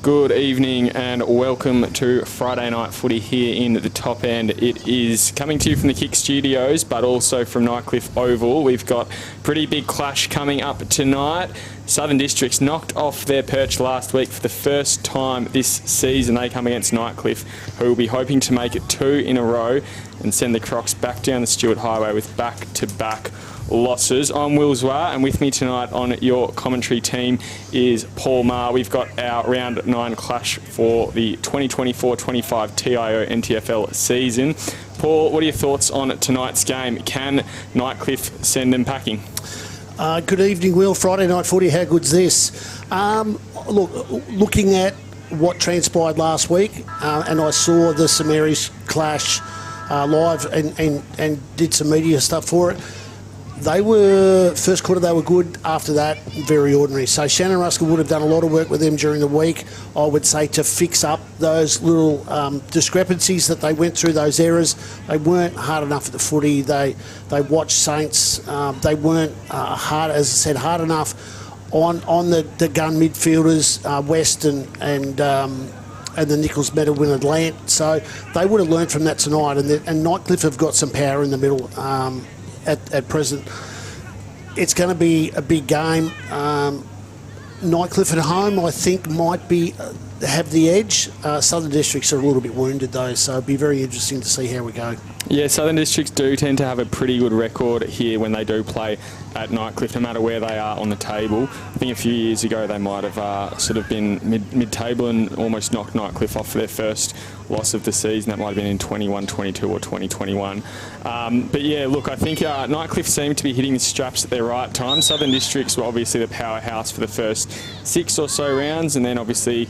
Good evening and welcome to Friday Night Footy here in the Top End. It is coming to you from the Kick Studios, but also from Nightcliff Oval. We've got a pretty big clash coming up tonight. Southern Districts knocked off their perch last week for the first time this season. They come against Nightcliff, who will be hoping to make it 2 in a row and send the Crocs back down the Stewart Highway with back-to-back losses. I'm Will Zwar, and with me tonight on your commentary team is Paul Maher. We've got our Round 9 clash for the 2024-25 TIO NTFL season. Paul, what are your thoughts on tonight's game? Can Nightcliff send them packing? Good evening, Will. Friday Night Footy, how good's this? Looking at what transpired last week, and I saw the St Mary's clash live and did some media stuff for it. First quarter they were good, after that very ordinary. So Shannon Ruskell would have done a lot of work with them during the week, I would say, to fix up those little discrepancies that they went through, those errors. They weren't hard enough at the footy. They watched Saints. They weren't hard enough on the gun midfielders, West and the Nichols medal winner Lant. So they would have learned from that tonight. And Nightcliff have got some power in the middle. At present, it's going to be a big game. Nightcliff at home, I think, might have the edge. Southern Districts are a little bit wounded though, so it'll be very interesting to see how we go. Yeah, Southern Districts do tend to have a pretty good record here when they do play at Nightcliff, no matter where they are on the table. I think a few years ago they might have sort of been mid-table and almost knocked Nightcliff off for their first loss of the season. That might have been in 21-22 or 2021. But yeah, look, I think Nightcliff seem to be hitting the straps at their right time. Southern Districts were obviously the powerhouse for the first 6 or so rounds, and then obviously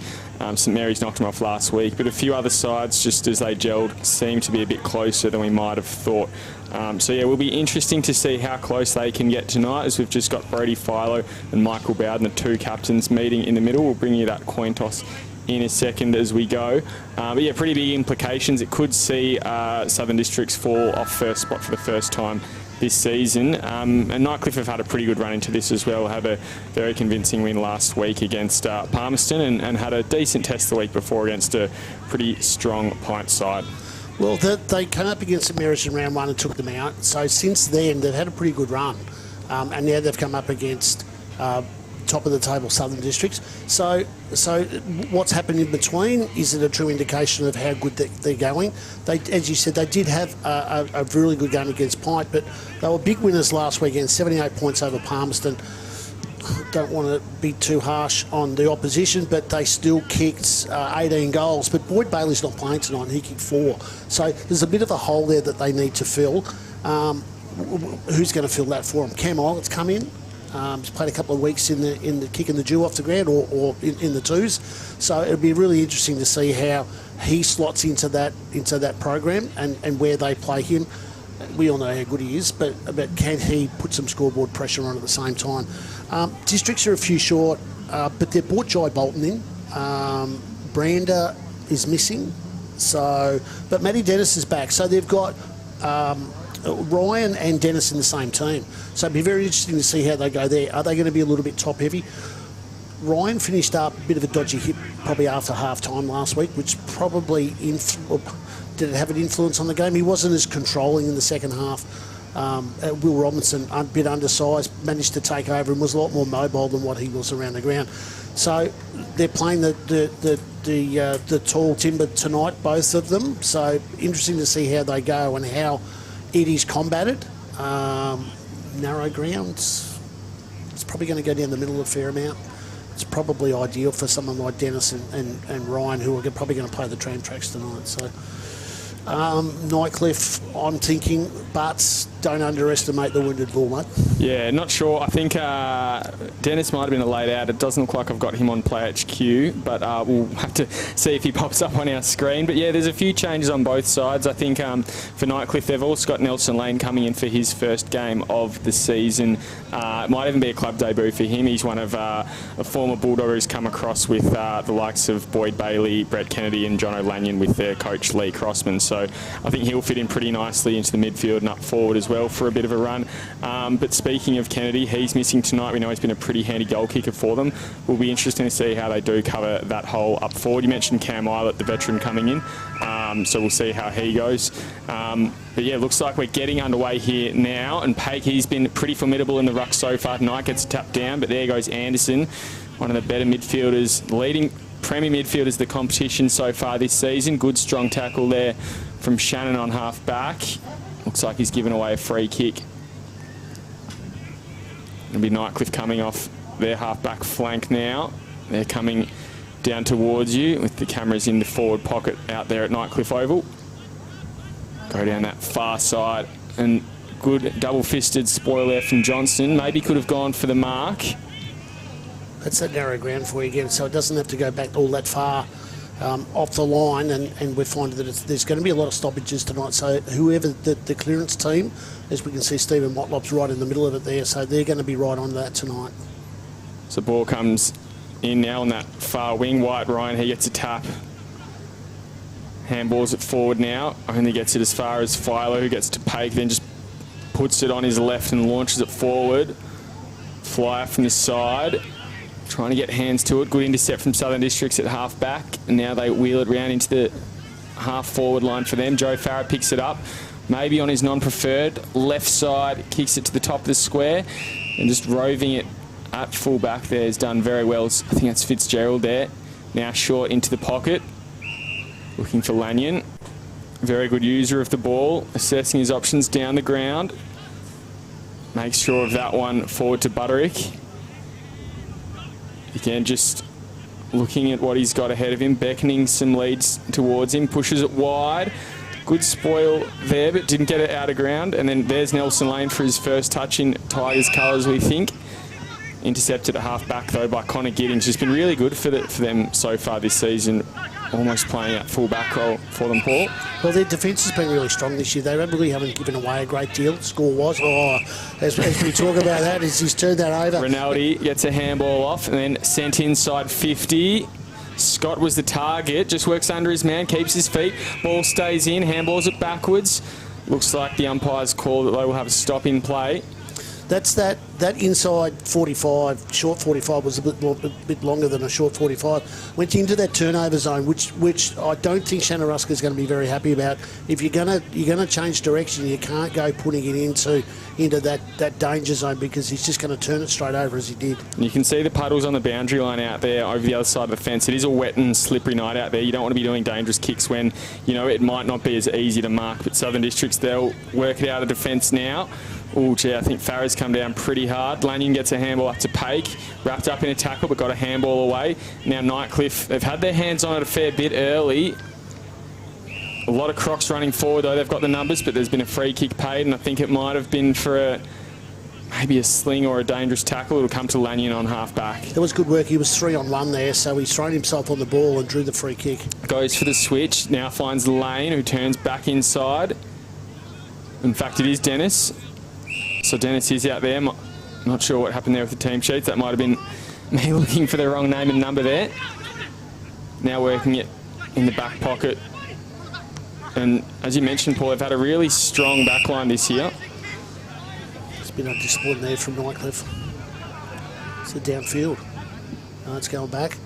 St Mary's knocked them off last week. But a few other sides, just as they gelled, seem to be a bit closer than we might have thought. So yeah, it will be interesting to see how close they can get tonight, as we've just got Brody Philo and Michael Bowden, the two captains, meeting in the middle. We'll bring you that coin toss in a second as we go. But yeah, pretty big implications. It could see Southern Districts fall off first spot for the first time this season. And Nightcliff have had a pretty good run into this as well. Had a very convincing win last week against Palmerston and had a decent test the week before against a pretty strong Pint side. Well, they came up against St Mary's in round 1 and took them out. So since then, they've had a pretty good run. And now they've come up against top of the table Southern Districts. So what's happened in between? Is it a true indication of how good they're going? As you said, they did have a really good game against Pint, but they were big winners last weekend, 78 points over Palmerston. Don't want to be too harsh on the opposition, but they still kicked 18 goals. But Boyd Bailey's not playing tonight, and he kicked 4. So there's a bit of a hole there that they need to fill. Who's going to fill that for them? Cam Eilett's come in. He's played a couple of weeks in the kicking the dew off the ground or in the twos. So it'll be really interesting to see how he slots into that program and where they play him. We all know how good he is, but can he put some scoreboard pressure on at the same time? Districts are a few short, but they've brought Jai Bolton in. Brander is missing, but Matty Dennis is back. So they've got Ryan and Dennis in the same team. So it'd be very interesting to see how they go there. Are they going to be a little bit top heavy? Ryan finished up a bit of a dodgy hit probably after half time last week, which probably did it have an influence on the game? He wasn't as controlling in the second half. Will Robinson, a bit undersized, managed to take over and was a lot more mobile than what he was around the ground. So they're playing the tall timber tonight, both of them. So interesting to see how they go and how it is combated. Narrow grounds, it's probably going to go down the middle a fair amount. It's probably ideal for someone like Dennis and Ryan, who are probably going to play the tram tracks tonight. So Nightcliff, I'm thinking, but don't underestimate the wounded bull, mate. Yeah, not sure. I think Dennis might have been a late out. It doesn't look like I've got him on Play HQ, but we'll have to see if he pops up on our screen. But yeah, there's a few changes on both sides. I think for Nightcliff, they've also got Nelson Lane coming in for his first game of the season. It might even be a club debut for him. He's one of a former Bulldog who's come across with the likes of Boyd Bailey, Brett Kennedy and John O'Lanyon with their coach Lee Crossman. So I think he'll fit in pretty nicely into the midfield and up forward as as well for a bit of a run. But speaking of Kennedy, he's missing tonight. We know he's been a pretty handy goal kicker for them. Will be interesting to see how they do cover that hole up forward. You mentioned Cam Eilert, the veteran, coming in. So we'll see how he goes. But yeah, looks like we're getting underway here now. And Paik, he's been pretty formidable in the ruck so far tonight. Gets a tap down, but there goes Anderson, one of the better midfielders, leading Premier midfielders of the competition so far this season. Good strong tackle there from Shannon on half back. Looks like he's given away a free kick. It'll be Nightcliff coming off their half back flank now. They're coming down towards you with the cameras in the forward pocket out there at Nightcliff Oval. Go down that far side, and good double-fisted spoil there from Johnson. Maybe could have gone for the mark. That's that narrow ground for you again, so it doesn't have to go back all that far off the line, and we're finding that there's going to be a lot of stoppages tonight. So whoever the clearance team, as we can see, Stephen Motlop's right in the middle of it there, so they're going to be right on that tonight. So ball comes in now on that far wing. White Ryan, he gets a tap. Handballs it forward now. Only gets it as far as Philo, who gets to Paik, then just puts it on his left and launches it forward. Flyer from the side. Trying to get hands to it. Good intercept from Southern Districts at half back. And now they wheel it round into the half forward line for them. Joe Farah picks it up. Maybe on his non-preferred left side. Kicks it to the top of the square. And just roving it at full back there has done very well. I think that's Fitzgerald there. Now short into the pocket. Looking for Lanyon. Very good user of the ball. Assessing his options down the ground. Makes sure of that one forward to Butterick. Again, just looking at what he's got ahead of him, beckoning some leads towards him, pushes it wide. Good spoil there, but didn't get it out of ground. And then there's Nelson Lane for his first touch in Tigers colours, we think. Intercepted at half back, though, by Connor Giddings. Just been really good for them so far this season. Almost playing that full back role for them, Paul. Well, their defence has been really strong this year. They really haven't given away a great deal, score-wise. As we talk about that, he's turned that over. Rinaldi gets a handball off and then sent inside 50. Scott was the target, just works under his man, keeps his feet. Ball stays in, handballs it backwards. Looks like the umpire's call that they will have a stop in play. That's that inside 45, short 45 was a bit longer than a short 45. Went into that turnover zone, which I don't think Shannon Rusker is going to be very happy about. If you're gonna change direction, you can't go putting it into that danger zone, because he's just going to turn it straight over as he did. You can see the puddles on the boundary line out there over the other side of the fence. It is a wet and slippery night out there. You don't want to be doing dangerous kicks when it might not be as easy to mark. But Southern Districts, they'll work it out of defence now. Oh, gee, I think Farah's come down pretty hard. Lanyon gets a handball up to Paik, wrapped up in a tackle, but got a handball away. Now Nightcliff, they've had their hands on it a fair bit early. A lot of Crocs running forward, though. They've got the numbers, but there's been a free kick paid, and I think it might have been for maybe a sling or a dangerous tackle. It'll come to Lanyon on half back. That was good work. He was 3-on-1 there, so he's thrown himself on the ball and drew the free kick. Goes for the switch. Now finds Lane, who turns back inside. In fact, it is Dennis. So Dennis is out there. Not sure what happened there with the team sheets. That might have been me looking for the wrong name and number there. Now working it in the back pocket. And as you mentioned, Paul, they've had a really strong backline this year. There's been a discipline there from Nightcliff. It's a downfield. No, it's going back.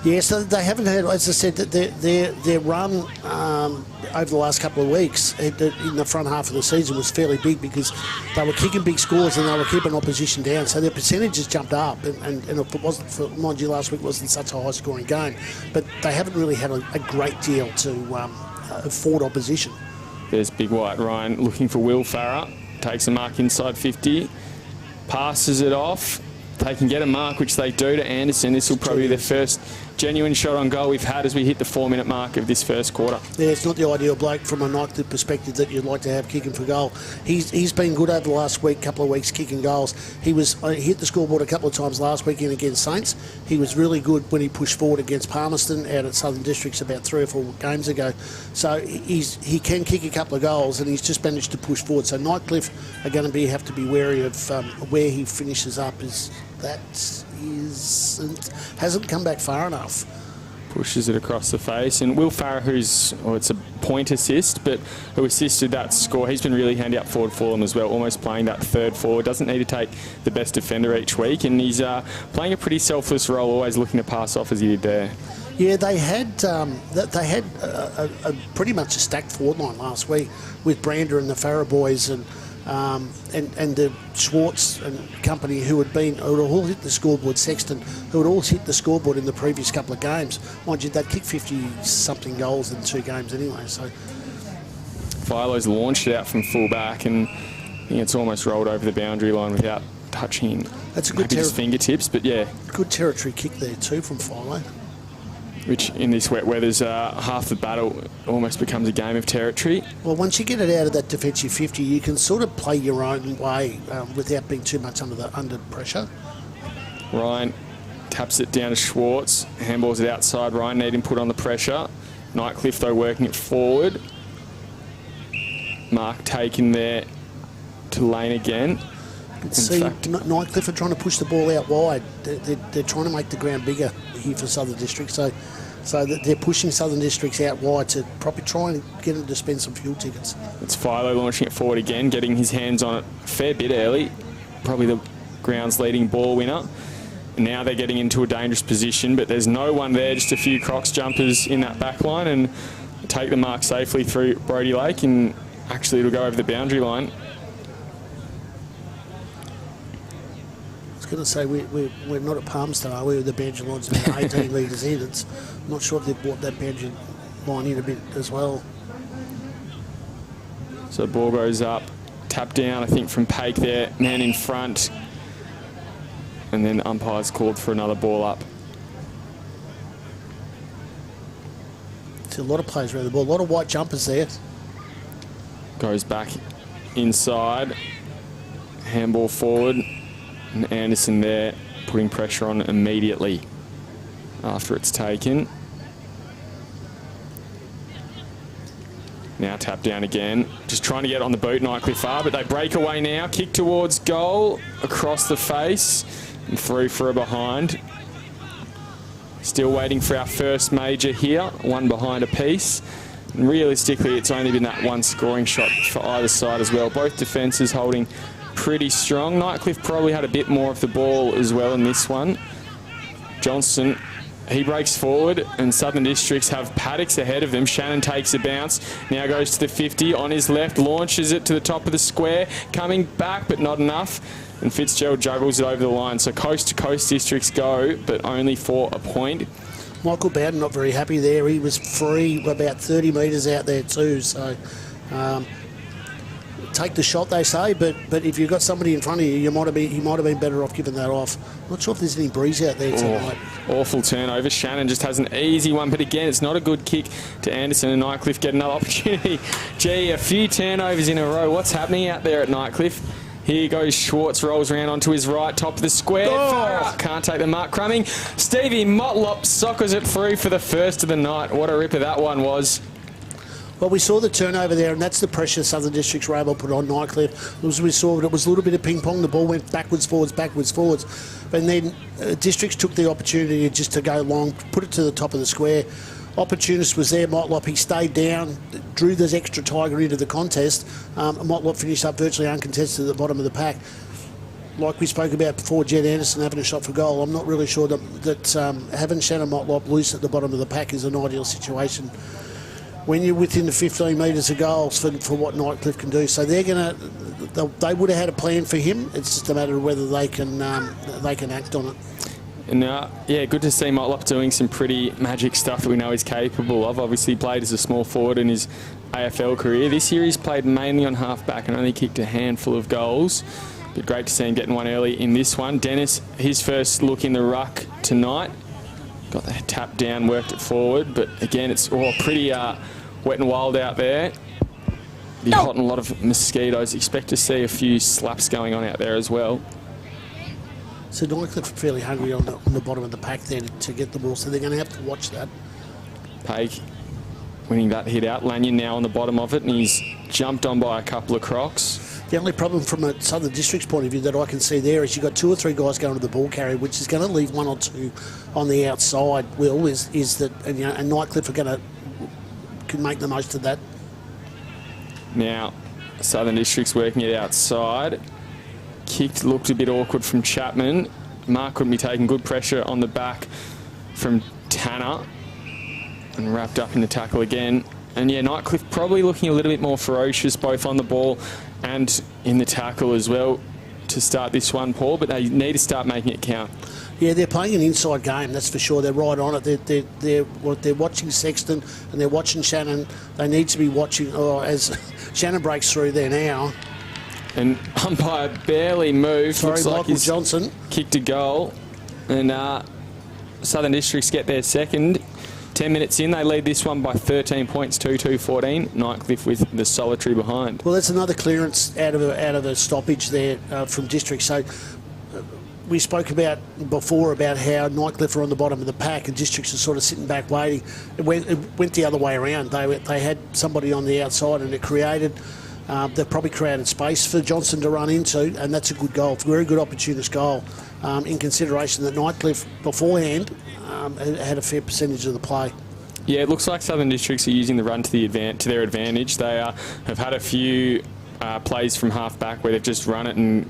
Yeah, so they haven't had, as I said, their run over the last couple of weeks in the front half of the season was fairly big, because they were kicking big scores and they were keeping opposition down. So their percentages jumped up, and if it wasn't for, mind you, last week wasn't such a high-scoring game, but they haven't really had a great deal to afford opposition. There's Big White Ryan looking for Will Farah. Takes a mark inside 50, passes it off. They can get a mark, which they do, to Anderson. This will probably be their first genuine shot on goal we've had as we hit the 4-minute mark of this first quarter. Yeah, it's not the ideal bloke from a Nightcliff perspective that you'd like to have kicking for goal. He's been good over the last couple of weeks kicking goals. He hit the scoreboard a couple of times last weekend against Saints. He was really good when he pushed forward against Palmerston out at Southern Districts about 3 or 4 games ago. So he can kick a couple of goals, and he's just managed to push forward. So Nightcliff are going to have to be wary of where he finishes up. Hasn't come back far enough. Pushes it across the face. And Will Farah, it's a point assist, but who assisted that score, he's been really handy up forward for them as well, almost playing that third forward. Doesn't need to take the best defender each week, and he's playing a pretty selfless role, always looking to pass off as he did there. Yeah, they had a pretty much a stacked forward line last week with Brander and the Farah boys and the Schwartz and company who had all hit the scoreboard, Sexton, who had all hit the scoreboard in the previous couple of games. Mind you, they'd kicked 50-something goals in 2 games anyway. So Philo's launched it out from full back, and I think it's almost rolled over the boundary line without touching that's a good his fingertips, but yeah. Good territory kick there too from Philo. Which in this wet weather's half the battle almost becomes a game of territory. Well, once you get it out of that defensive 50, you can sort of play your own way without being too much under pressure. Ryan taps it down to Schwartz, handballs it outside. Ryan needing put on the pressure. Nightcliff though working it forward. Mark taking there to Lane again. See, Nightcliff are trying to push the ball out wide. They're trying to make the ground bigger here for Southern District, so they're pushing Southern Districts out wide to probably try and get them to spend some fuel tickets. It's Philo launching it forward again, getting his hands on it a fair bit early. Probably the ground's leading ball winner. And now they're getting into a dangerous position, but there's no one there, just a few Crocs jumpers in that back line, and take the mark safely through Brodie Lake, and actually it'll go over the boundary line. I was going to say we're not at Palmerston, are we? The boundary line's about 18 metres in. I'm not sure if they've brought that boundary line in a bit as well. So ball goes up, tap down, I think from Paik there, man in front, and then umpire's called for another ball up. See a lot of players around the ball, a lot of white jumpers there. Goes back inside, handball forward. And Anderson there putting pressure on immediately after it's taken. Now tap down again. Just trying to get on the boot, Nightcliff are, but they break away now. Kick towards goal, across the face, and through for a behind. Still waiting for our first major here, one behind a piece. And realistically, it's only been that one scoring shot for either side as well. Both defences holding pretty strong. Nightcliff probably had a bit more of the ball as well in this one. Johnston, he breaks forward, and Southern Districts have Paddocks ahead of them. Shannon takes a bounce, now goes to the 50 on his left, launches it to the top of the square, coming back but not enough, and Fitzgerald juggles it over the line. So coast to coast Districts go, but only for a point. Michael Bowden not very happy there. He was free about 30 metres out there too, so take the shot, they say, but if you've got somebody in front of you, he might have been better off giving that off. Not sure if there's any breeze out there tonight. Awful turnover. Shannon just has an easy one, but again, it's not a good kick to Anderson, and Nightcliff get another opportunity. Gee, a few turnovers in a row. What's happening out there at Nightcliff? Here goes Schwartz, rolls around onto his right, top of the square. Oh. Can't take the mark. Crumming. Stevie Motlop soccers it through for the first of the night. What a ripper that one was. Well, we saw the turnover there, and that's the pressure Southern Districts were able to put on Nightcliff. As we saw, it was a little bit of ping-pong. The ball went backwards, forwards. And then Districts took the opportunity just to go long, put it to the top of the square. Opportunist was there, Motlop. He stayed down, drew this extra tiger into the contest. Motlop finished up virtually uncontested at the bottom of the pack. Like we spoke about before, Jed Anderson having a shot for goal, I'm not really sure that having Shannon Motlop loose at the bottom of the pack is an ideal situation when you're within the 15 metres of goals for what Nightcliff can do. So they would have had a plan for him. It's just a matter of whether they can act on it. And yeah, good to see Motlop doing some pretty magic stuff that we know he's capable of. Obviously played as a small forward in his AFL career. This year he's played mainly on half-back and only kicked a handful of goals. But great to see him getting one early in this one. Dennis, his first look in the ruck tonight. Got the tap down, worked it forward, but again, it's all pretty wet and wild out there. Be hot and a lot of mosquitoes. Expect to see a few slaps going on out there as well. So Nightcliff are fairly hungry on the bottom of the pack there to get the ball, so they're going to have to watch that. Paik winning that hit out. Lanyon now on the bottom of it, and he's jumped on by a couple of Crocs. The only problem from a Southern District's point of view that I can see there is you've got 2 or 3 guys going to the ball carrier, which is going to leave 1 or 2 on the outside. Will is that, and, you know, and Nightcliff can make the most of that. Now, Southern District's working it outside. Kicked, looked a bit awkward from Chapman. Mark couldn't be taking good pressure on the back from Tanner, and wrapped up in the tackle again. And yeah, Nightcliff probably looking a little bit more ferocious, both on the ball and in the tackle as well, to start this one, Paul. But they need to start making it count. Yeah, they're playing an inside game, that's for sure. They're right on it. They're watching Sexton and they're watching Shannon. They need to be watching, as Shannon breaks through there now. And umpire barely moved. Sorry, looks Michael like he's Johnson kicked a goal. And Southern Districts get their second. 10 minutes in, they lead this one by 13 points, 2-2-14. Nightcliff with the solitary behind. Well, that's another clearance out of a stoppage there from District. So we spoke about before about how Nightcliff are on the bottom of the pack and Districts are sort of sitting back waiting. It went the other way around. They had somebody on the outside and it created. They've probably created space for Johnson to run into, and that's a good goal. Very good opportunist goal, in consideration that Nightcliff beforehand had a fair percentage of the play. Yeah, it looks like Southern Districts are using the run to their advantage. They have had a few plays from half back where they've just run it and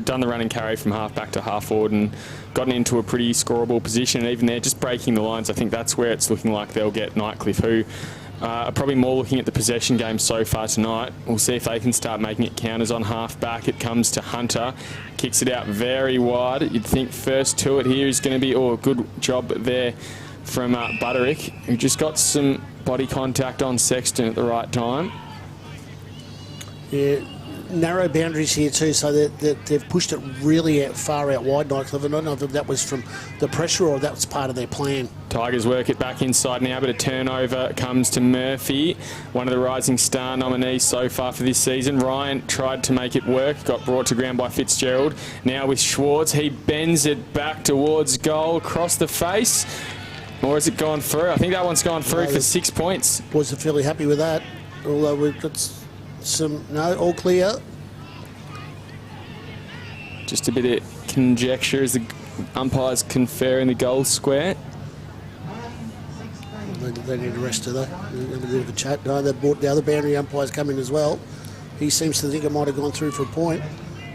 done the run and carry from half back to half forward and gotten into a pretty scoreable position. And even there, just breaking the lines, I think that's where it's looking like they'll get Nightcliff, who are probably more looking at the possession game so far tonight. We'll see if they can start making it counters on half back. It comes to Hunter, kicks it out very wide. You'd think first to it here is going to be, a good job there from Butterick, who just got some body contact on Sexton at the right time. Yeah, narrow boundaries here too, so they've pushed it really far out wide, Nightcliff. I don't know if that was from the pressure or that was part of their plan. Tigers work it back inside now, but a turnover comes to Murphy, one of the Rising Star nominees so far for this season. Ryan tried to make it work, got brought to ground by Fitzgerald. Now with Schwartz, he bends it back towards goal, across the face. Or has it gone through? I think that one's gone through for 6 points. Boys are fairly happy with that, although we've got all clear. Just a bit of conjecture as the umpires confer in the goal square. They need a rest, do they? Have a bit of a chat. No, they've brought the other boundary umpires come in as well. He seems to think it might have gone through for a point.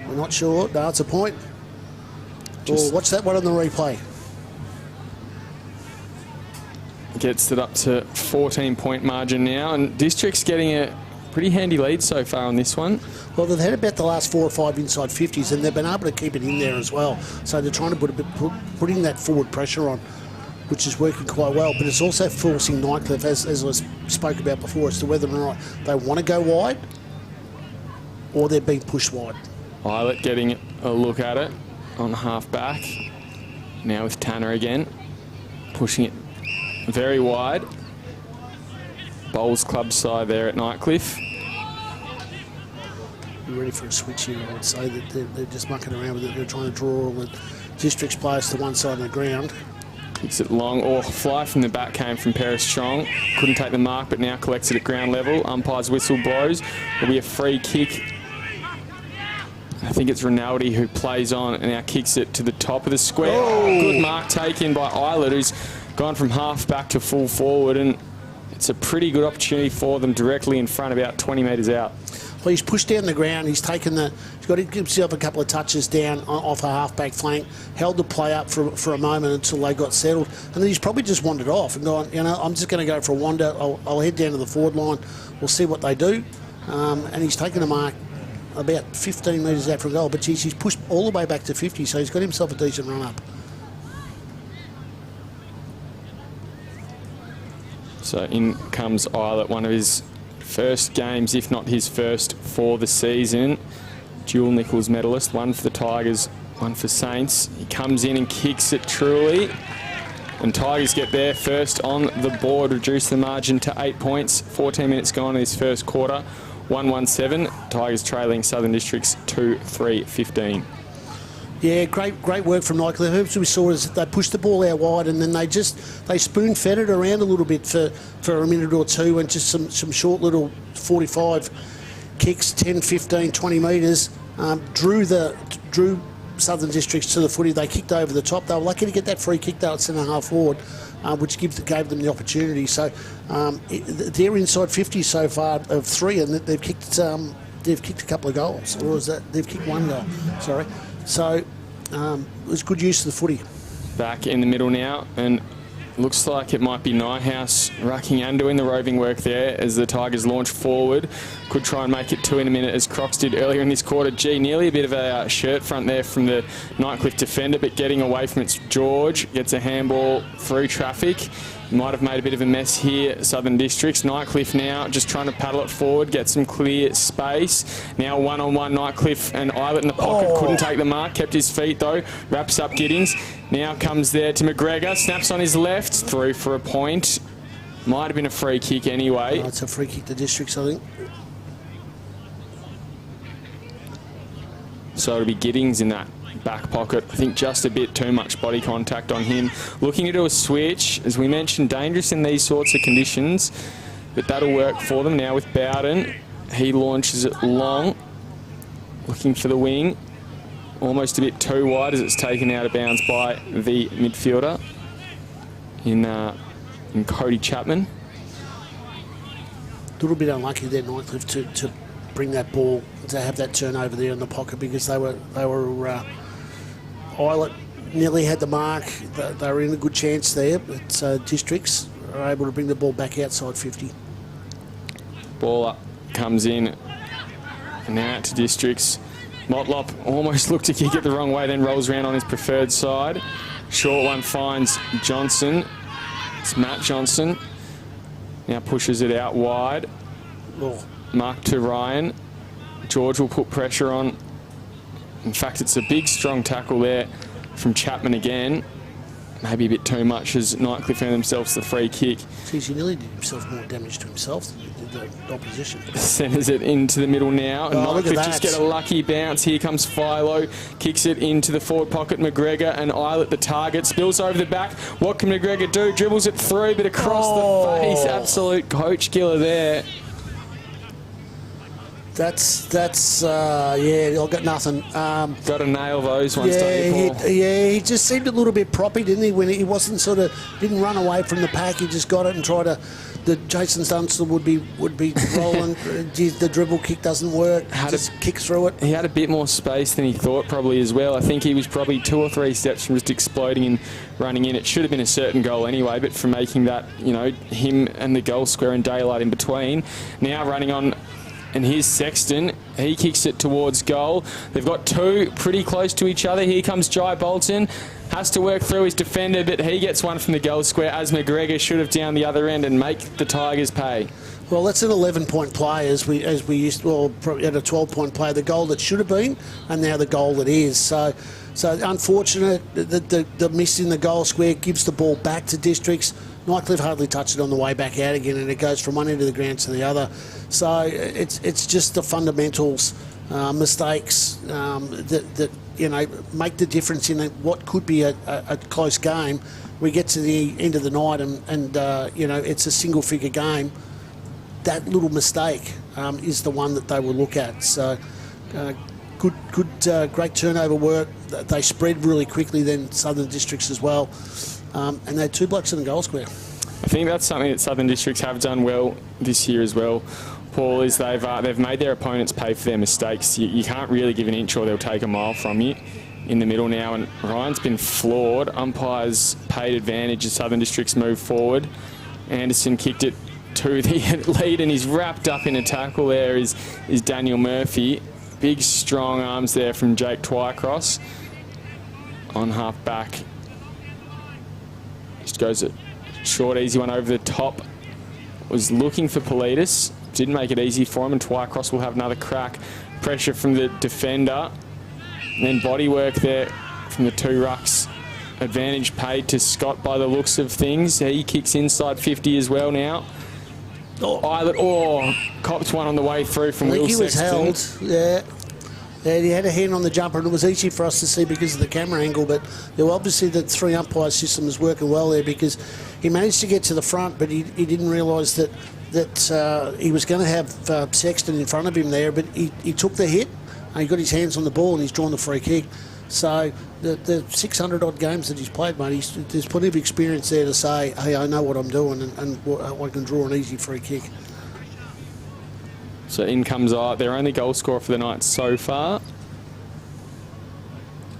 We're not sure. No, it's a point. Watch that one on the replay. Gets it up to 14-point margin now, and District's getting a pretty handy lead so far on this one. Well, they've had about the last 4 or 5 inside 50s, and they've been able to keep it in there as well. So they're trying to putting that forward pressure on, which is working quite well. But it's also forcing Nightcliff, as I spoke about before, as to whether or not they want to go wide or they're being pushed wide. Eilert getting a look at it on half back. Now with Tanner again, pushing it very wide. Bowls club side there at Nightcliff. You're ready for a switch here, I would say. That they're just mucking around with it. They're trying to draw all the District's players to one side of the ground. Kicks it long. Fly from the back came from Paris Strong. Couldn't take the mark, but now collects it at ground level. Umpire's whistle blows. There'll be a free kick. I think it's Rinaldi who plays on and now kicks it to the top of the square. Oh, good mark taken by Eilert, who's gone from half back to full forward, and it's a pretty good opportunity for them directly in front, about 20 metres out. Well, he's pushed down the ground. He's got to give himself a couple of touches down off a half-back flank, held the play up for a moment until they got settled, and then he's probably just wandered off and gone, I'm just going to go for a wander. I'll head down to the forward line. We'll see what they do. And he's taken a mark about 15 metres out from goal, but geez, he's pushed all the way back to 50, so he's got himself a decent run-up. So in comes Eilert, one of his first games, if not his first for the season. Dual Nichols medalist, one for the Tigers, one for Saints. He comes in and kicks it truly. And Tigers get there first on the board, reduce the margin to 8 points. 14 minutes gone in this first quarter. 1-1-7. Tigers trailing Southern Districts 2-3-15. Yeah, great work from Nightcliff. We saw is they pushed the ball out wide, and then they spoon-fed it around a little bit for a minute or two, and just some short little 45 kicks 10, 15, 20 metres, drew Southern Districts to the footy. They kicked over the top. They were lucky to get that free kick though at centre half forward, which gave them the opportunity. So they're inside 50 so far of 3, and they've kicked a couple of goals, or is that they've kicked 1 goal? Sorry. So it was good use of the footy. Back in the middle now, and looks like it might be Nyhouse rucking and doing the roving work there as the Tigers launch forward. Could try and make it 2 in a minute as Crocs did earlier in this quarter. Nearly a bit of a shirt front there from the Nightcliff defender, but getting away from it. George gets a handball through traffic. Might have made a bit of a mess here, Southern Districts. Nightcliff now just trying to paddle it forward, get some clear space. Now one-on-one Nightcliff and Eilert in the pocket. Couldn't take the mark, kept his feet though. Wraps up Giddings. Now comes there to McGregor, snaps on his left, through for a point. Might have been a free kick anyway. Oh, it's a free kick to Districts, I think. So it'll be Giddings in that back pocket. I think just a bit too much body contact on him. Looking to do a switch, as we mentioned, dangerous in these sorts of conditions, but that'll work for them now with Bowden. He launches it long, looking for the wing. Almost a bit too wide as it's taken out of bounds by the midfielder in Cody Chapman. A little bit unlucky there, Nightcliff, to bring that ball, to have that turnover there in the pocket, because they were Eilert nearly had the mark. They were in a good chance there, but Districts are able to bring the ball back outside 50. Ball up, comes in, and now out to Districts. Motlop almost looked to kick it the wrong way, then rolls around on his preferred side. Short one finds Johnson. It's Matt Johnson. Now pushes it out wide. Oh. Mark to Ryan. George will put pressure on. In fact, it's a big, strong tackle there from Chapman again. Maybe a bit too much as Nightcliff earned themselves the free kick. Geez, he nearly did himself more damage to himself than he did the opposition. Centres it into the middle now. And Nightcliff just get a lucky bounce. Here comes Philo. Kicks it into the forward pocket. McGregor and Eilert the target. Spills over the back. What can McGregor do? Dribbles it through, but across the face. Absolute coach killer there. That's yeah, I've got nothing. Got to nail those ones, don't you, Paul? He just seemed a little bit proppy, didn't he? When he wasn't didn't run away from the pack. He just got it and tried to. The Jason Dunstall would be rolling. The dribble kick doesn't work. Just kick through it. He had a bit more space than he thought probably as well. I think he was probably 2 or 3 steps from just exploding and running in. It should have been a certain goal anyway, but from making that, you know, him and the goal square and daylight in between. Now running on. And here's Sexton. He kicks it towards goal. They've got 2 pretty close to each other. Here comes Jai Bolton. Has to work through his defender, but he gets one from the goal square, as McGregor should have down the other end and make the Tigers pay. Well, that's an 11-point play as we used. Well, probably at a 12-point play. The goal that should have been, and now the goal that is. So unfortunate. The miss in the goal square gives the ball back to Districts. Nightcliff hardly touched it on the way back out again, and it goes from one end of the ground to the other. So it's just the fundamentals, mistakes that you know make the difference in what could be a close game. We get to the end of the night, and you know it's a single-figure game. That little mistake is the one that they will look at. So great turnover work. They spread really quickly. Then Southern Districts as well. And they had 2 blokes in the goal square. I think that's something that Southern Districts have done well this year as well, Paul, is they've made their opponents pay for their mistakes. You can't really give an inch or they'll take a mile from you in the middle now. And Ryan's been flawed. Umpires paid advantage as Southern Districts move forward. Anderson kicked it to the lead and he's wrapped up in a tackle there is Daniel Murphy. Big, strong arms there from Jake Twycross on half back. Just goes a short, easy one over the top. Was looking for Politis. Didn't make it easy for him, and Twycross will have another crack. Pressure from the defender. And then body work there from the 2 rucks. Advantage paid to Scott by the looks of things. He kicks inside 50 as well now. Eilert, copped one on the way through from Will Sexton. He was held, yeah. Yeah, he had a hand on the jumper, and it was easy for us to see because of the camera angle, but there were obviously the 3 umpire system was working well there because he managed to get to the front, but he didn't realise that that he was going to have Sexton in front of him there, but he took the hit and he got his hands on the ball and he's drawn the free kick. So the 600 odd games that he's played, mate, there's plenty of experience there to say, hey, I know what I'm doing and I can draw an easy free kick. So in comes their only goal scorer for the night so far.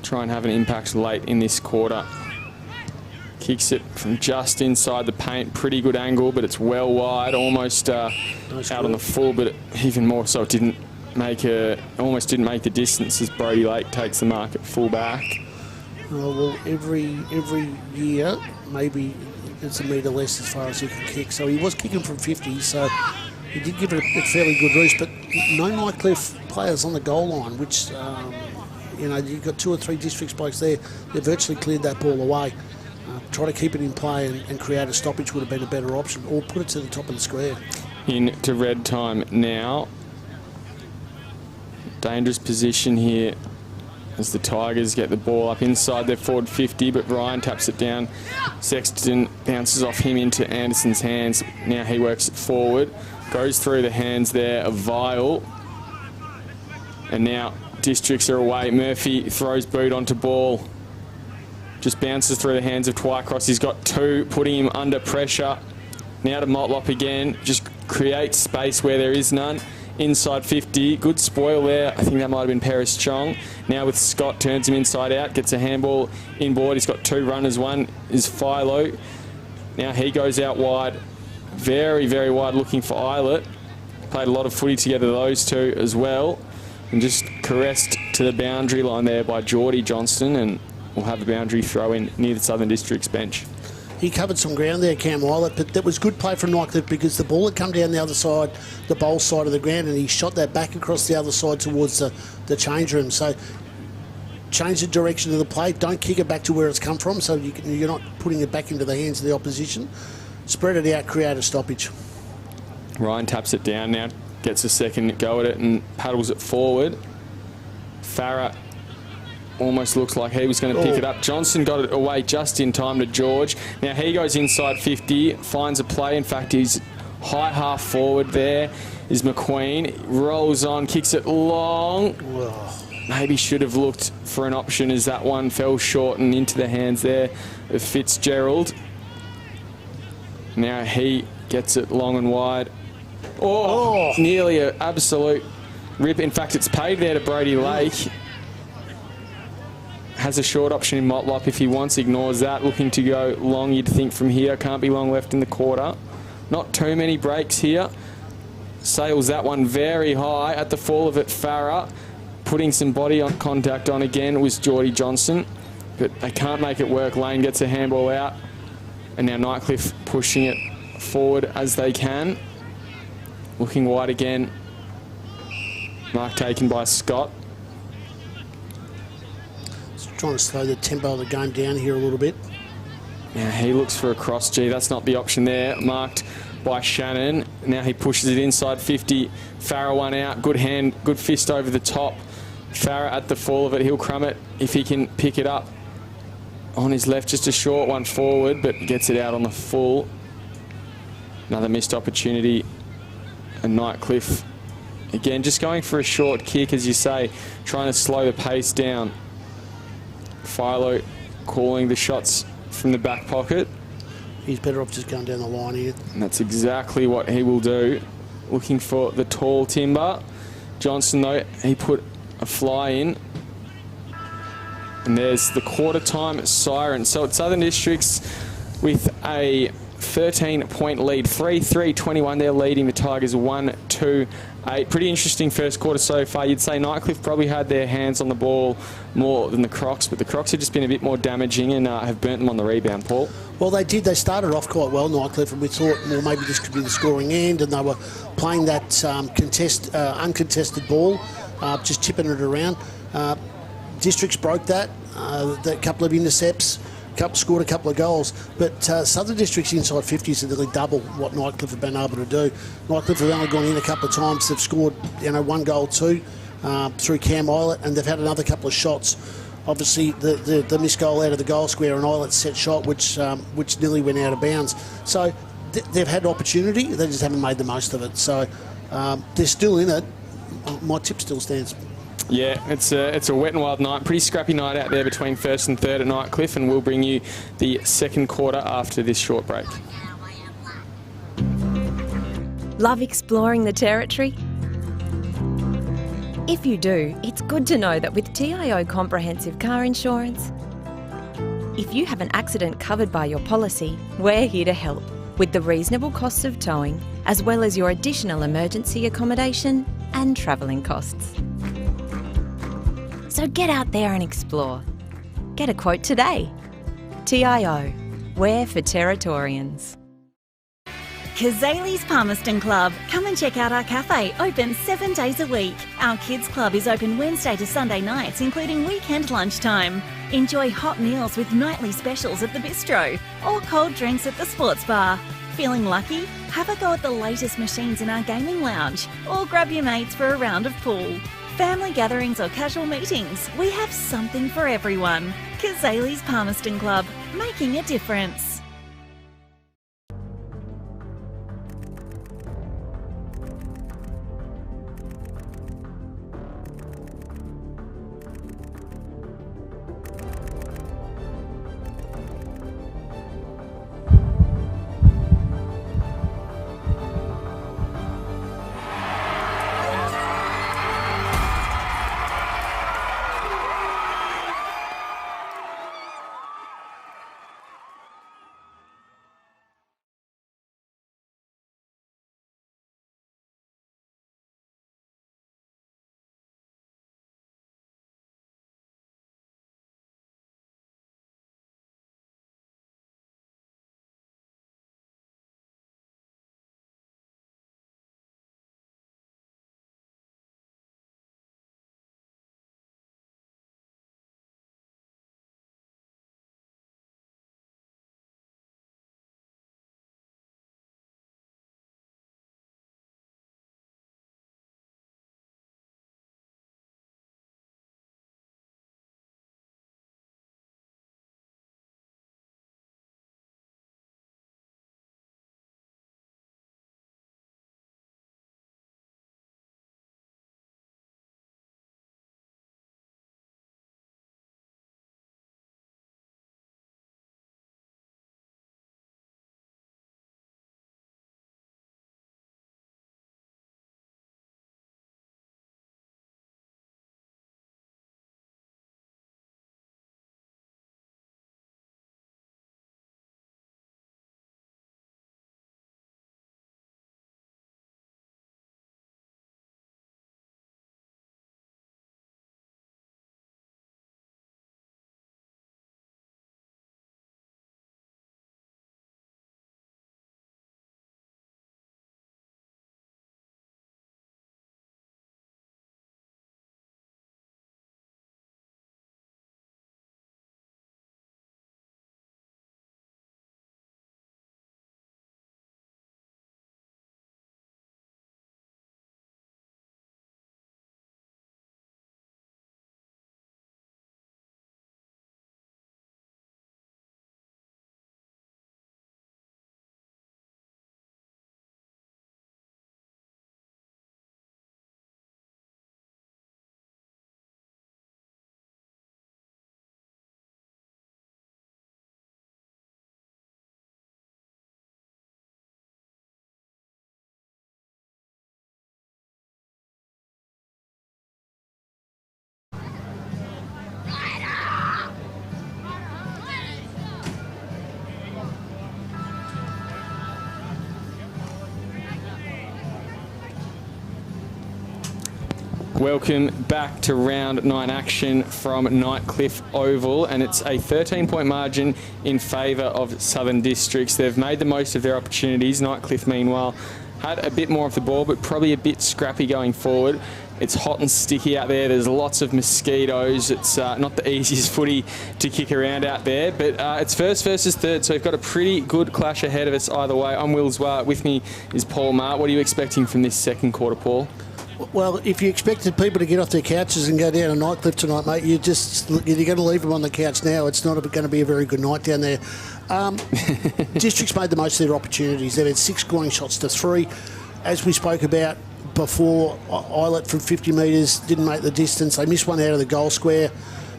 Try and have an impact late in this quarter. Kicks it from just inside the paint. Pretty good angle, but it's well wide. Almost nice out on the full, but even more so it almost didn't make the distance as Brody Lake takes the mark at full back. Well, every year, maybe it's a metre less as far as he can kick. So he was kicking from 50, so he did give it a fairly good roost, but no Nightcliff players on the goal line, which, you've got 2 or 3 districts blokes there. They virtually cleared that ball away. Try to keep it in play and create a stoppage would have been a better option, or put it to the top of the square. Into red time now. Dangerous position here as the Tigers get the ball up inside their forward 50, but Ryan taps it down. Sexton bounces off him into Anderson's hands. Now he works it forward, goes through the hands there of Vile. And now districts are away. Murphy throws boot onto ball. Just bounces through the hands of Twycross. He's got 2, putting him under pressure. Now to Motlop again. Just creates space where there is none. Inside 50. Good spoil there. I think that might have been Paris Chong. Now with Scott, turns him inside out. Gets a handball inboard. He's got 2 runners. One is Philo. Now he goes out wide. Very, very wide looking for Eilert. Played a lot of footy together, those two as well. And just caressed to the boundary line there by Geordie Johnston, and we'll have a boundary throw in near the Southern District's bench. He covered some ground there, Cam Eilert, but that was good play from Nightcliff because the ball had come down the other side, the bowl side of the ground, and he shot that back across the other side towards the change room. So change the direction of the play. Don't kick it back to where it's come from, so you're not putting it back into the hands of the opposition. Spread it out, create a stoppage. Ryan taps it down now. Gets a second go at it and paddles it forward. Farah almost looks like he was going to pick it up. Johnson got it away just in time to George. Now he goes inside 50, finds a play. In fact, he's high half forward there is McQueen. Rolls on, kicks it long. Maybe should have looked for an option as that one fell short and into the hands there of Fitzgerald. Now he gets it long and wide. Nearly an absolute rip. In fact, it's paid there to Brody Lake. Has a short option in Motlop if he wants, ignores that. Looking to go long, you'd think, from here. Can't be long left in the quarter. Not too many breaks here. Sails that one very high. At the fall of it, Farah. Putting some body on contact on again was Geordie Johnson. But they can't make it work. Lane gets a handball out. And now Nightcliff pushing it forward as they can. Looking wide again. Mark taken by Scott. Just trying to slow the tempo of the game down here a little bit. Now he looks for a cross. Gee, that's not the option there. Marked by Shannon. Now he pushes it inside 50. Farah one out. Good hand, good fist over the top. Farah at the fall of it. He'll crumb it if he can pick it up. On his left, just a short one forward, but gets it out on the full. Another missed opportunity. And Nightcliff, again, just going for a short kick, as you say, trying to slow the pace down. Philo calling the shots from the back pocket. He's better off just going down the line here. And that's exactly what he will do. Looking for the tall timber. Johnson, though, he put a fly in. And there's the quarter time siren. So it's Southern Districts with a 13-point lead. 3-3-21. They're leading the Tigers 1-2-8. Pretty interesting first quarter so far. You'd say Nightcliff probably had their hands on the ball more than the Crocs, but the Crocs have just been a bit more damaging and have burnt them on the rebound, Paul. Well, they did. They started off quite well, Nightcliff, and we thought, well, maybe this could be the scoring end, and they were playing that uncontested ball, just tipping it around. Districts broke that. That couple of intercepts. Scored a couple of goals, but Southern District's inside 50s are nearly double what Nightcliff have been able to do. Nightcliff have only gone in a couple of times. They've scored, one goal too through Cam Eilert, and they've had another couple of shots. Obviously, the missed goal out of the goal square, and Eilert's set shot, which nearly went out of bounds. So they've had opportunity, they just haven't made the most of it. So they're still in it. My tip still stands. Yeah, it's a wet and wild night. Pretty scrappy night out there between first and third at Nightcliff, and we'll bring you the second quarter after this short break. Love exploring the territory? If you do, it's good to know that with TIO Comprehensive Car Insurance, if you have an accident covered by your policy, we're here to help with the reasonable costs of towing, as well as your additional emergency accommodation and travelling costs. So get out there and explore. Get a quote today. TIO, we're for Territorians. Kazali's Palmerston Club. Come and check out our cafe, open 7 days a week. Our kids club is open Wednesday to Sunday nights, including weekend lunchtime. Enjoy hot meals with nightly specials at the bistro or cold drinks at the sports bar. Feeling lucky? Have a go at the latest machines in our gaming lounge or grab your mates for a round of pool. Family gatherings or casual meetings, we have something for everyone. Kazali's Palmerston Club, making a difference. Welcome back to round 9 action from Nightcliff Oval, and it's a 13-point margin in favour of Southern Districts. They've made the most of their opportunities. Nightcliff, meanwhile, had a bit more of the ball, but probably a bit scrappy going forward. It's hot and sticky out there. There's lots of mosquitoes. It's not the easiest footy to kick around out there, but it's first versus third, so we've got a pretty good clash ahead of us either way. I'm Will Zwart. With me is Paul Mart. What are you expecting from this second quarter, Paul? Well, if you expected people to get off their couches and go down to Nightcliff tonight, mate, you're going to leave them on the couch now. It's not going to be a very good night down there. Districts made the most of their opportunities. They've had 6 scoring shots to 3. As we spoke about before, Eilert from 50 metres didn't make the distance. They missed one out of the goal square.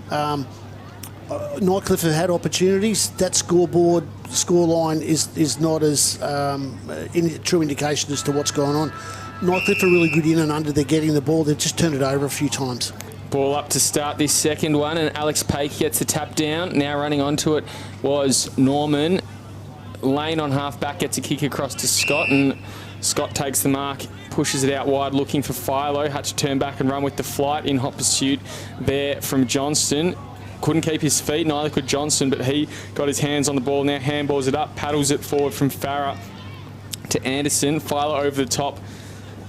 Nightcliff have had opportunities. That scoreline is not as true indication as to what's going on. Nightcliff are really good in and under. They're getting the ball. They've just turned it over a few times. Ball up to start this second one, and Alex Pake gets the tap down. Now running onto it was Norman. Lane on half-back gets a kick across to Scott, and Scott takes the mark, pushes it out wide, looking for Philo. Had to turn back and run with the flight in hot pursuit there from Johnston. Couldn't keep his feet, neither could Johnson, but he got his hands on the ball now, handballs it up, paddles it forward from Farah to Anderson. Philo over the top.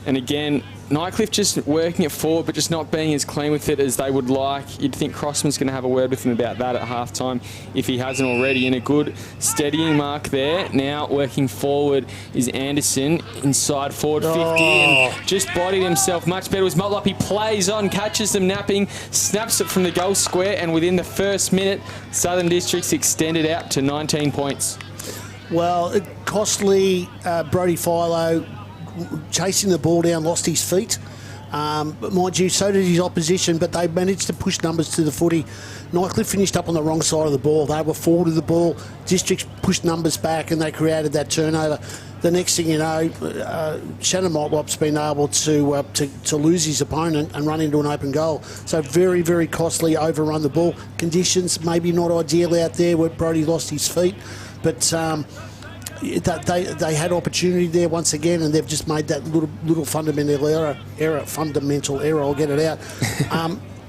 And again, Nightcliff just working it forward, but just not being as clean with it as they would like. You'd think Crossman's going to have a word with him about that at halftime if he hasn't already. And a good steadying mark there. Now working forward is Anderson inside forward 50 and just bodied himself much better. Was Motlop. He plays on, catches them napping, snaps it from the goal square, and within the first minute, Southern Districts extended out to 19 points. Well, costly. Brody Philo chasing the ball down, lost his feet. But mind you, so did his opposition, but they managed to push numbers to the footy. Nightcliff finished up on the wrong side of the ball. They were forward of the ball. Districts pushed numbers back and they created that turnover. The next thing you know, Shannon Motlop's been able to lose his opponent and run into an open goal. So very, very costly, overrun the ball. Conditions maybe not ideal out there where Brody lost his feet, but they had opportunity there once again, and they've just made that little fundamental error. I'll get it out.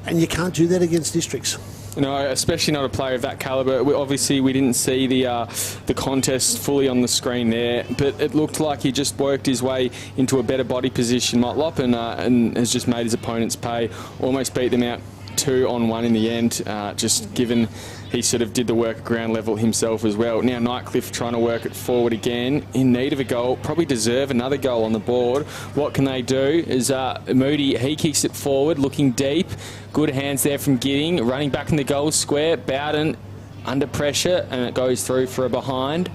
And you can't do that against Districts. No, especially not a player of that calibre. We didn't see the contest fully on the screen there, but it looked like he just worked his way into a better body position, Motlop, and has just made his opponents pay. Almost beat them out 2-on-1 in the end, just given he sort of did the work at ground level himself as well. Now Nightcliff trying to work it forward again, in need of a goal, probably deserve another goal on the board. What can they do is Moody, he kicks it forward, looking deep. Good hands there from Gidding, running back in the goal square. Bowden under pressure, and it goes through for a behind.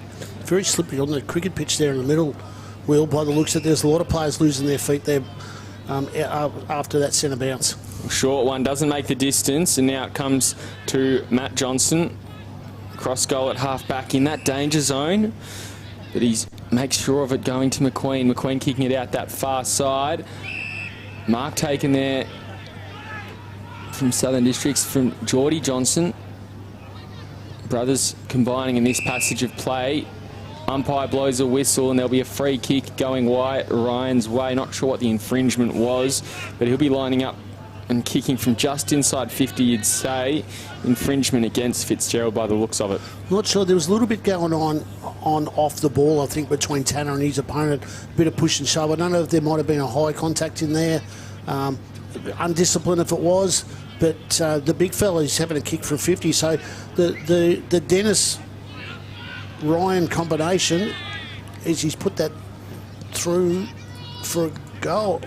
Very slippery on the cricket pitch there in the middle, Will, by the looks of it. There's a lot of players losing their feet there after that centre bounce. Short one doesn't make the distance, and now it comes to Matt Johnson. Cross goal at half back in that danger zone, but he makes sure of it going to McQueen. McQueen kicking it out that far side. Mark taken there from Southern Districts from Geordie Johnson. Brothers combining in this passage of play. Umpire blows a whistle and there'll be a free kick going Ryan's way. Not sure what the infringement was, but he'll be lining up and kicking from just inside 50, you'd say. Infringement against Fitzgerald by the looks of it. Not sure. There was a little bit going on off the ball, I think, between Tanner and his opponent. A bit of push and shove. I don't know if there might have been a high contact in there. Undisciplined if it was, but the big fella is having a kick from 50. So the Dennis Ryan combination is he's put that through for a goal.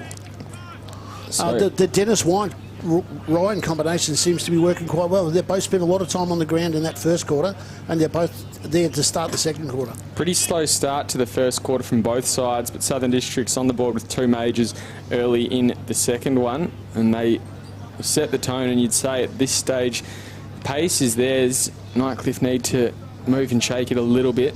The Dennis Ryan combination seems to be working quite well. They've both spent a lot of time on the ground in that first quarter, and they're both there to start the second quarter. Pretty slow start to the first quarter from both sides, but Southern Districts on the board with 2 majors early in the second one, and they set the tone, and you'd say at this stage, pace is theirs. Nightcliff need to move and shake it a little bit.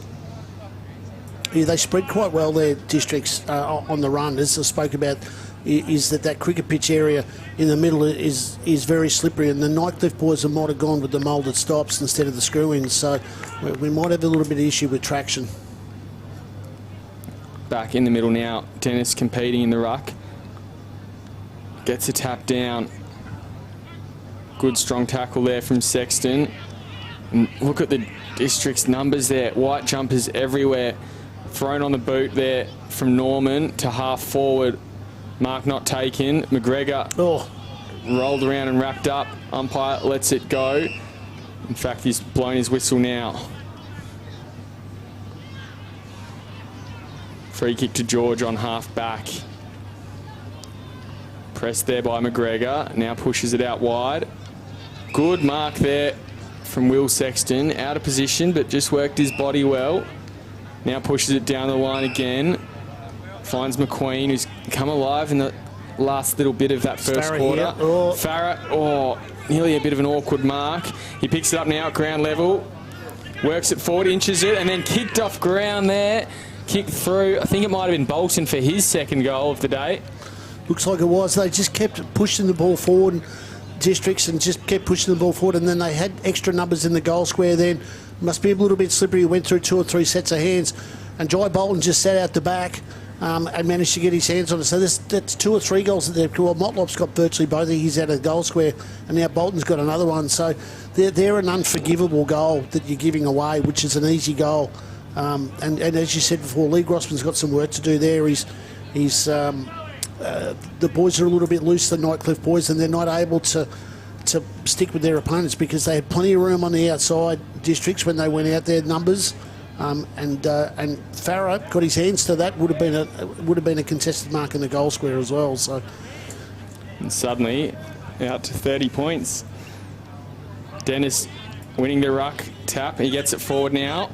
Yeah, they spread quite well their Districts on the run, as I spoke about. Is that cricket pitch area in the middle is very slippery, and the Nightcliff boys might have gone with the moulded stops instead of the screw-ins, so we might have a little bit of issue with traction. Back in the middle now, Dennis competing in the ruck. Gets a tap down. Good strong tackle there from Sexton. And look at the District's numbers there. White jumpers everywhere. Thrown on the boot there from Norman to half forward. Mark not taken. McGregor rolled around and wrapped up. Umpire lets it go. In fact, he's blown his whistle now. Free kick to George on half back. Pressed there by McGregor. Now pushes it out wide. Good mark there from Will Sexton. Out of position, but just worked his body well. Now pushes it down the line again. Finds McQueen, who's come alive in the last little bit of that first quarter. Farah, nearly a bit of an awkward mark. He picks it up now at ground level. Works it forward, inches it, and then kicked off ground there. Kicked through. I think it might have been Bolton for his second goal of the day. Looks like it was. They just kept pushing the ball forward, Districts, and just kept pushing the ball forward, and then they had extra numbers in the goal square then. Must be a little bit slippery. Went through 2 or 3 sets of hands, and Jai Bolton just sat out the back and managed to get his hands on it. So that's 2 or 3 goals that they've... Well, Motlop's got virtually both of his out of the goal square, and now Bolton's got another one. So they're an unforgivable goal that you're giving away, which is an easy goal. And as you said before, Lee Grossman's got some work to do there. The boys are a little bit loose, the Nightcliff boys, and they're not able to stick with their opponents because they had plenty of room on the outside, Districts, when they went out there, numbers. And Farah got his hands to that. Would have been a contested mark in the goal square as well. So, and suddenly out to 30 points. Dennis winning the ruck tap. He gets it forward now.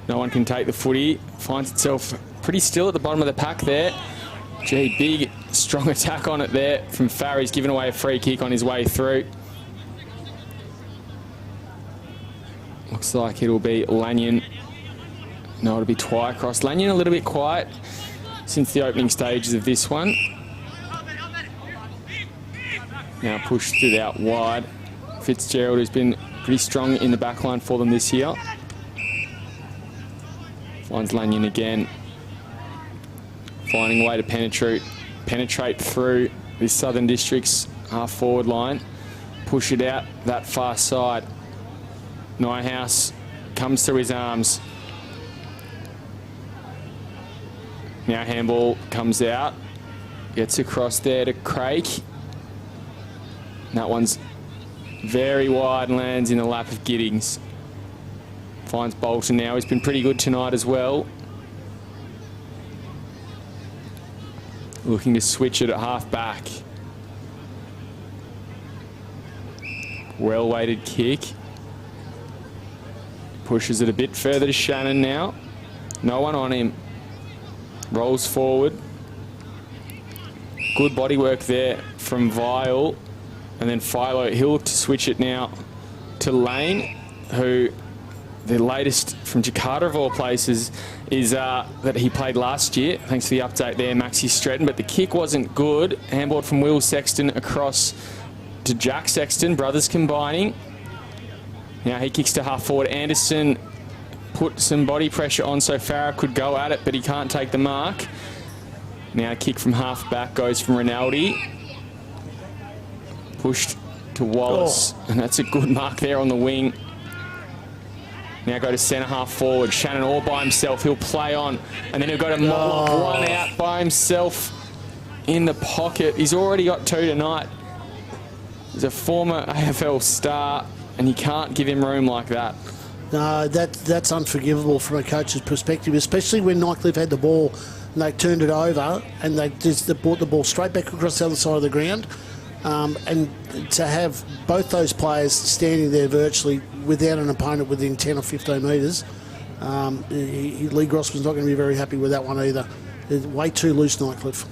No one can take the footy. Finds itself pretty still at the bottom of the pack there. Gee, big, strong attack on it there from Farah. He's given away a free kick on his way through. Looks like it'll be Lanyon. No, it'll be Twycross. Lanyon a little bit quiet since the opening stages of this one. Now pushed it out wide. Fitzgerald, who's been pretty strong in the back line for them this year. Finds Lanyon again. Finding a way to penetrate through this Southern District's half-forward line. Push it out that far side. Nyhouse comes through his arms. Now handball comes out. Gets across there to Craig. And that one's very wide and lands in the lap of Giddings. Finds Bolton now. He's been pretty good tonight as well. Looking to switch it at half back. Well-weighted kick. Pushes it a bit further to Shannon now. No one on him. Rolls forward. Good body work there from Vile. And then Philo, he'll look to switch it now to Lane, who the latest from Jakarta of all places is that he played last year. Thanks for the update there, Maxi Stretton. But the kick wasn't good. Handball from Will Sexton across to Jack Sexton. Brothers combining. Now he kicks to half forward. Anderson put some body pressure on so Farah could go at it, but he can't take the mark. Now a kick from half back goes from Rinaldi. Pushed to Wallace. And that's a good mark there on the wing. Now go to centre half forward. Shannon all by himself. He'll play on. And then he'll go to Motlop. One out by himself in the pocket. He's already got 2 tonight. He's a former AFL star, and you can't give him room like that. No, that's unforgivable from a coach's perspective, especially when Nightcliff had the ball and they turned it over and they brought the ball straight back across the other side of the ground. And to have both those players standing there virtually without an opponent within 10 or 15 metres, Lee Grossman's not going to be very happy with that one either. It's way too loose, Nightcliff.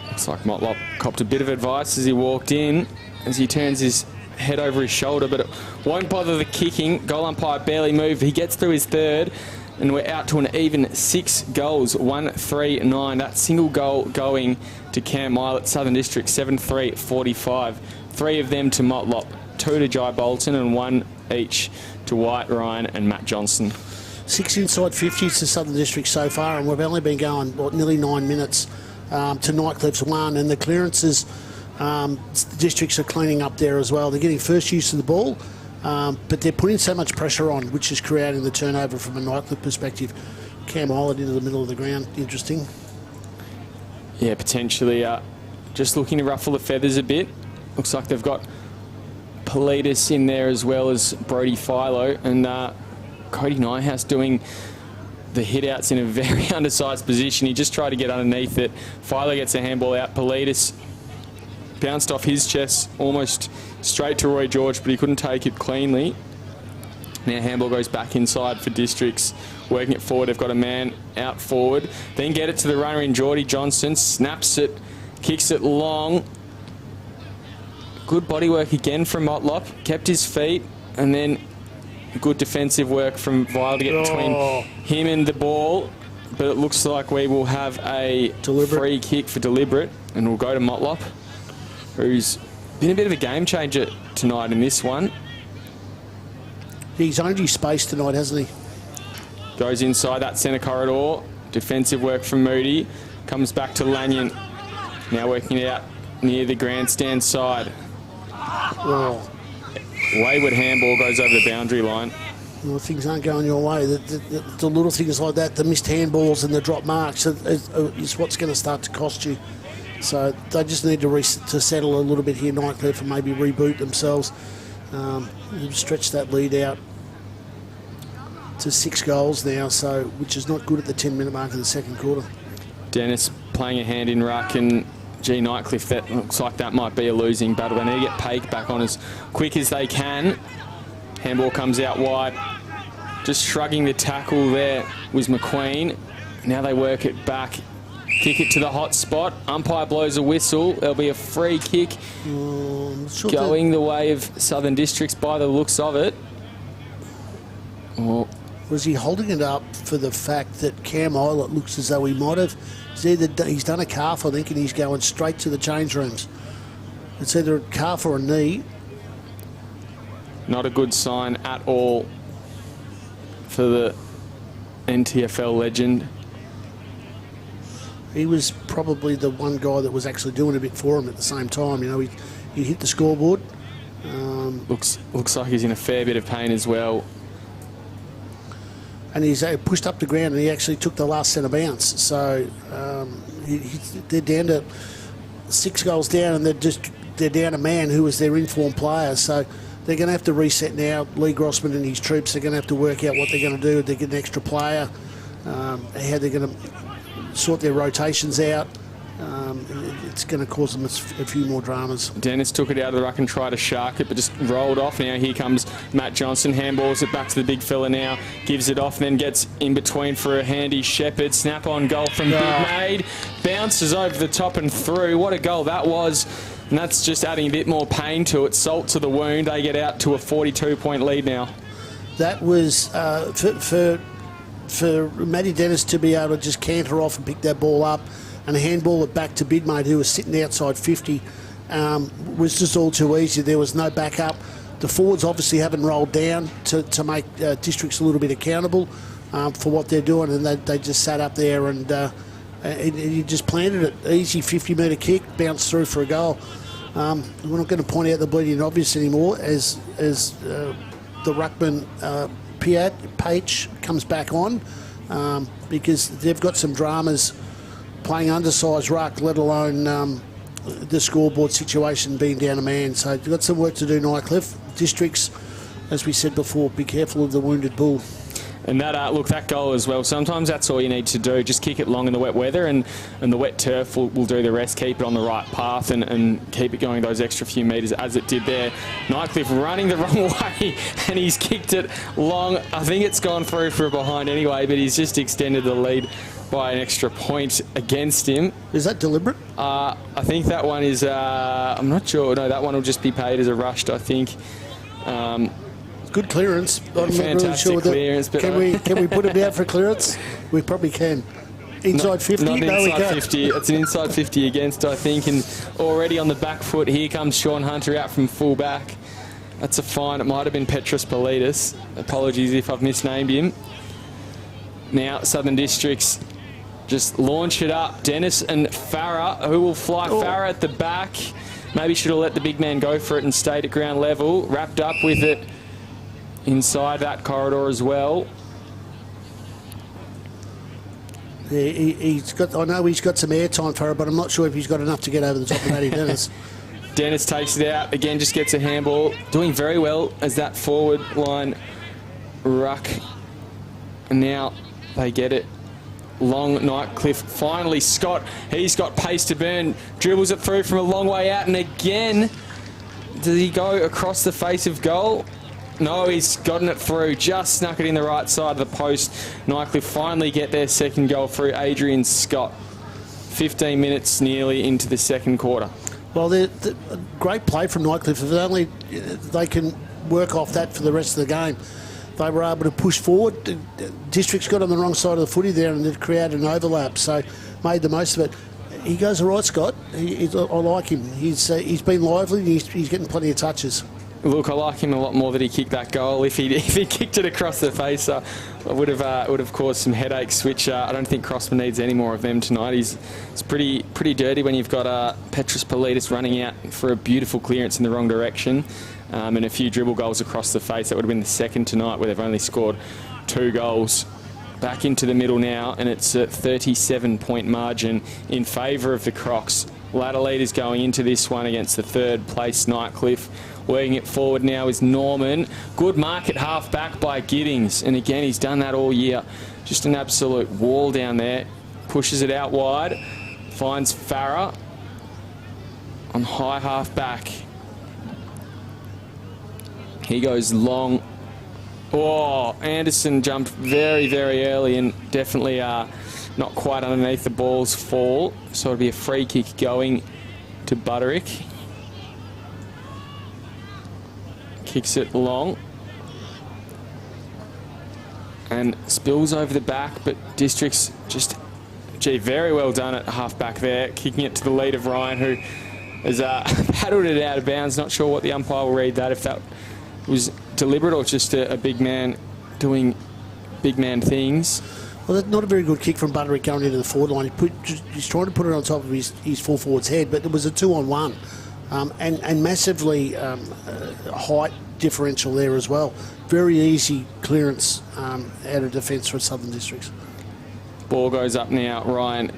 Looks like Motlop copped a bit of advice as he walked in, as he turns his head over his shoulder, but it won't bother the kicking. Goal umpire barely moved. He gets through his third, and we're out to an even 6 goals, 1-3-9. That single goal going to Cam Mile at Southern District, 7-3-45. 3 of them to Motlop, 2 to Jai Bolton, and 1 each to White, Ryan and Matt Johnson. 6 inside 50s to Southern District so far, and we've only been going, nearly 9 minutes to Nightcliff's 1, and the clearances, the Districts are cleaning up there as well. They're getting first use of the ball, but they're putting so much pressure on, which is creating the turnover from a Nightcliff perspective. Cam Island into the middle of the ground, interesting. Yeah, potentially just looking to ruffle the feathers a bit. Looks like they've got Politis in there as well as Brody Philo, and Cody Nyhouse doing the hit-out's in a very undersized position. He just tried to get underneath it. Philo gets a handball out. Politis bounced off his chest almost straight to Roy George, but he couldn't take it cleanly. Now handball goes back inside for Districts, working it forward. They've got a man out forward. Then get it to the runner in Geordie Johnson. Snaps it, kicks it long. Good body work again from Motlop. Kept his feet, and then good defensive work from Vile to get between him and the ball. But it looks like we will have a free kick for deliberate, and we'll go to Motlop, who's been a bit of a game changer tonight in this one. He's owned his space tonight, hasn't he? Goes inside that centre corridor. Defensive work from Moody. Comes back to Lanyon. Now working it out near the grandstand side. Oh. Wayward handball goes over the boundary line. Well, things aren't going your way. The little things like that, the missed handballs and the drop marks is what's going to start to cost you. So they just need to settle a little bit here, Nightcliff, and maybe reboot themselves. Stretch that lead out to 6 goals now, so which is not good at the 10-minute mark of the second quarter. Dennis playing a hand in ruck, and gee, Nightcliff, that looks like that might be a losing battle. They need to get Paik back on as quick as they can. Handball comes out wide. Just shrugging the tackle there was McQueen. Now they work it back. Kick it to the hot spot. Umpire blows a whistle. There'll be a free kick going the way of Southern Districts by the looks of it. Was he holding it up for the fact that Cam Eilert looks as though he might have? He's done a calf, I think, and he's going straight to the change rooms. It's either a calf or a knee. Not a good sign at all for the NTFL legend. He was probably the one guy that was actually doing a bit for him at the same time. You know, he hit the scoreboard. Looks like he's in a fair bit of pain as well. And he's pushed up the ground, and he actually took the last centre bounce. So they're down to 6 goals down, and they're down a man who was their informed player. So they're going to have to reset now. Lee Grossman and his troops are going to have to work out what they're going to do. They get an extra player, how they're going to sort their rotations out. It's going to cause them a few more dramas. Dennis took it out of the ruck and tried to shark it, but just rolled off. Now here comes Matt Johnson, handballs it back to the big fella now, gives it off, then gets in between for a handy Shepherd. Snap-on goal from Big Maid. Bounces over the top and through. What a goal that was. And that's just adding a bit more pain to it. Salt to the wound. They get out to a 42-point lead now. That was for Matty Dennis to be able to just canter off and pick that ball up and handball it back to Bidmate, who was sitting outside 50, was just all too easy. There was no backup. The forwards obviously haven't rolled down to make Districts a little bit accountable for what they're doing, and they just sat up there and he just planted it. Easy 50-metre kick, bounced through for a goal. We're not going to point out the bleeding obvious anymore as the ruckman Page comes back on because they've got some dramas playing undersized ruck, let alone the scoreboard situation being down a man. So they've got some work to do, Nightcliff. Districts, as we said before, be careful of the wounded bull. And that goal as well, sometimes that's all you need to do. Just kick it long in the wet weather, and the wet turf will do the rest. Keep it on the right path and keep it going those extra few metres as it did there. Nightcliff running the wrong way, and he's kicked it long. I think it's gone through for a behind anyway, but he's just extended the lead by an extra point against him. Is that deliberate? I think that one is, I'm not sure. No, that one will just be paid as a rushed, I think. Good clearance. I'm Fantastic not really sure clearance. But can we put it out for clearance? We probably can. Inside 50? Not No, we can't. 50. It's an inside 50 against, I think. And already on the back foot, here comes Sean Hunter out from full back. That's a fine. It might have been Petros Politis. Apologies if I've misnamed him. Now, Southern Districts just launch it up. Dennis and Farah, who will fly Farah at the back. Maybe should have let the big man go for it and stayed at ground level. Wrapped up with it inside that corridor as well. Yeah, I know he's got some airtime for it, but I'm not sure if he's got enough to get over the top of Matty Dennis. Dennis takes it out. Again, just gets a handball. Doing very well as that forward line ruck. And now They get it. Long Nightcliff. Finally, Scott. He's got pace to burn. Dribbles it through from a long way out. And again, does he go across the face of goal? No, he's gotten it through. Just snuck it in the right side of the post. Nightcliff finally get their second goal through Adrian Scott. 15 minutes nearly into the second quarter. Well, they're great play from Nightcliff. If only they can work off that for the rest of the game. They were able to push forward. The District's got on the wrong side of the footy there and they've created an overlap, so made the most of it. He goes all right, Scott. I like him. He's been lively and he's getting plenty of touches. Look, I like him a lot more that he kicked that goal. If he kicked it across the face, it would have caused some headaches, which I don't think Crossman needs any more of them tonight. It's pretty dirty when you've got Petrus Politis running out for a beautiful clearance in the wrong direction, and a few dribble goals across the face. That would have been the second tonight, where they've only scored 2 goals. Back into the middle now, and it's a 37-point margin in favour of the Crocs. Ladder leaders going into this one against the third place Nightcliff. Working it forward now is Norman. Good mark at half back by Giddings. And again, he's done that all year. Just an absolute wall down there. Pushes it out wide. Finds Farah on high half back. He goes long. Oh, Anderson jumped very, very early and definitely not quite underneath the ball's fall. So it'll be a free kick going to Butterick. Kicks it long and spills over the back, but District's just, very well done at half back there, kicking it to the lead of Ryan, who has paddled it out of bounds. Not sure what the umpire will read that, if that was deliberate or just a big man doing big man things. Well, that's not a very good kick from Butterick going into the forward line. He's trying to put it on top of his full forward's head, but it was a 2-on-1. And massively height differential there as well. Very easy clearance out of defence for Southern Districts. Ball goes up now. Ryan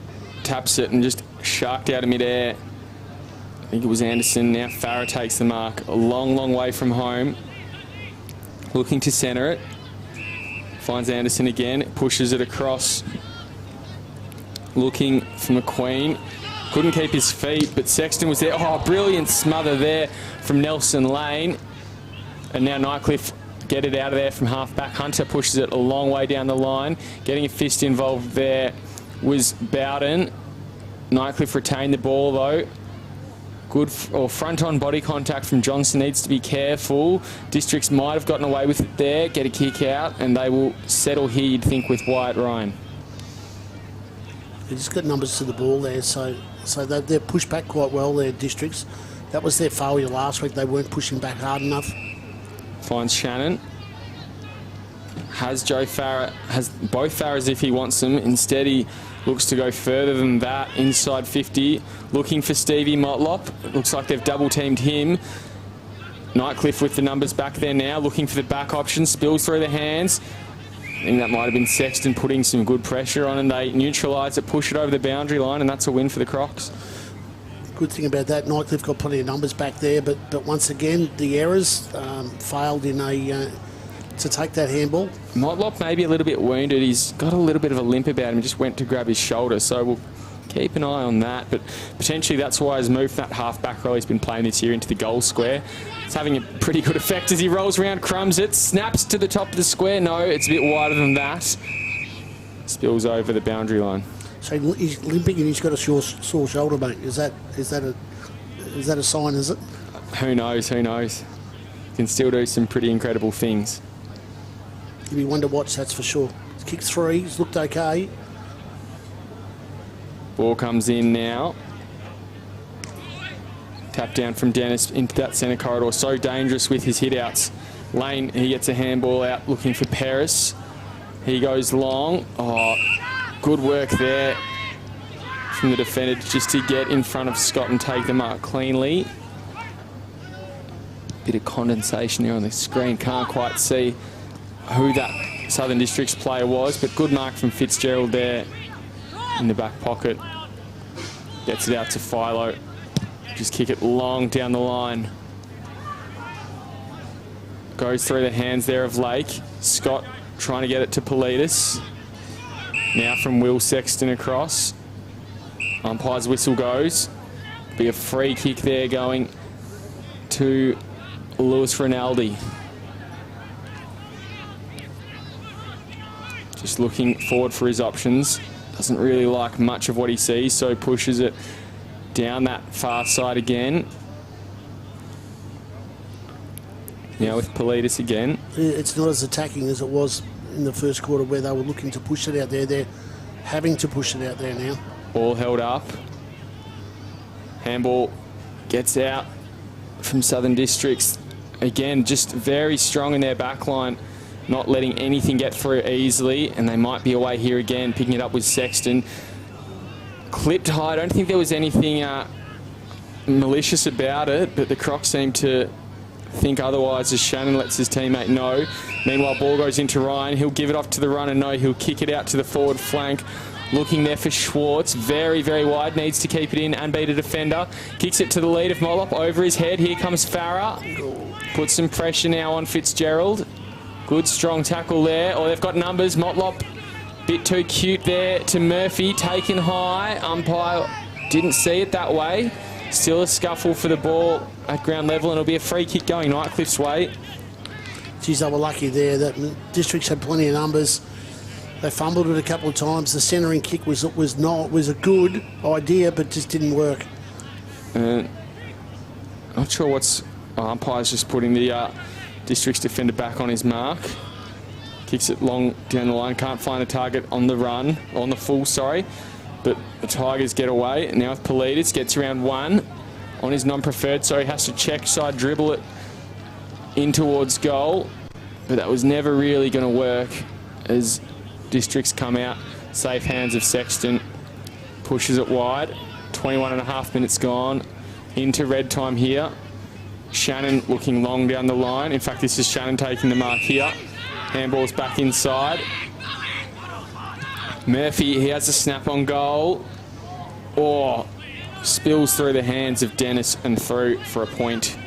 taps it and just sharked out of midair. I think it was Anderson. Now Farah takes the mark. A long, long way from home. Looking to centre it. Finds Anderson again. Pushes it across. Looking for McQueen. Couldn't keep his feet, but Sexton was there. Oh, brilliant smother there from Nelson Lane. And now Nightcliff get it out of there from half-back. Hunter pushes it a long way down the line. Getting a fist involved there was Bowden. Nightcliff retained the ball, though. Good front-on body contact from Johnson. Needs to be careful. Districts might have gotten away with it there. Get a kick out, and they will settle here, you'd think, with Wyatt Ryan. They just got numbers to the ball there, so they're pushed back quite well, their Districts. That was their failure last week. They weren't pushing back hard enough. Finds Shannon. Has Joe Farah, has both Farahs if he wants them. Instead, he looks to go further than that, inside 50. Looking for Stevie Motlop. It looks like they've double-teamed him. Nightcliff with the numbers back there now, looking for the back option. Spills through the hands. I think that might have been Sexton putting some good pressure on, and they neutralise it, push it over the boundary line, and that's a win for the Crocs. Good thing about that, Nightcliff got plenty of numbers back there, but once again, the errors failed in to take that handball. Motlop maybe a little bit wounded. He's got a little bit of a limp about him. He just went to grab his shoulder, so we'll keep an eye on that. But potentially that's why his move from that half-back row he's been playing this year into the goal square. It's having a pretty good effect as he rolls around, crumbs it, snaps to the top of the square. No, it's a bit wider than that. Spills over the boundary line. So he's limping and he's got a sore shoulder, mate. Is that a sign, is it? Who knows, who knows. Can still do some pretty incredible things. He'll be one to watch, that's for sure. He's kicked 3, he's looked okay. Ball comes in now. Tap down from Dennis into that centre corridor. So dangerous with his hit-outs. Lane, he gets a handball out looking for Paris. He goes long. Oh, good work there from the defender just to get in front of Scott and take the mark cleanly. Bit of condensation there on the screen. Can't quite see who that Southern Districts player was, but good mark from Fitzgerald there in the back pocket. Gets it out to Philo. Just kick it long down the line. Goes through the hands there of Lake. Scott trying to get it to Politis. Now from Will Sexton across. Umpire's whistle goes. Be a free kick there going to Lewis Rinaldi. Just looking forward for his options. Doesn't really like much of what he sees, so pushes it down that far side again. Now with Politis again. It's not as attacking as it was in the first quarter where they were looking to push it out there. They're having to push it out there now. Ball held up. Handball gets out from Southern Districts. Again, just very strong in their back line, not letting anything get through easily, and they might be away here again, picking it up with Sexton. Clipped high. I don't think there was anything malicious about it, but the Crocs seem to think otherwise as Shannon lets his teammate know. Meanwhile, ball goes into Ryan. He'll give it off to the runner. No, he'll kick it out to the forward flank. Looking there for Schwartz. Very, very wide. Needs to keep it in and beat a defender. Kicks it to the lead of Mollop over his head. Here comes Farah. Puts some pressure now on Fitzgerald. Good strong tackle there. Oh, they've got numbers. Motlop, bit too cute there to Murphy. Taken high. Umpire didn't see it that way. Still a scuffle for the ball at ground level, and it'll be a free kick going Nightcliff's way. Geez, they were lucky there. That Districts had plenty of numbers. They fumbled it a couple of times. The centering kick was a good idea, but just didn't work. Not sure what's... umpire's just putting the Districts defender back on his mark. Kicks it long down the line. Can't find a target on the run, on the full, sorry. But the Tigers get away. And now with Politis, gets around one on his non-preferred, so he has to check side, dribble it in towards goal. But that was never really going to work as Districts come out. Safe hands of Sexton. Pushes it wide. 21.5 minutes gone. Into red time here. Shannon looking long down the line. In fact, this is Shannon taking the mark here. Handball's back inside. Murphy, he has a snap on goal. Or spills through the hands of Dennis and through for a point.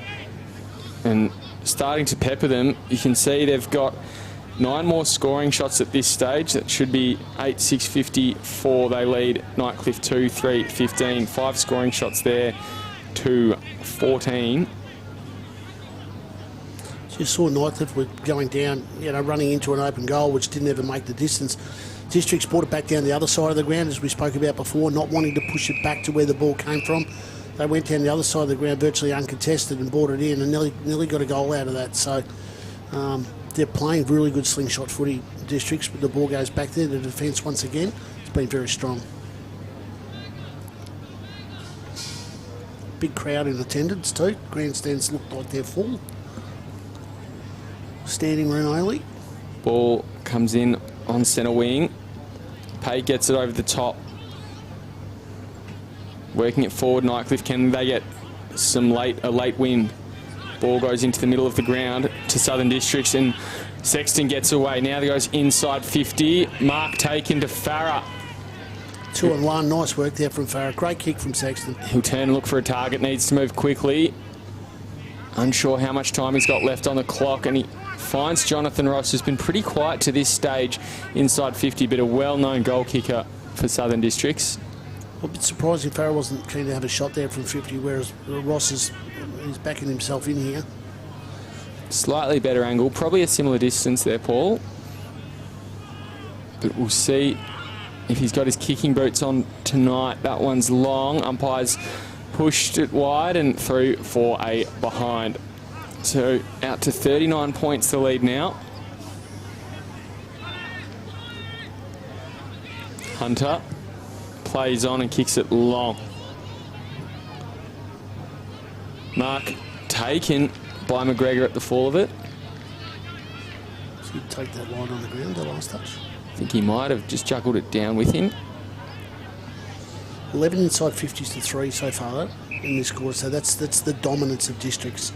And starting to pepper them. You can see they've got 9 more scoring shots at this stage. That should be 8-6, 54. They lead Nightcliff 2-3, 15. 5 scoring shots there to 14. You saw Nightcliff were going down, running into an open goal, which didn't ever make the distance. Districts brought it back down the other side of the ground, as we spoke about before, not wanting to push it back to where the ball came from. They went down the other side of the ground, virtually uncontested, and brought it in, and nearly got a goal out of that. So they're playing really good slingshot footy, Districts, but the ball goes back there. The defence, once again, has been very strong. Big crowd in attendance too. Grandstands look like they're full. Standing room only. Ball comes in on centre wing. Pay gets it over the top. Working it forward, Nightcliff. Can they get a late win? Ball goes into the middle of the ground to Southern Districts, and Sexton gets away. Now he goes inside 50. Mark taken to Farah. 2-on-1. Nice work there from Farah. Great kick from Sexton. He'll turn and look for a target. Needs to move quickly. Unsure how much time he's got left on the clock, and he finds Jonathan Ross, who's been pretty quiet to this stage inside 50, but a well-known goal kicker for Southern Districts. A bit surprising Farah wasn't keen to have a shot there from 50, whereas Ross is backing himself in here. Slightly better angle, probably a similar distance there, Paul. But we'll see if he's got his kicking boots on tonight. That one's long. Umpires pushed it wide and through for a behind. So out to 39 points the lead now. Hunter plays on and kicks it long. Mark taken by McGregor at the fall of it. So you take that line on the ground, the last touch. I think he might have just juggled it down with him. 11 inside 50s to 3 so far in this quarter, so that's the dominance of Districts.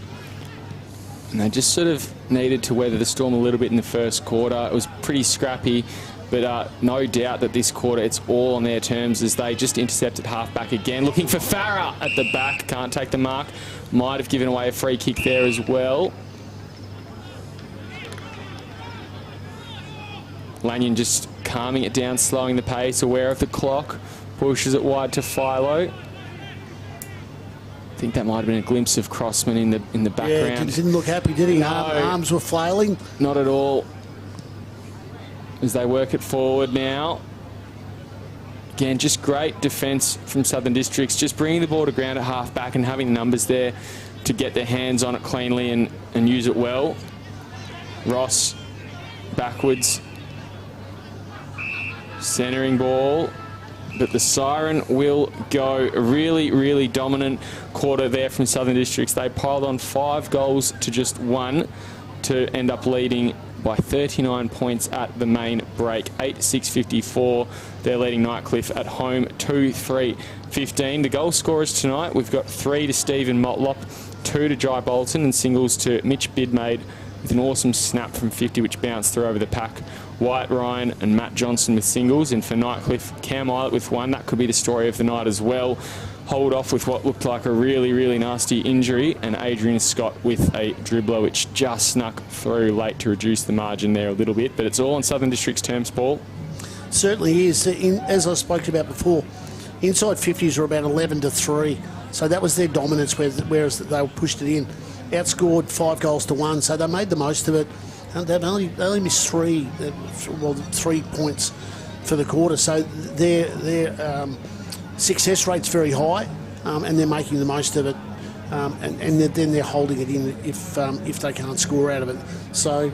And they just sort of needed to weather the storm a little bit in the first quarter. It was pretty scrappy, but no doubt that this quarter it's all on their terms as they just intercepted half-back again. Looking for Farah at the back, can't take the mark. Might have given away a free kick there as well. Lanyon just calming it down, slowing the pace, aware of the clock, pushes it wide to Philo. I think that might have been a glimpse of Crossman in the Yeah, background. didn't look happy, did he? No. Arms were flailing. Not at all. As they work it forward now. Again, just great defence from Southern Districts, just bringing the ball to ground at half back and having the numbers there to get their hands on it cleanly and use it well. Ross backwards, centering ball, but the siren will go. A really, really dominant quarter there from Southern Districts. They piled on 5 goals to just 1 to end up leading by 39 points at the main break. 8-6-54. They're leading Nightcliff at home 2-3-15. The goal scorers tonight, we've got 3 to Stephen Motlop, 2 to Jai Bolton, and singles to Mitch Bidmaid with an awesome snap from 50 which bounced through over the pack. Wyatt Ryan and Matt Johnson with singles, and for Nightcliff, Cam Eilert with 1. That could be the story of the night as well. Hold off with what looked like a really, really nasty injury, and Adrian Scott with a dribbler which just snuck through late to reduce the margin there a little bit. But it's all on Southern District's terms, Paul. Certainly is. As I spoke about before, inside 50s were about 11 to 3. So that was their dominance, whereas they pushed it in. Outscored 5 goals to 1, so they made the most of it. And they've only missed 3 points for the quarter. So their success rate's very high, and they're making the most of it. And then they're holding it in if they can't score out of it. So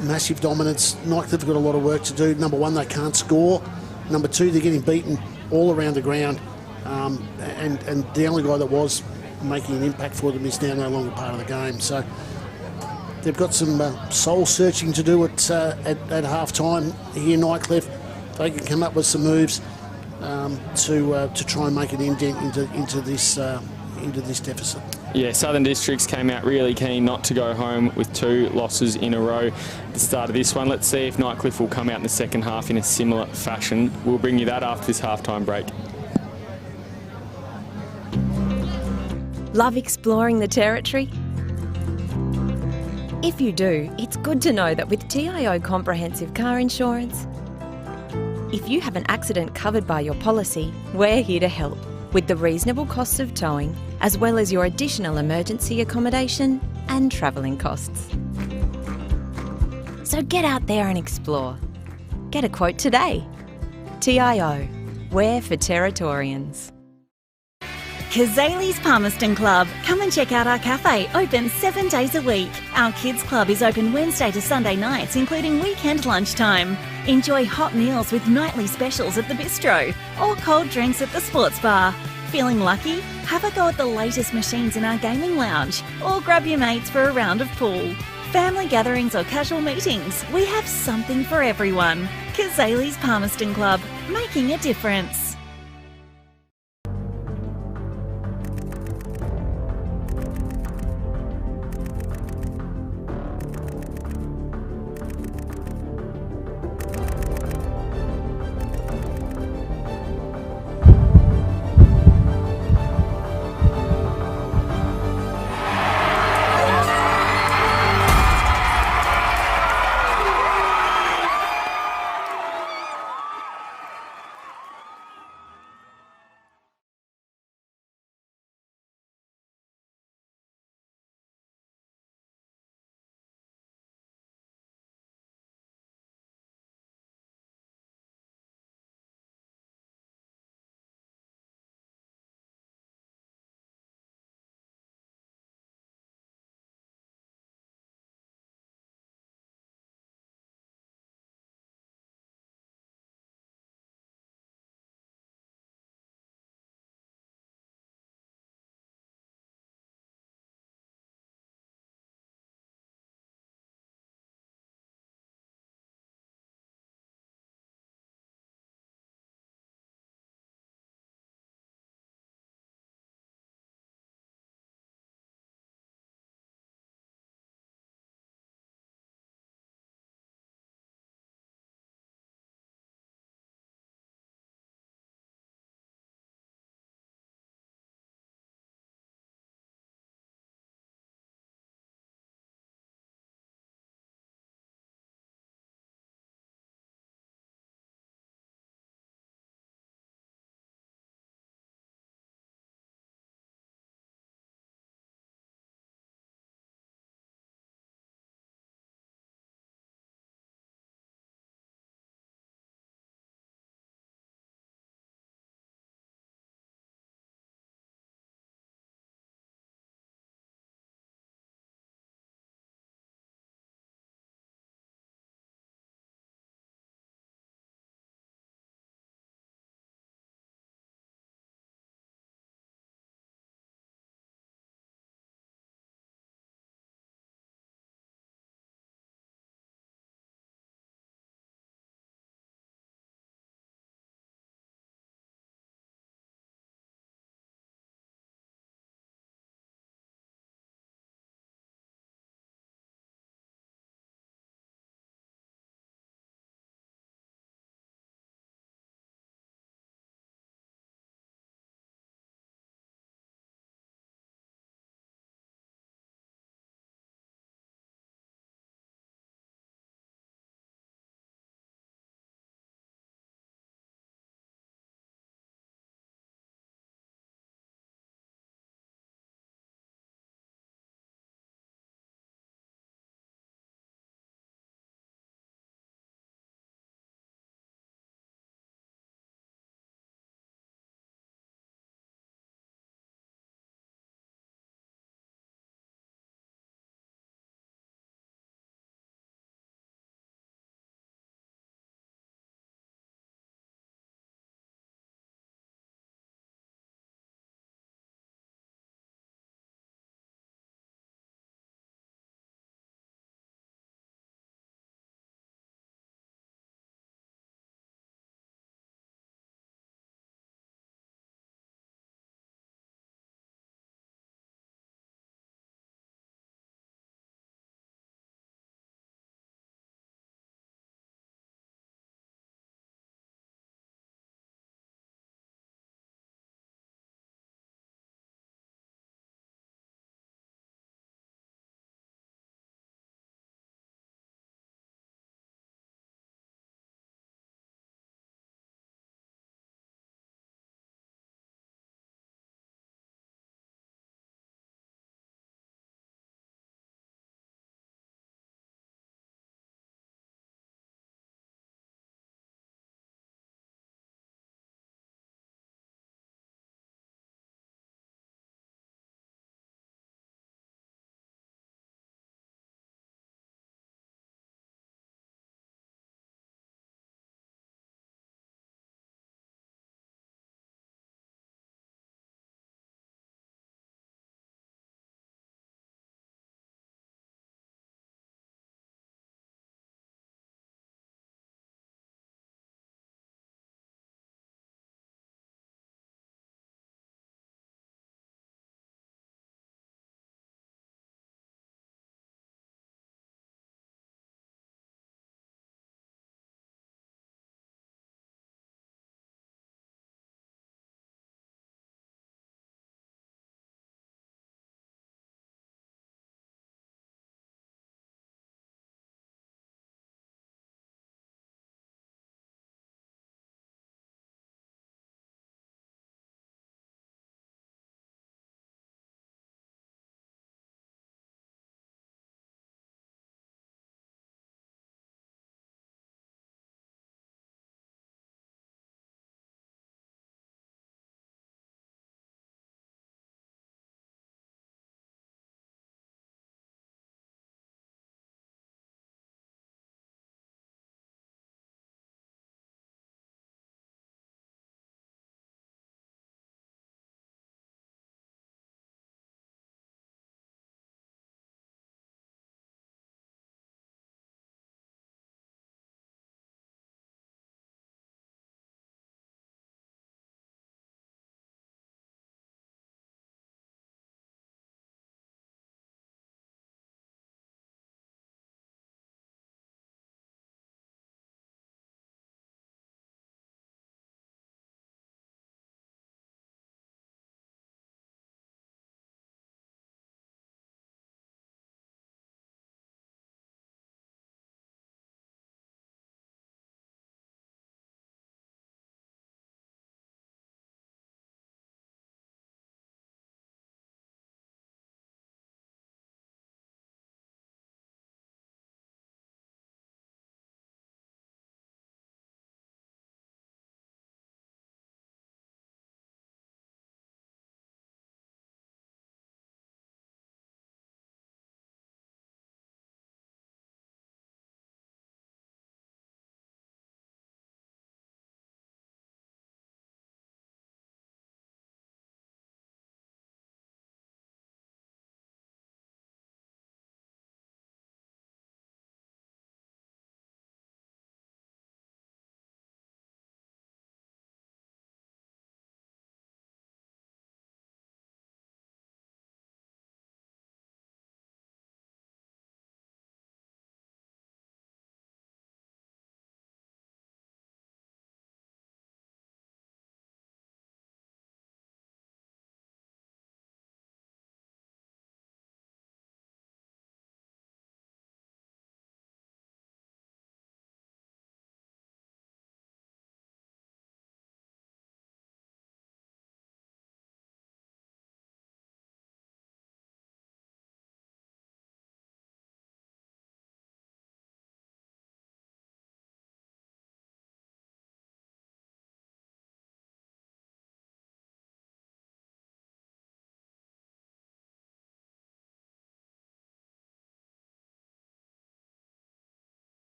massive dominance. Nightcliff have got a lot of work to do. Number 1, they can't score. Number 2, they're getting beaten all around the ground. And the only guy that was making an impact for them is now no longer part of the game. So they've got some soul searching to do at half time here, Nightcliff. They can come up with some moves to try and make an indent into this deficit. Yeah, Southern Districts came out really keen not to go home with 2 losses in a row at the start of this one. Let's see if Nightcliff will come out in the second half in a similar fashion. We'll bring you that after this halftime break. Love exploring the territory? If you do, it's good to know that with TIO Comprehensive Car Insurance, if you have an accident covered by your policy, we're here to help with the reasonable costs of towing, as well as your additional emergency accommodation and travelling costs. So get out there and explore. Get a quote today. TIO, we're for Territorians. Kazali's Palmerston Club. Come and check out our cafe, open 7 days a week. Our kids club is open Wednesday to Sunday nights, including weekend lunchtime. Enjoy hot meals with nightly specials at the bistro or cold drinks at the sports bar. Feeling lucky? Have a go at the latest machines in our gaming lounge or grab your mates for a round of pool. Family gatherings or casual meetings, we have something for everyone. Kazali's Palmerston Club, making a difference.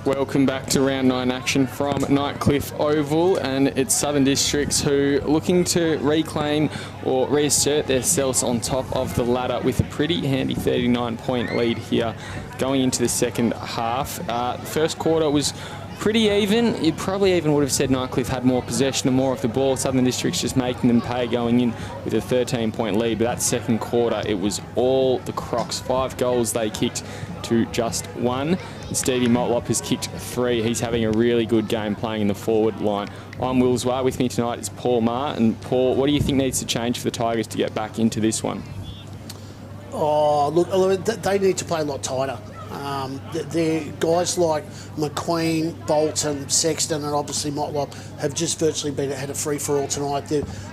Welcome back to round 9 action from Nightcliff Oval, and it's Southern Districts who looking to reclaim or reassert themselves on top of the ladder with a pretty handy 39-point lead here going into the second half. First quarter was pretty even. You probably even would have said Nightcliff had more possession and more of the ball. Southern Districts just making them pay going in with a 13-point lead. But that second quarter, it was all the Crocs. 5 goals they kicked to just 1. And Stevie Motlop has kicked 3. He's having a really good game playing in the forward line. I'm Wills War. With me tonight is Paul Marr. And Paul, what do you think needs to change for the Tigers to get back into this one? Oh, look, they need to play a lot tighter. They're guys like McQueen, Bolton, Sexton, and obviously Motlop have just virtually had a free-for-all tonight.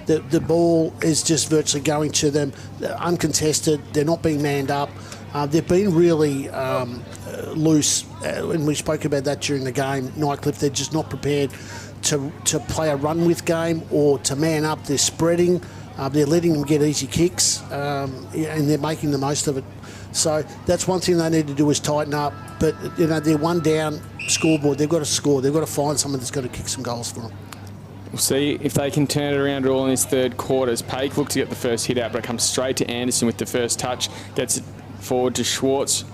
The ball is just virtually going to them. They're uncontested. They're not being manned up. They've been really loose, and we spoke about that during the game. Nightcliff, they're just not prepared to play a run-with game or to man up. They're spreading. They're letting them get easy kicks, and they're making the most of it. So that's one thing they need to do is tighten up. But, you know, they're one down scoreboard. They've got to score. They've got to find someone that's got to kick some goals for them. We'll see if they can turn it around at all in this third quarter. As Paik looked to get the first hit out, but it comes straight to Anderson with the first touch. Gets it forward to Schwartz,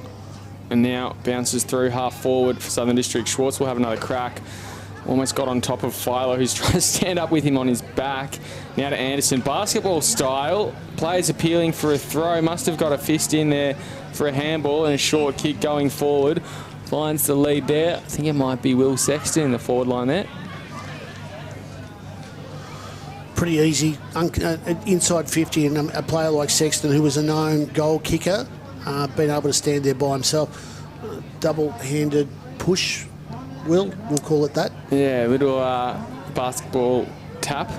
and now bounces through half forward for Southern District. Schwartz will have another crack. Almost got on top of Philo, who's trying to stand up with him on his back. Now to Anderson, basketball style. Players appealing for a throw. Must have got a fist in there for a handball, and a short kick going forward. Finds the lead there. I think it might be Will Sexton in the forward line there. Pretty easy. Inside 50, and a player like Sexton, who was a known goal kicker, being able to stand there by himself. Double-handed push. We'll call it that. Yeah, little basketball tap.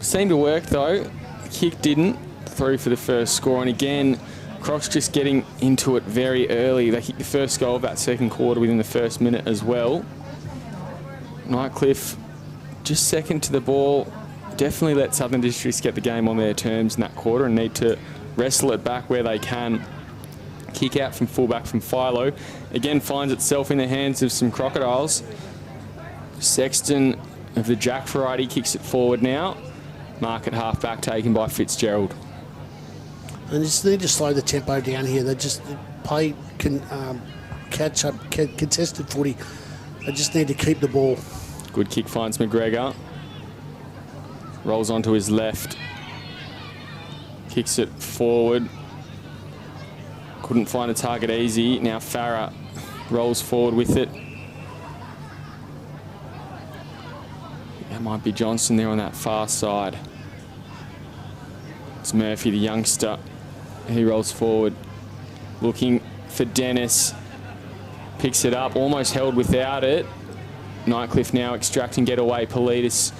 Seemed to work though. Kick didn't. Through for the first score. And again, Crocs just getting into it very early. They kicked the first goal of that second quarter within the first minute as well. Nightcliff just second to the ball. Definitely let Southern Districts get the game on their terms in that quarter and need to wrestle it back where they can. Kick out from fullback from Philo. Again, finds itself in the hands of some Crocodiles. Sexton of the Jack variety kicks it forward now. Mark at half-back taken by Fitzgerald. And they just need to slow the tempo down here. They just play catch up, contested footy. They just need to keep the ball. Good kick finds McGregor. Rolls onto his left. Kicks it forward. Couldn't find a target easy. Now Farah rolls forward with it. That might be Johnson there on that far side. It's Murphy, the youngster. He rolls forward. Looking for Dennis. Picks it up, almost held without it. Nightcliff now extracting getaway. Politis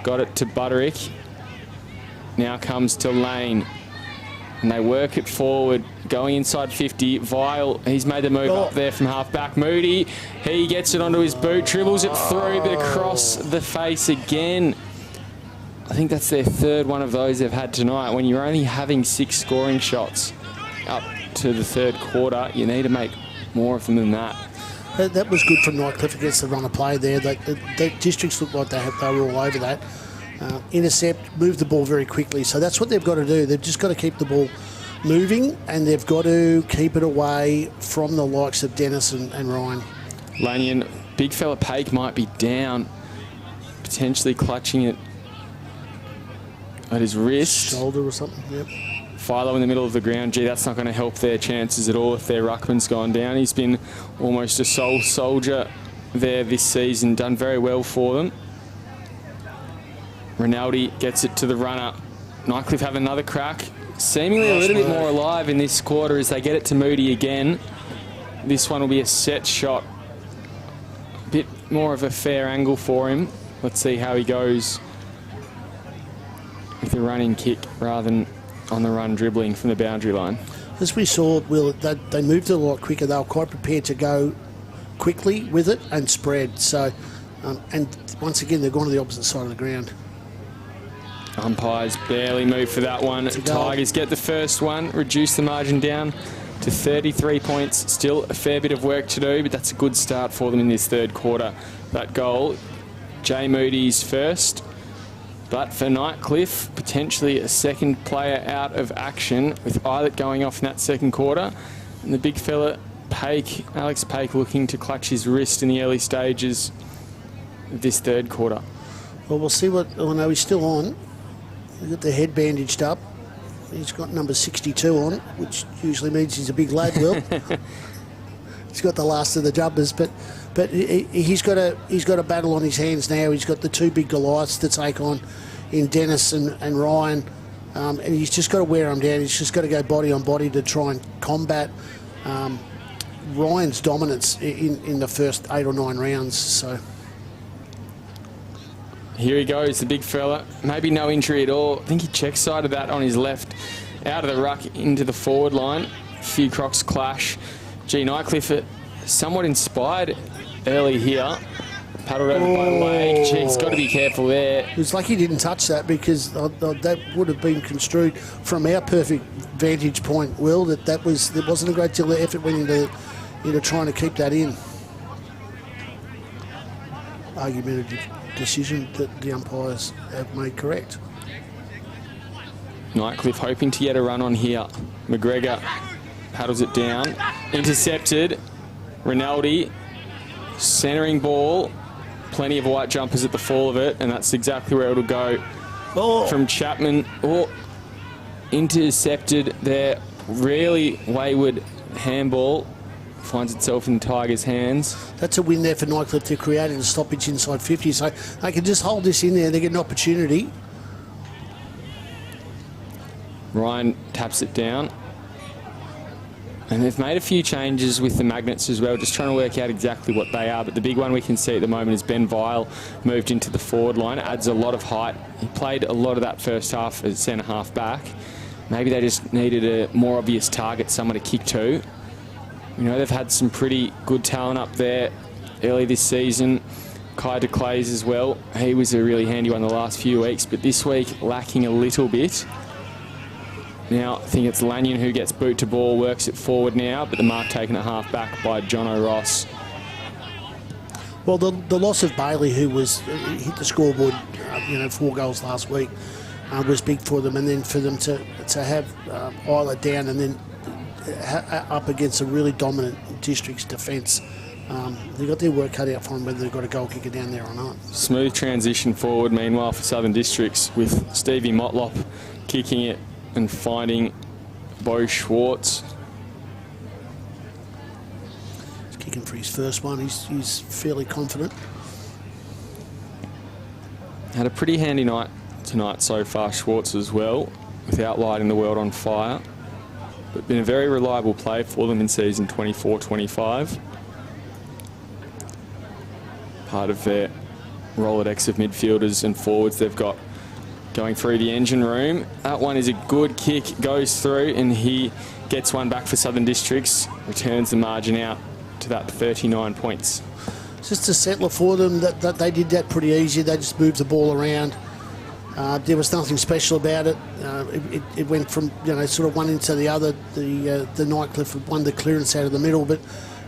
got it to Butterick. Now comes to Lane. And they work it forward, going inside 50. Vile, he's made the move up there from half-back. Moody, he gets it onto his boot, dribbles it through, but across the face again. I think that's their third one of those they've had tonight. When you're only having 6 scoring shots up to the third quarter, you need to make more of them than that. That was good from Nightcliff against the run of play there. The Districts looked like they were all over that. Intercept, move the ball very quickly. So that's what they've got to do. They've just got to keep the ball moving, and they've got to keep it away from the likes of Dennis and Ryan. Lanyon, big fella Paik might be down, potentially clutching it at his wrist. Shoulder or something, yep. Philo in the middle of the ground. Gee, that's not going to help their chances at all if their ruckman's gone down. He's been almost a sole soldier there this season, done very well for them. Rinaldi gets it to the runner. Nightcliff have another crack. Seemingly a little bit more alive in this quarter as they get it to Moody again. This one will be a set shot. A bit more of a fair angle for him. Let's see how he goes with the running kick rather than on the run dribbling from the boundary line. As we saw, Will, they moved it a lot quicker. They were quite prepared to go quickly with it and spread. So, and once again, they've gone to the opposite side of the ground. Umpires barely move for that one. Tigers get the first one, reduce the margin down to 33 points. Still a fair bit of work to do, but that's a good start for them in this third quarter. That goal, Jay Moody's first. But for Nightcliff, potentially a second player out of action with Eilert going off in that second quarter. And the big fella, Alex Paik, looking to clutch his wrist in the early stages of this third quarter. Well, we'll see what... Oh, no, he's still on. He's got the head bandaged up. He's got number 62 on, which usually means he's a big lad, Will. He's got the last of the jumpers, but he's got a battle on his hands now. He's got the two big Goliaths to take on in Dennis and Ryan, and he's just got to wear them down. He's just got to go body on body to try and combat Ryan's dominance in the first 8 or 9 rounds. So here he goes, the big fella. Maybe no injury at all. I think he check-sided that on his left, out of the ruck into the forward line. A few Crocs clash. Gee, Nightcliff somewhat inspired early here. Paddled over by the leg. Gee, he's got to be careful there. It was lucky he didn't touch that, because that would have been construed from our perfect vantage point, Will, there wasn't a great deal of effort went into trying to keep that in. Argumentative decision that the umpires have made correct. Nightcliff hoping to get a run on here. McGregor paddles it down. Intercepted. Rinaldi centering ball. Plenty of white jumpers at the fall of it, and that's exactly where it'll go. From Chapman. Intercepted there. Really wayward handball. Finds itself in the Tigers' hands. That's a win there for Nightcliff. They're creating a stoppage inside 50, so they can just hold this in there. They get an opportunity. Ryan taps it down. And they've made a few changes with the magnets as well, just trying to work out exactly what they are. But the big one we can see at the moment is Ben Vile moved into the forward line. It adds a lot of height. He played a lot of that first half as centre-half back. Maybe they just needed a more obvious target, someone to kick to. You know, they've had some pretty good talent up there early this season. Kai de Clays as well. He was a really handy one the last few weeks, but this week lacking a little bit. Now, I think it's Lanyon who gets boot to ball, works it forward now, but the mark taken at half back by Jono Ross. Well, the loss of Bailey, who hit the scoreboard, 4 goals last week, was big for them, and then for them to have Eilert down and then up against a really dominant District's defence. They've got their work cut out for them, whether they've got a goal kicker down there or not. Smooth transition forward, meanwhile, for Southern Districts, with Stevie Motlop kicking it and finding Bo Schwartz. He's kicking for his first one. He's fairly confident. Had a pretty handy night tonight so far, Schwartz as well, without lighting the world on fire. But been a very reliable play for them in season 24-25. Part of their Rolodex of midfielders and forwards they've got going through the engine room. That one is a good kick, goes through, and he gets one back for Southern Districts, returns the margin out to that 39 points. Just a settler for them, that they did that pretty easy. They just moved the ball around. There was nothing special about it. It went from, sort of one into the other. The Nightcliff won the clearance out of the middle, but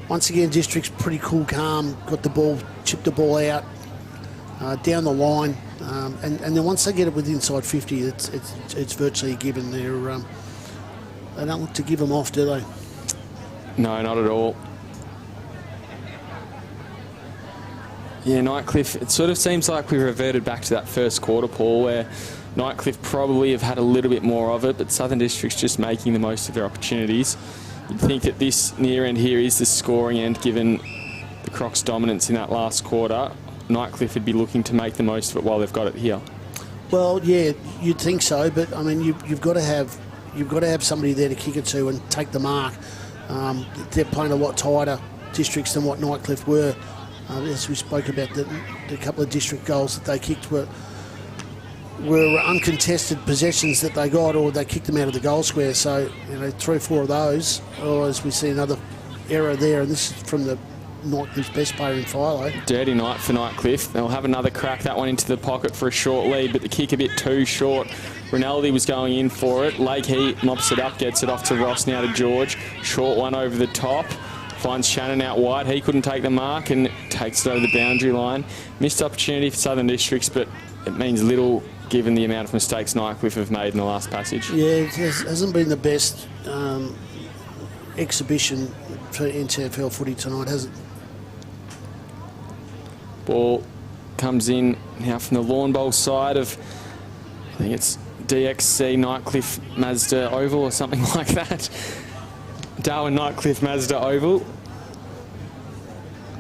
once again, District's pretty cool, calm, got the ball, chipped the ball out, down the line, and then once they get it with inside 50, it's virtually a given. They don't look to give them off, do they? No, not at all. Yeah, Nightcliff, it sort of seems like we reverted back to that first quarter, Paul, where Nightcliff probably have had a little bit more of it, but Southern District's just making the most of their opportunities. You'd think that this near end here is the scoring end, given the Crocs' dominance in that last quarter. Nightcliff would be looking to make the most of it while they've got it here. Well, yeah, you'd think so, but I mean, you've got to have somebody there to kick it to and take the mark. They're playing a lot tighter Districts than what Nightcliff were. As we spoke about, the couple of District goals that they kicked were uncontested possessions that they got, or they kicked them out of the goal square. So 3 or 4 of those, or as we see another error there, and this is from the Nightcliff's best player in Philo. Dirty night for Nightcliff. They'll have another crack, that one into the pocket for a short lead, but the kick a bit too short. Rinaldi was going in for it. Lake Heat mops it up, gets it off to Ross, now to George. Short one over the top. Finds Shannon out wide. He couldn't take the mark and takes it over the boundary line. Missed opportunity for Southern Districts, but it means little given the amount of mistakes Nightcliff have made in the last passage. Yeah, it hasn't been the best exhibition for NTFL footy tonight, has it? Ball comes in now from the lawn bowl side of, I think it's DXC Nightcliff Mazda Oval or something like that. Darwin Nightcliff Mazda Oval.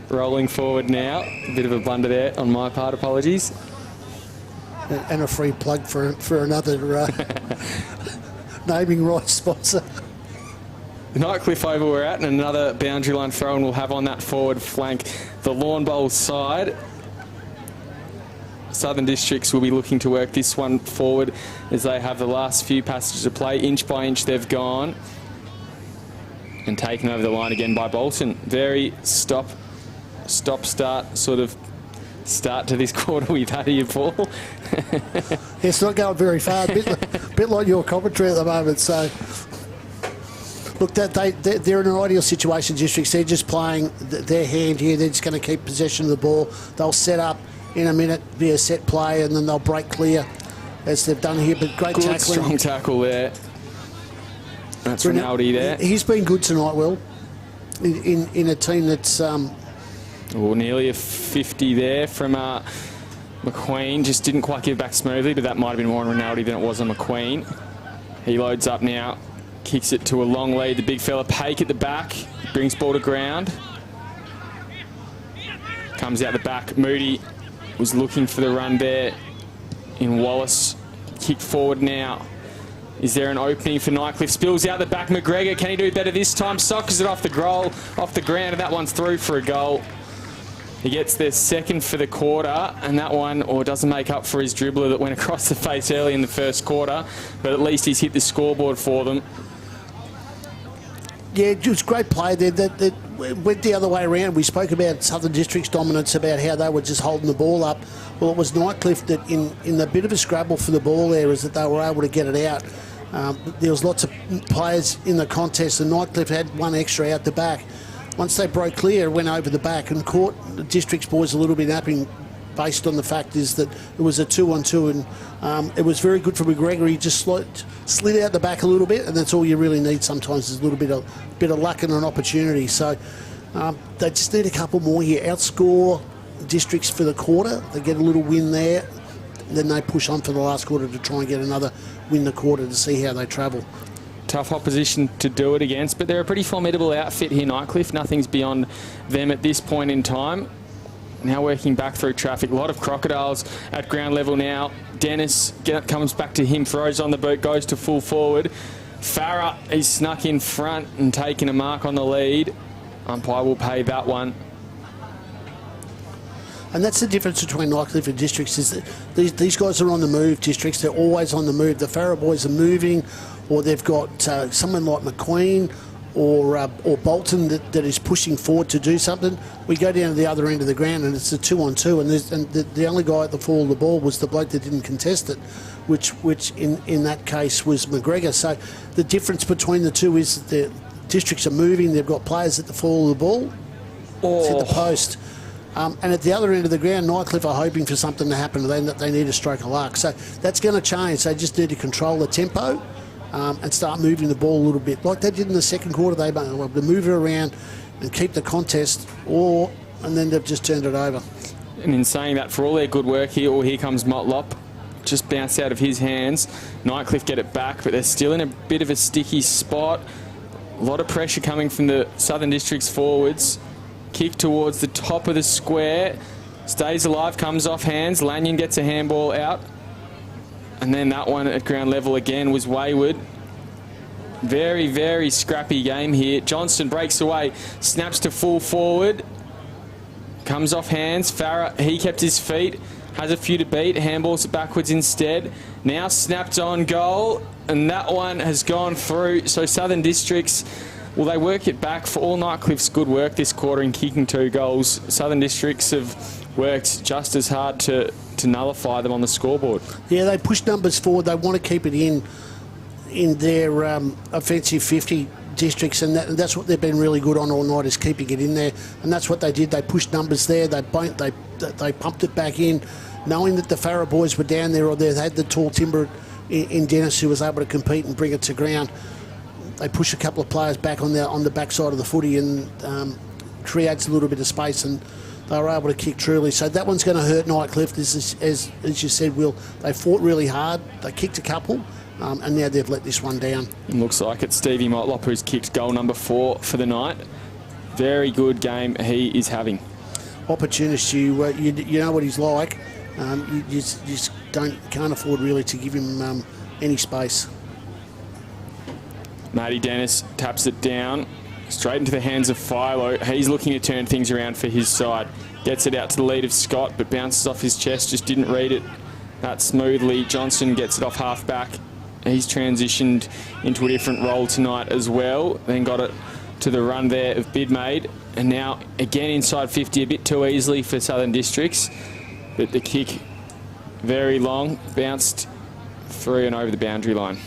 Rolling forward now. A bit of a blunder there on my part, apologies. And a free plug for another naming rights sponsor. The Nightcliff Oval we're at, and another boundary line throw, and we'll have on that forward flank the lawn bowl side. Southern Districts will be looking to work this one forward as they have the last few passages to play. Inch by inch they've gone and taken over the line again by Bolton. Very stop start sort of start to this quarter we've had here, Paul. It's not going very far. A bit like your commentary at the moment. So, look, they're in an ideal situation, Districts. They're just playing their hand here. They're just going to keep possession of the ball. They'll set up in a minute, be a set play, and then they'll break clear as they've done here. But great tackling. Strong tackle there. That's Rinaldi there. He's been good tonight, Will, in a team that's... nearly a 50 there from McQueen. Just didn't quite give back smoothly, but that might have been more on Rinaldi than it was on McQueen. He loads up now, kicks it to a long lead. The big fella, Pake at the back, brings ball to ground. Comes out the back. Moody was looking for the run there in Wallace. Kick forward now. Is there an opening for Nightcliff? Spills out the back. McGregor, can he do better this time? Sockers it off the ground, and that one's through for a goal. He gets their second for the quarter, and that one doesn't make up for his dribbler that went across the face early in the first quarter, but at least he's hit the scoreboard for them. Yeah, it was great play there. That went the other way around. We spoke about Southern District's dominance, about how they were just holding the ball up. Well, it was Nightcliff that in the bit of a scrabble for the ball there is that they were able to get it out. There was lots of players in the contest, and Nightcliff had one extra out the back. Once they broke clear, it went over the back and caught the District's boys a little bit napping, based on the fact is that it was a 2-on-2, and it was very good for McGregor. He just slid out the back a little bit, and that's all you really need sometimes, is a little bit of luck and an opportunity. So they just need a couple more here. Outscore Districts for the quarter. They get a little win there, then they push on for the last quarter to try and get another win the quarter to see how they travel. Tough opposition to do it against, but they're a pretty formidable outfit here, Nightcliff. Nothing's beyond them at this point in time. Now working back through traffic. A lot of crocodiles at ground level now. Dennis comes back to him, throws on the boot, goes to full forward. Farah, he's snuck in front and taking a mark on the lead. Umpire will pay that one. And that's the difference between Nightcliff and Districts, is that these guys are on the move, Districts. They're always on the move. The Farah boys are moving, or they've got someone like McQueen or Bolton that is pushing forward to do something. We go down to the other end of the ground and it's a 2-on-2, and the only guy at the fall of the ball was the bloke that didn't contest it, which in that case was McGregor. So the difference between the two is that the Districts are moving. They've got players at the fall of the ball to the post. And at the other end of the ground, Nightcliff are hoping for something to happen to them, that they need a stroke of luck. So that's going to change. They just need to control the tempo and start moving the ball a little bit. Like they did in the second quarter, they were able to move it around and keep the contest, and then they've just turned it over. And in saying that, for all their good work here, here comes Motlop. Just bounced out of his hands. Nightcliff get it back, but they're still in a bit of a sticky spot. A lot of pressure coming from the Southern Districts forwards. Kick towards the top of the square. Stays alive, comes off hands. Lanyon gets a handball out. And then that one at ground level again was wayward. Very, very scrappy game here. Johnston breaks away, snaps to full forward. Comes off hands. Farah, he kept his feet. Has a few to beat. Handballs it backwards instead. Now snapped on goal. And that one has gone through. So Southern Districts Will they work it back? For all Nightcliff's good work this quarter in kicking 2 goals, Southern Districts have worked just as hard to nullify them on the scoreboard. Yeah, they push numbers forward. They want to keep it in their offensive 50 districts, and that's what they've been really good on all night, is keeping it in there. And that's what they did. They pushed numbers there. They pumped it back in, knowing that the Farah boys were down there, or they had the tall timber in Dennis who was able to compete and bring it to ground. They push a couple of players back on the backside of the footy and creates a little bit of space, and they were able to kick truly. So that one's going to hurt Nightcliff. This is, as you said, Will. They fought really hard. They kicked a couple, and now they've let this one down. It looks like it's Stevie Motlop who's kicked goal number 4 for the night. Very good game he is having. Opportunist, you know what he's like. You just can't afford really to give him any space. Matty Dennis taps it down, straight into the hands of Philo. He's looking to turn things around for his side. Gets it out to the lead of Scott, but bounces off his chest, just didn't read it that smoothly. Johnson gets it off half back. He's transitioned into a different role tonight as well. Then got it to the run there of Bidmaid. And now again inside 50, a bit too easily for Southern Districts. But the kick very long, bounced through and over the boundary line.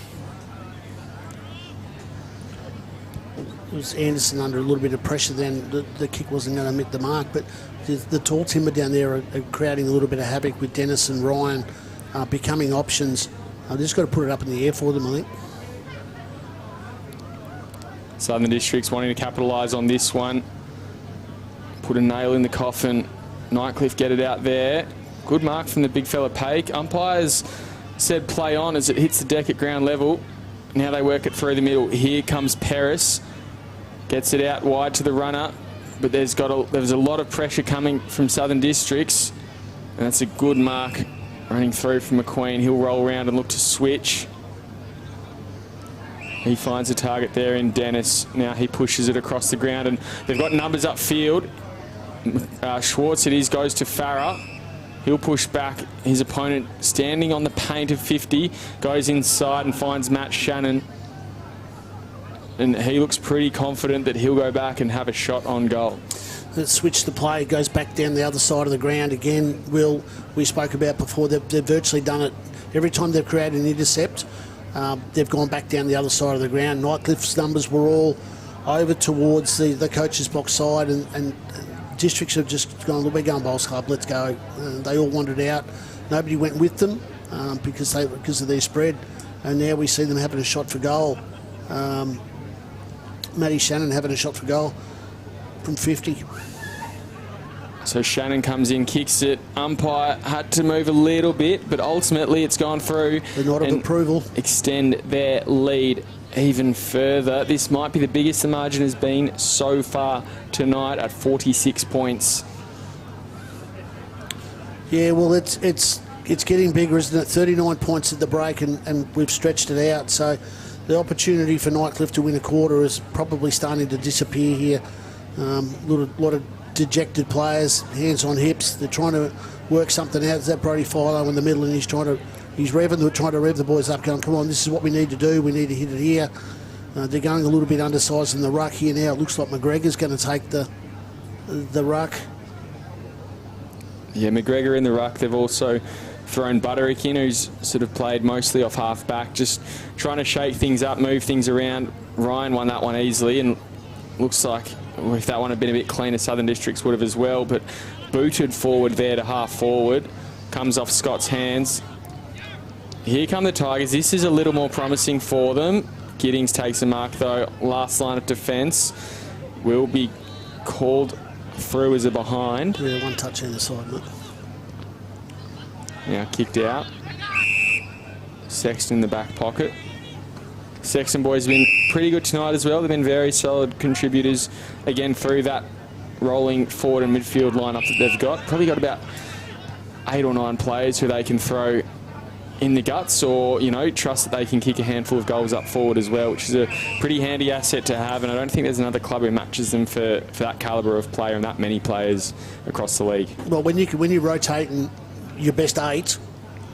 It was Anderson under a little bit of pressure then. The kick wasn't going to meet the mark, but the tall timber down there are creating a little bit of havoc with Dennis and Ryan becoming options. I've just got to put it up in the air for them, I think. Southern Districts wanting to capitalise on this one. Put a nail in the coffin. Nightcliff get it out there. Good mark from the big fella Paik. Umpires said play on as it hits the deck at ground level. Now they work it through the middle. Here comes Paris. Gets it out wide to the runner, but there's a lot of pressure coming from Southern Districts, and that's a good mark running through from McQueen. He'll roll around and look to switch. He finds a target there in Dennis. Now he pushes it across the ground, and they've got numbers upfield. Schwartz, it is, goes to Farah. He'll push back. His opponent standing on the paint of 50, goes inside and finds Matt Shannon. And he looks pretty confident that he'll go back and have a shot on goal. Switch the play, goes back down the other side of the ground again. Will, we spoke about before, they've virtually done it every time they've created an intercept. They've gone back down the other side of the ground. Nightcliff's numbers were all over towards the coach's box side, and Districts have just gone, look, we're going Bowls Club, let's go. They all wanted out. Nobody went with them because of their spread, and now we see them having a shot for goal. Matty Shannon having a shot for goal from 50. So Shannon comes in, kicks it. Umpire had to move a little bit, but ultimately it's gone through. The nod of approval. Extend their lead even further. This might be the biggest the margin has been so far tonight at 46 points. Yeah, well, it's getting bigger, isn't it? 39 points at the break, and we've stretched it out. So the opportunity for Nightcliff to win a quarter is probably starting to disappear here. Lot of dejected players, hands on hips. They're trying to work something out. There's that Brody Philo in the middle, and he's trying to rev the boys up, going, come on, this is what we need to do. We need to hit it here. They're going a little bit undersized in the ruck here now. It looks like McGregor's going to take the ruck. Yeah, McGregor in the ruck. They've also thrown Butterick in, who's sort of played mostly off half-back, just trying to shake things up, move things around. Ryan won that one easily, and looks like if that one had been a bit cleaner, Southern Districts would have as well, but booted forward there to half-forward. Comes off Scott's hands. Here come the Tigers. This is a little more promising for them. Giddings takes a mark, though. Last line of defence will be called through as a behind. Yeah, one touch in the side, mate. Now kicked out. Sexton in the back pocket. Sexton boys have been pretty good tonight as well. They've been very solid contributors again through that rolling forward and midfield lineup that they've got. Probably got about 8 or 9 players who they can throw in the guts, or, you know, trust that they can kick a handful of goals up forward as well, which is a pretty handy asset to have, and I don't think there's another club who matches them for that calibre of player and that many players across the league. Well, when you're rotating your best 8,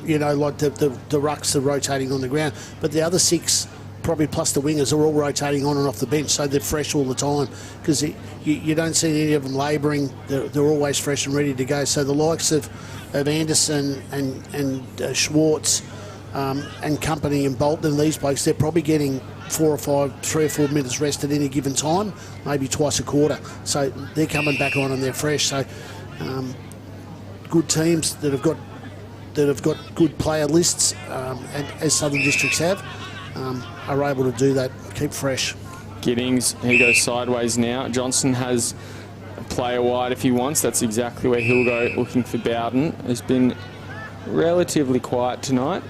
you know, like the rucks are rotating on the ground, but the other 6 probably plus the wingers are all rotating on and off the bench, so they're fresh all the time because you don't see any of them labouring. They're always fresh and ready to go. So the likes of Anderson and Schwartz and company and Bolton and these blokes, they're probably getting 3 or 4 minutes rest at any given time, maybe twice a quarter. So they're coming back on and they're fresh. So good teams that have got good player lists, and as Southern Districts have, are able to do that, keep fresh. Giddings, he goes sideways now. Johnson has a player wide if he wants. That's exactly where he'll go, looking for Bowden. Has been relatively quiet tonight.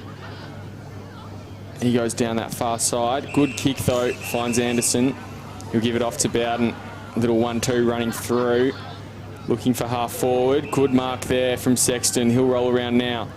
He goes down that far side. Good kick though, finds Anderson. He'll give it off to Bowden. Little 1-2 running through. Looking for half forward. Good mark there from Sexton. He'll roll around now.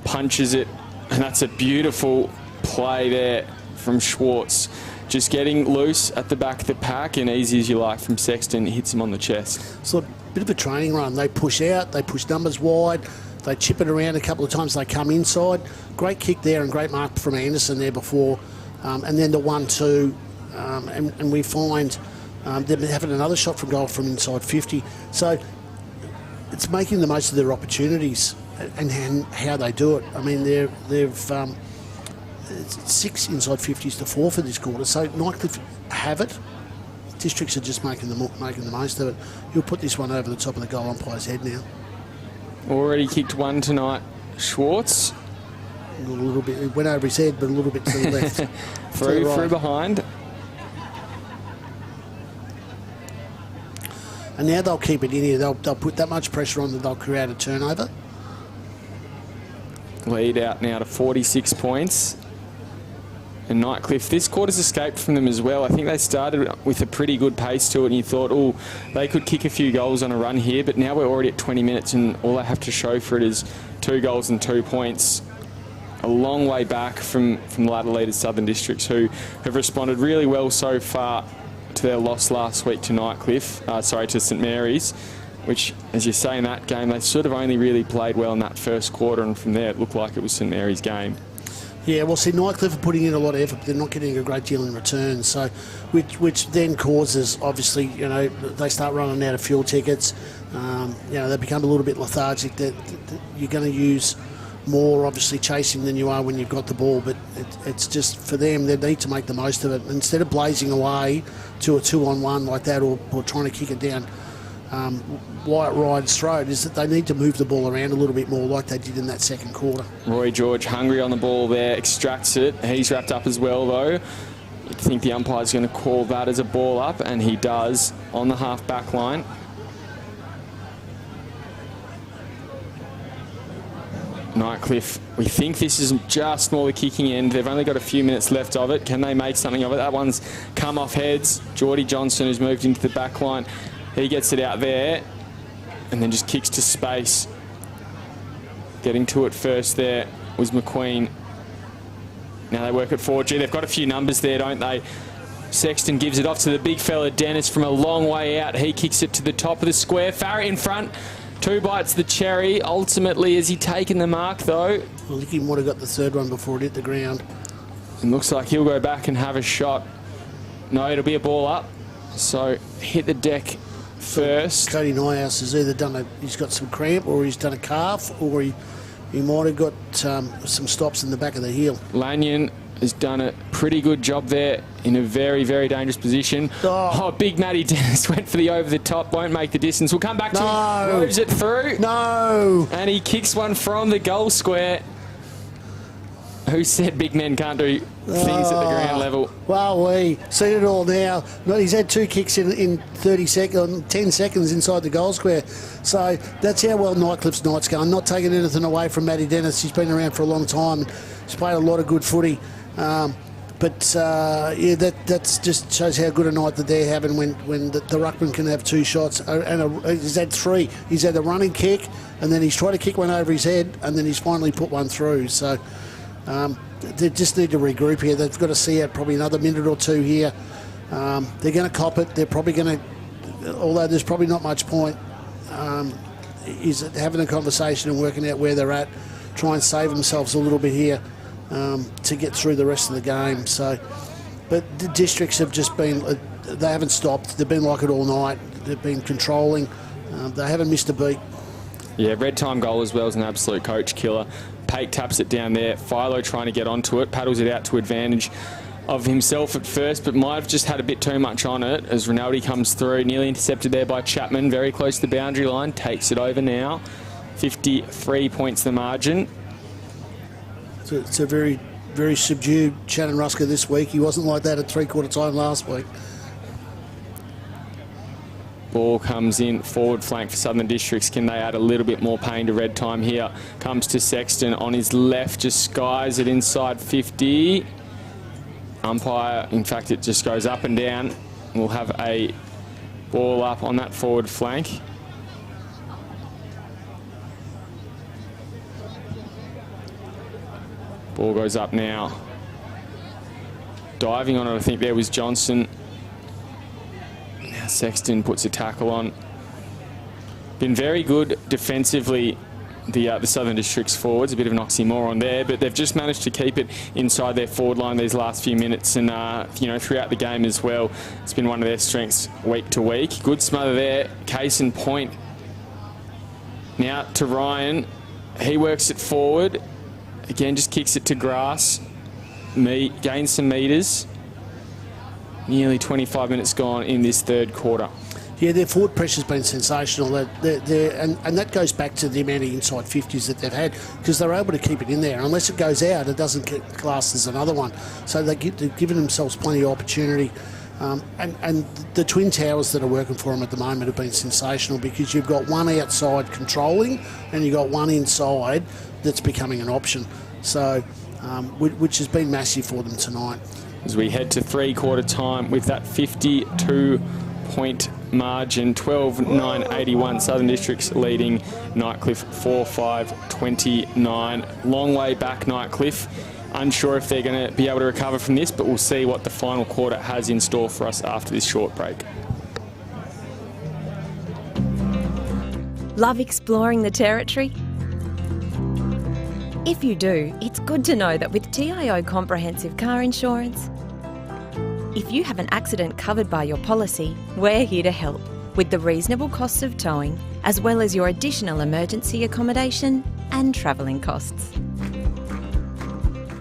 Punches it, and that's a beautiful play there from Schwartz. Just getting loose at the back of the pack, and easy as you like from Sexton. Hits him on the chest. So a bit of a training run. They push out, they push numbers wide, they chip it around a couple of times, they come inside. Great kick there and great mark from Anderson there before. And then the 1-2, and we find they're having another shot from goal from inside 50. So it's making the most of their opportunities and how they do it. I mean, they've it's 6 inside 50s to 4 for this quarter. So Nightcliff have it. Districts are just making the most of it. He'll put this one over the top of the goal umpire's head now. Already kicked one tonight, Schwartz. A little bit, it went over his head, but a little bit to the left. Through behind. And now they'll keep it in here. They'll put that much pressure on that they'll create a turnover. Lead out now to 46 points. And Nightcliff, this quarter's escaped from them as well. I think they started with a pretty good pace to it, and you thought, oh, they could kick a few goals on a run here, but now we're already at 20 minutes, and all they have to show for it is 2 goals and 2 points. A long way back from the ladder leaders, Southern Districts, who have responded really well so far to their loss last week to to St Mary's, which, as you say, in that game, they sort of only really played well in that first quarter, and from there it looked like it was St Mary's game. Yeah, well, see, Nightcliff are putting in a lot of effort, but they're not getting a great deal in return. So, which then causes, obviously, you know, they start running out of fuel tickets. You know, they become a little bit lethargic. That you're going to use more, obviously, chasing than you are when you've got the ball. But it's just for them, they need to make the most of it. Instead of blazing away to a 2-on-1 like that, or trying to kick it down Wyatt Ryan's throat, is that they need to move the ball around a little bit more like they did in that second quarter. Roy George hungry on the ball there, extracts it. He's wrapped up as well though. You'd think the umpire's going to call that as a ball up, and he does on the half back line. Nightcliff, we think this is just more the kicking end. They've only got a few minutes left of it. Can they make something of it? That one's come off heads. Geordie Johnson has moved into the back line. He gets it out there and then just kicks to space. Getting to it first there was McQueen. Now they work at 4G. They've got a few numbers there, don't they? Sexton gives it off to the big fella, Dennis, from a long way out. He kicks it to the top of the square. Farrett in front. 2 bites the cherry. Ultimately, has he taken the mark, though? I think he might have got the third one before it hit the ground. It looks like he'll go back and have a shot. No, it'll be a ball up. So hit the deck first. Cody Nyhouse has either he's got some cramp, or he's done a calf, or he might have got some stops in the back of the heel. Lanyon has done a pretty good job there in a very, very dangerous position. Oh, big Matty Dennis went for the over the top, won't make the distance. We'll come back to him, moves it through. No! And he kicks one from the goal square. Who said big men can't do things at the ground level? Well, we seen it all now. He's had 2 kicks in 10 seconds inside the goal square. So that's how well Nightcliff's night's going. Not taking anything away from Matty Dennis. He's been around for a long time. He's played a lot of good footy. Yeah, that just shows how good a night that they're having when the ruckman can have 2 shots. And he's had 3. He's had a running kick, and then he's tried to kick one over his head, and then he's finally put one through. So they just need to regroup here. They've got to see out probably another minute or 2 here. They're going to cop it. They're probably going to, although there's probably not much point, is having a conversation and working out where they're at, try and save themselves a little bit here. to get through the rest of the game. So, but the Districts have just been, they haven't stopped. They've been like it all night. They've been controlling. They haven't missed a beat. Yeah, red time goal as well as an absolute coach killer. Pate taps it down there. Philo trying to get onto it, paddles it out to advantage of himself at first, but might have just had a bit too much on it as Rinaldi comes through. Nearly intercepted there by Chapman, very close to the boundary line. Takes it over now. 53 points the margin. So it's a very, very subdued Shannon Rusker this week. He wasn't like that at three-quarter time last week. Ball comes in, forward flank for Southern Districts. Can they add a little bit more pain to red time here? Comes to Sexton on his left, just skies it inside 50. Umpire, in fact, it just goes up and down. We'll have a ball up on that forward flank. Ball goes up now. Diving on it, I think there was Johnson. Now Sexton puts a tackle on. Been very good defensively, the Southern Districts forwards. A bit of an oxymoron there, but they've just managed to keep it inside their forward line these last few minutes, and throughout the game as well. It's been one of their strengths week to week. Good smother there. Case in point. Now to Ryan. He works it forward. Again, just kicks it to grass. Gains some metres. Nearly 25 minutes gone in this third quarter. Yeah, their forward pressure's been sensational. And that goes back to the amount of inside 50s that they've had, because they're able to keep it in there. Unless it goes out, it doesn't get classed as another one. So they're giving themselves plenty of opportunity. And the twin towers that are working for them at the moment have been sensational, because you've got one outside controlling and you've got one inside that's becoming an option. So, which has been massive for them tonight. As we head to three-quarter time with that 52-point margin, 12-9-81. Southern Districts leading Nightcliff 4-5-29. Long way back, Nightcliff. Unsure if they're going to be able to recover from this, but we'll see what the final quarter has in store for us after this short break. Love exploring the territory? If you do, it's good to know that with TIO Comprehensive Car Insurance, if you have an accident covered by your policy, we're here to help with the reasonable costs of towing, as well as your additional emergency accommodation and travelling costs.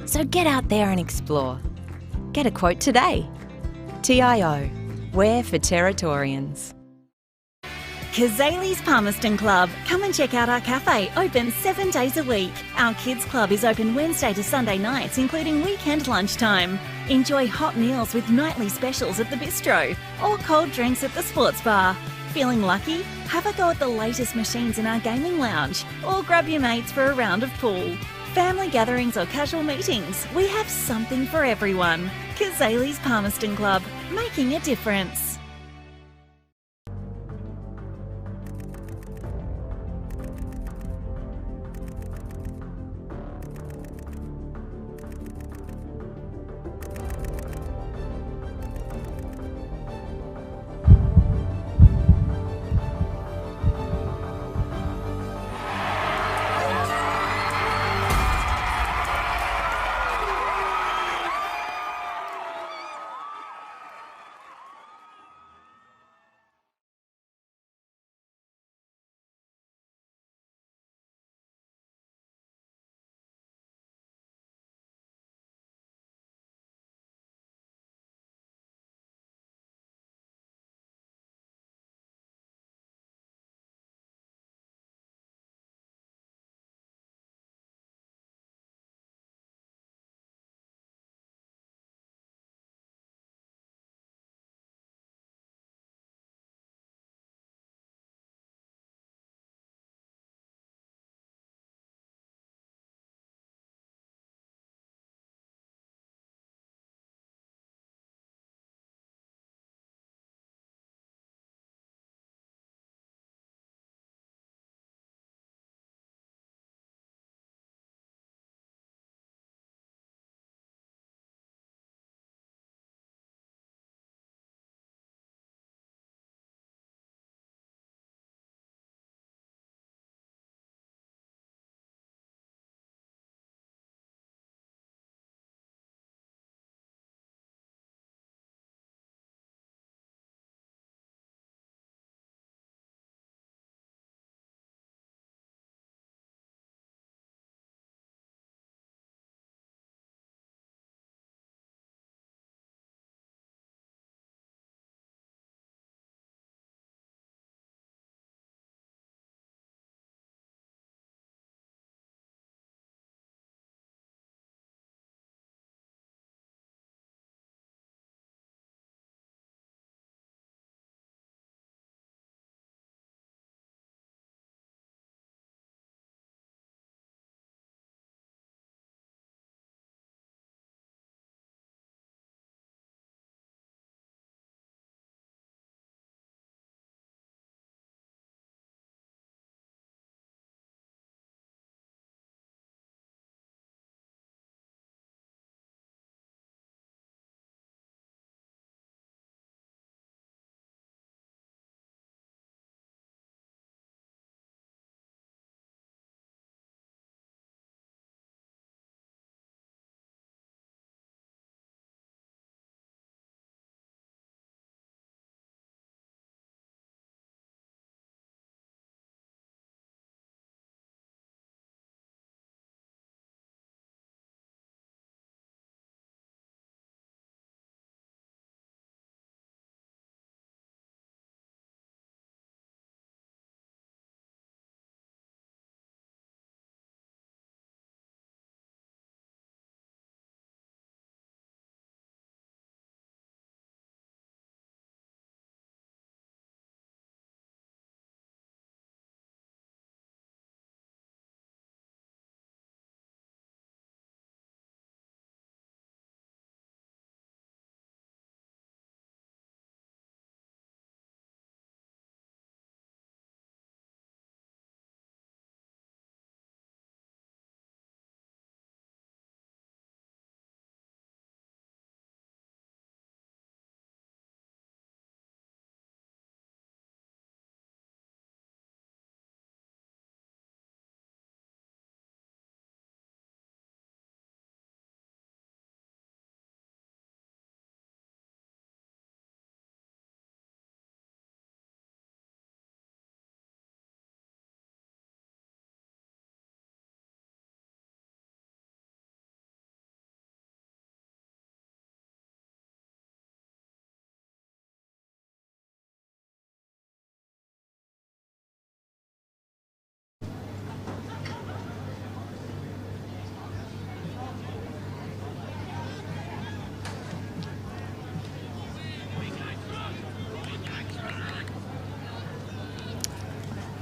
So get out there and explore. Get a quote today. TIO, we're for Territorians. Kazali's Palmerston Club. Come and check out our cafe, open 7 days a week. Our kids club is open Wednesday to Sunday nights, including weekend lunchtime. Enjoy hot meals with nightly specials at the bistro, or cold drinks at the sports bar. Feeling lucky? Have a go at the latest machines in our gaming lounge, or grab your mates for a round of pool. Family gatherings or casual meetings, we have something for everyone. Kazali's Palmerston Club, making a difference.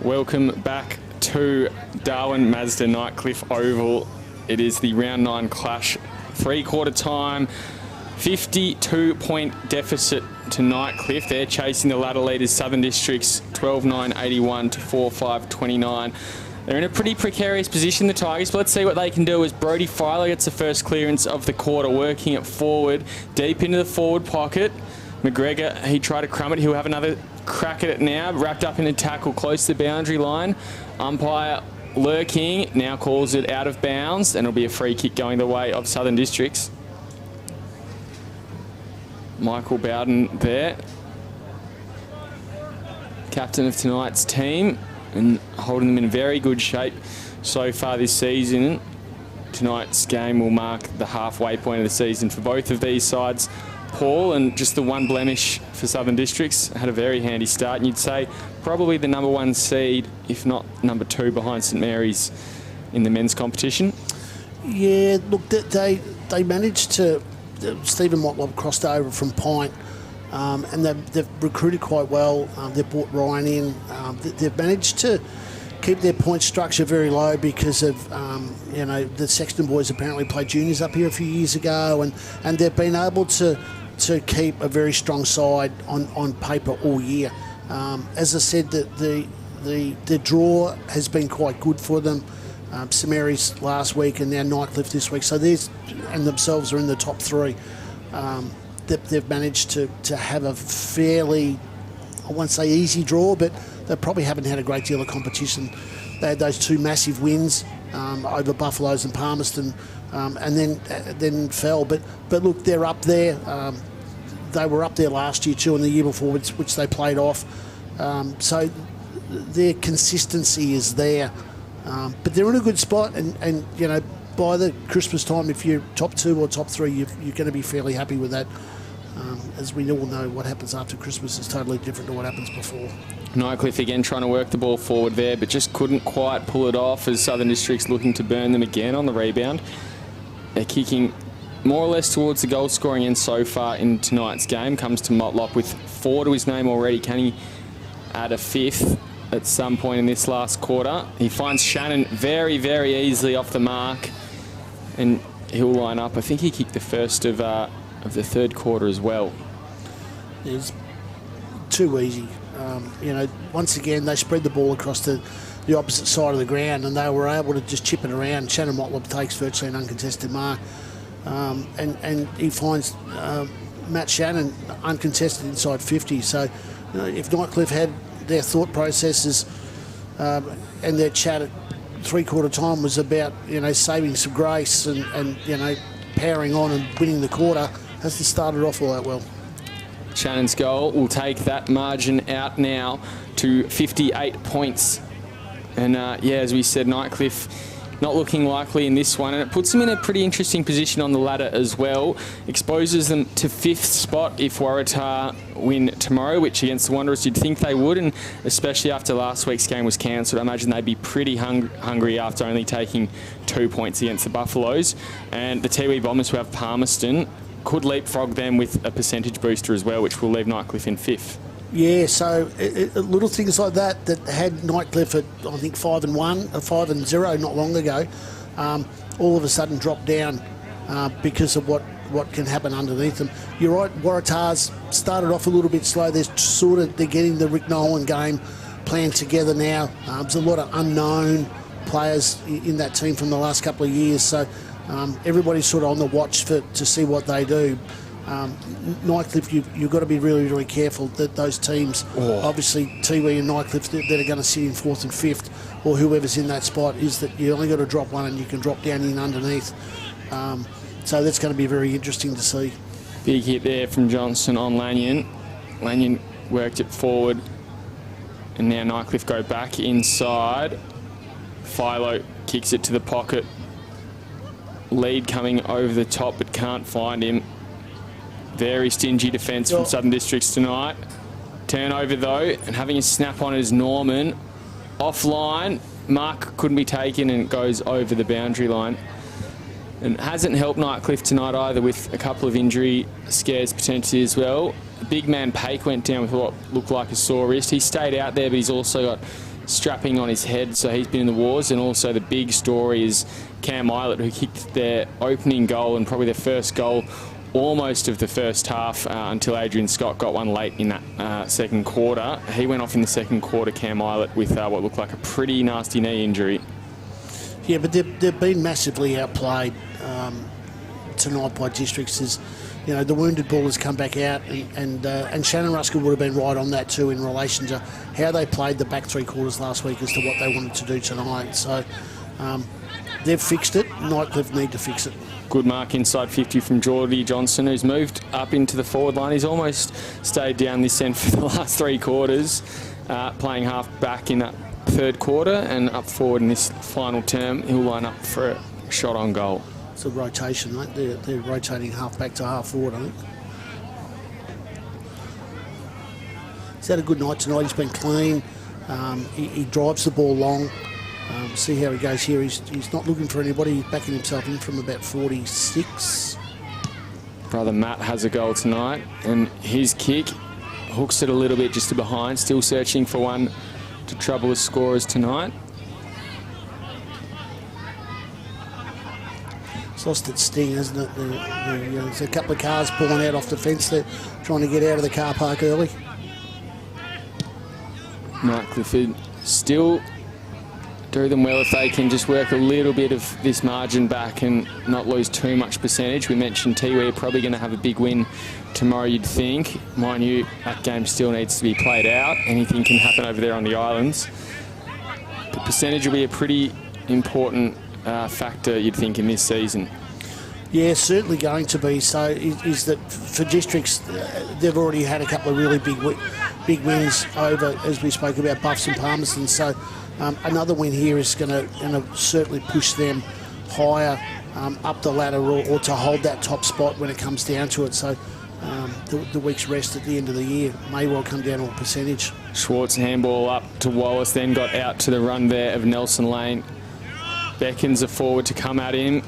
Welcome back to Darwin Mazda Nightcliff Oval. It is the round 9 clash, 3/4 time, 52-point deficit to Nightcliff. They're chasing the ladder leaders, Southern Districts, 12-9-81 to 4-5-29. They're in a pretty precarious position, the Tigers, but let's see what they can do as Brodie Filer gets the first clearance of the quarter, working it forward, deep into the forward pocket. McGregor, he tried to crumb it. He'll have another crack at it now, wrapped up in a tackle close to the boundary line. Umpire lurking, now calls it out of bounds, and it'll be a free kick going the way of Southern Districts. Michael Bowden there, captain of tonight's team, and holding them in very good shape so far this season. Tonight's game will mark the halfway point of the season for both of these sides, Paul, and just the one blemish for Southern Districts. Had a very handy start, and you'd say probably the number 1 seed, if not number 2 behind St Mary's in the men's competition. Yeah, look, they managed to... Stephen Motlop crossed over from Pint, and they've recruited quite well. They've brought Ryan in. They've managed to keep their point structure very low because of, the Sexton boys apparently played juniors up here a few years ago, and they've been able to keep a very strong side on paper all year. As I said, the draw has been quite good for them. St Mary's last week and now Nightcliff this week. So and themselves are in the top 3. They've managed to have a fairly, I won't say easy draw, but they probably haven't had a great deal of competition. They had those 2 massive wins over Buffaloes and Palmerston, and then fell. But look, they're up there. They were up there last year too, and the year before, which they played off. So their consistency is there. But they're in a good spot, and by the Christmas time, if you're top 2 or top 3, you're going to be fairly happy with that. As we all know, what happens after Christmas is totally different to what happens before. Nightcliff again trying to work the ball forward there, but just couldn't quite pull it off as Southern Districts looking to burn them again on the rebound. They're kicking more or less towards the goal scoring end so far in tonight's game. Comes to Motlop with 4 to his name already. Can he add a 5th at some point in this last quarter? He finds Shannon very, very easily off the mark, and he'll line up. I think he kicked the first of the third quarter as well. It's too easy. Once again, they spread the ball across the opposite side of the ground, and they were able to just chip it around. Shannon Motlop takes virtually an uncontested mark, and he finds Matt Shannon uncontested inside 50. So, if Nightcliff had their thought processes and their chat at 3/4 time was about saving some grace and powering on and winning the quarter, hasn't started off all that well. Shannon's goal will take that margin out now to 58 points. And as we said, Nightcliff not looking likely in this one, and it puts them in a pretty interesting position on the ladder as well. Exposes them to 5th spot if Waratah win tomorrow, which against the Wanderers you'd think they would, and especially after last week's game was cancelled, I imagine they'd be pretty hungry after only taking 2 points against the Buffaloes. And the Tiwi Bombers, who have Palmerston, could leapfrog them with a percentage booster as well, which will leave Nightcliff in 5th. Yeah, so little things like that had Nightcliff at, I think, 5-1, 5-0 not long ago, all of a sudden dropped down because of what can happen underneath them. You're right, Waratah's started off a little bit slow. They're getting the Rick Nolan game planned together now. There's a lot of unknown players in that team from the last couple of years, so everybody's sort of on the watch to see what they do. Nightcliff, you've got to be really, really careful that those teams, obviously Tiwi and Nightcliff, that are going to sit in 4th and 5th, or whoever's in that spot, is that you only got to drop one and you can drop down in underneath. So that's going to be very interesting to see. Big hit there from Johnson on Lanyon. Lanyon worked it forward, and now Nightcliff go back inside. Philo kicks it to the pocket. Lead coming over the top, but can't find him. Very stingy defence from Southern Districts tonight. Turnover though, and having a snap on it is Norman. Offline, mark couldn't be taken, and it goes over the boundary line. And hasn't helped Nightcliff tonight either, with a couple of injury scares potentially as well. Big man Paik went down with what looked like a sore wrist. He stayed out there, but he's also got strapping on his head, so he's been in the wars. And also the big story is Cam Eilert, who kicked their opening goal and probably their first goal almost of the first half until Adrian Scott got one late in that second quarter. He went off in the second quarter, Cam Eilert, with what looked like a pretty nasty knee injury. Yeah, but they've been massively outplayed tonight by Districts. As you know, the wounded ball has come back out, and Shannon Ruskell would have been right on that too in relation to how they played the back three quarters last week as to what they wanted to do tonight. So they've fixed it. Nightcliff need to fix it. Good mark inside 50 from Geordie Johnson, who's moved up into the forward line. He's almost stayed down this end for the last three quarters, playing half back in that third quarter and up forward in this final term. He'll line up for a shot on goal. It's a rotation, right? They're rotating half back to half forward, I think. He's had a good night tonight. He's been clean. He drives the ball long. See how he goes here. He's not looking for anybody. He's backing himself in from about 46. Brother Matt has a goal tonight, and his kick hooks it a little bit just to behind. Still searching for one to trouble his scorers tonight. It's lost its sting, hasn't it? There's a couple of cars pulling out off the fence. They're trying to get out of the car park early. Nightcliff still do them well if they can just work a little bit of this margin back and not lose too much percentage. We mentioned Tiwi are probably going to have a big win tomorrow, you'd think. Mind you, that game still needs to be played out. Anything can happen over there on the islands. The percentage will be a pretty important factor, you'd think, in this season. Yeah, certainly going to be. So is that for Districts, they've already had a couple of really big wins over, as we spoke about, Buffs and Palmerston. So another win here is going to certainly push them higher up the ladder or to hold that top spot when it comes down to it. So the week's rest at the end of the year may well come down to a percentage. Schwartz handball up to Wallace, then got out to the run there of Nelson Lane. Beckons a forward to come at him.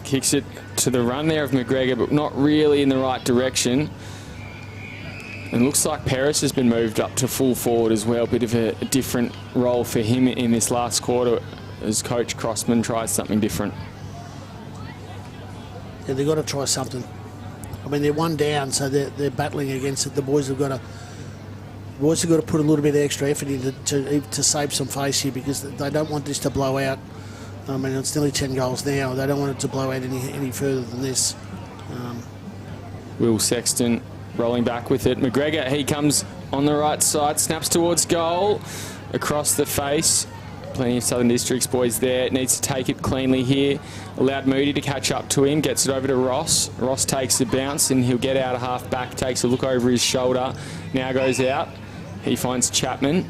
Kicks it to the run there of McGregor, but not really in the right direction. And looks like Paris has been moved up to full forward as well. Bit of a different role for him in this last quarter as Coach Crossman tries something different. Yeah, they've got to try something. I mean, they're one down, so they're battling against it. The boys have got to put a little bit of extra effort in to save some face here, because they don't want this to blow out. I mean, it's nearly 10 goals now. They don't want it to blow out any further than this. Will Sexton rolling back with it. McGregor, he comes on the right side, snaps towards goal, across the face. Plenty of Southern Districts boys there. Needs to take it cleanly here. Allowed Moody to catch up to him. Gets it over to Ross. Ross takes the bounce and he'll get out of half back. Takes a look over his shoulder. Now goes out. He finds Chapman.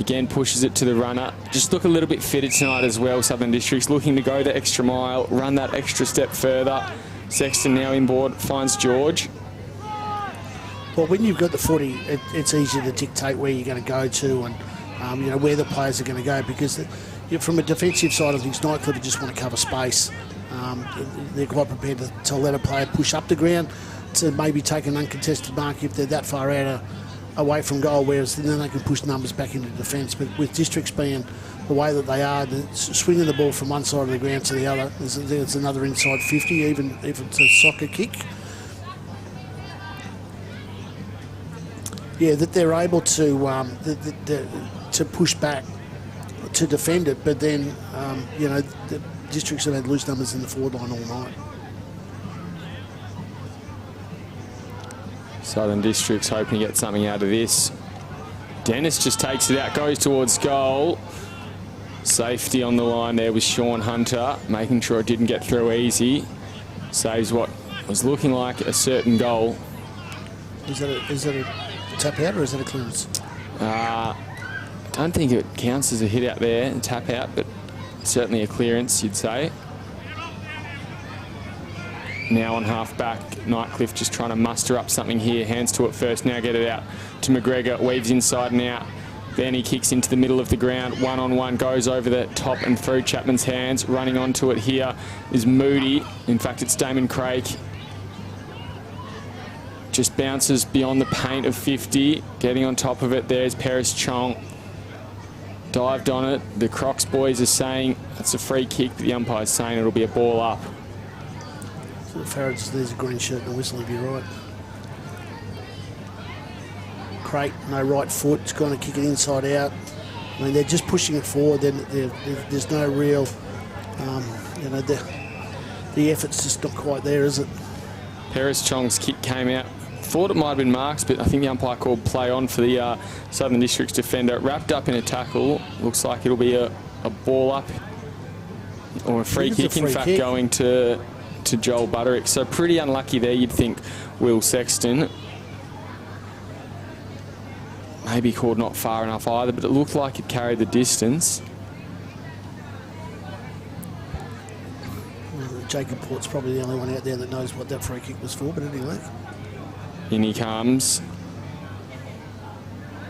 Again, pushes it to the runner. Just look a little bit fitter tonight as well, Southern Districts. Looking to go the extra mile, run that extra step further. Sexton now inboard, finds George. Well, when you've got the footy, it's easy to dictate where you're going to go to and where the players are going to go, because from a defensive side of things, Nightcliff just want to cover space. They're quite prepared to let a player push up the ground to maybe take an uncontested mark if they're that far out away from goal, whereas then they can push numbers back into defence. But with Districts being the way that they are, swinging the ball from one side of the ground to the other, there's another inside 50, even if it's a soccer kick. Yeah, that they're able to push back to defend it, but then the Districts have had loose numbers in the forward line all night. Southern Districts hoping to get something out of this. Dennis just takes it out, goes towards goal. Safety on the line there with Sean Hunter, making sure it didn't get through easy. Saves what was looking like a certain goal. Is that a tap out or is that a clearance? I don't think it counts as a hit out there and tap out, but certainly a clearance, you'd say. Now on half back, Nightcliff just trying to muster up something here. Hands to it first, now get it out to McGregor. Weaves inside and out. Then he kicks into the middle of the ground. One-on-one, goes over the top and through Chapman's hands. Running onto it here is Moody. In fact, it's Damon Craig. Just bounces beyond the paint of 50. Getting on top of it, there's Paris Chong. dived on it. The Crocs boys are saying it's a free kick, but the umpire's saying it'll be a ball up. So Farrell's, there's a green shirt and a whistle if you're right. Crate, no right foot, it's going to kick it inside out. I mean, they're just pushing it forward. There's no real, you know, the effort's just not quite there, is it? Paris Chong's kick came out. Thought it might have been marks, but I think the umpire called play on for the Southern District's defender. Wrapped up in a tackle. Looks like it'll be a ball up or a free kick, in fact, going to Joel Butterick. So pretty unlucky there, you'd think, Will Sexton. Maybe called not far enough either, but it looked like it carried the distance. Jacob Port's probably the only one out there that knows what that free kick was for, but anyway. In he comes.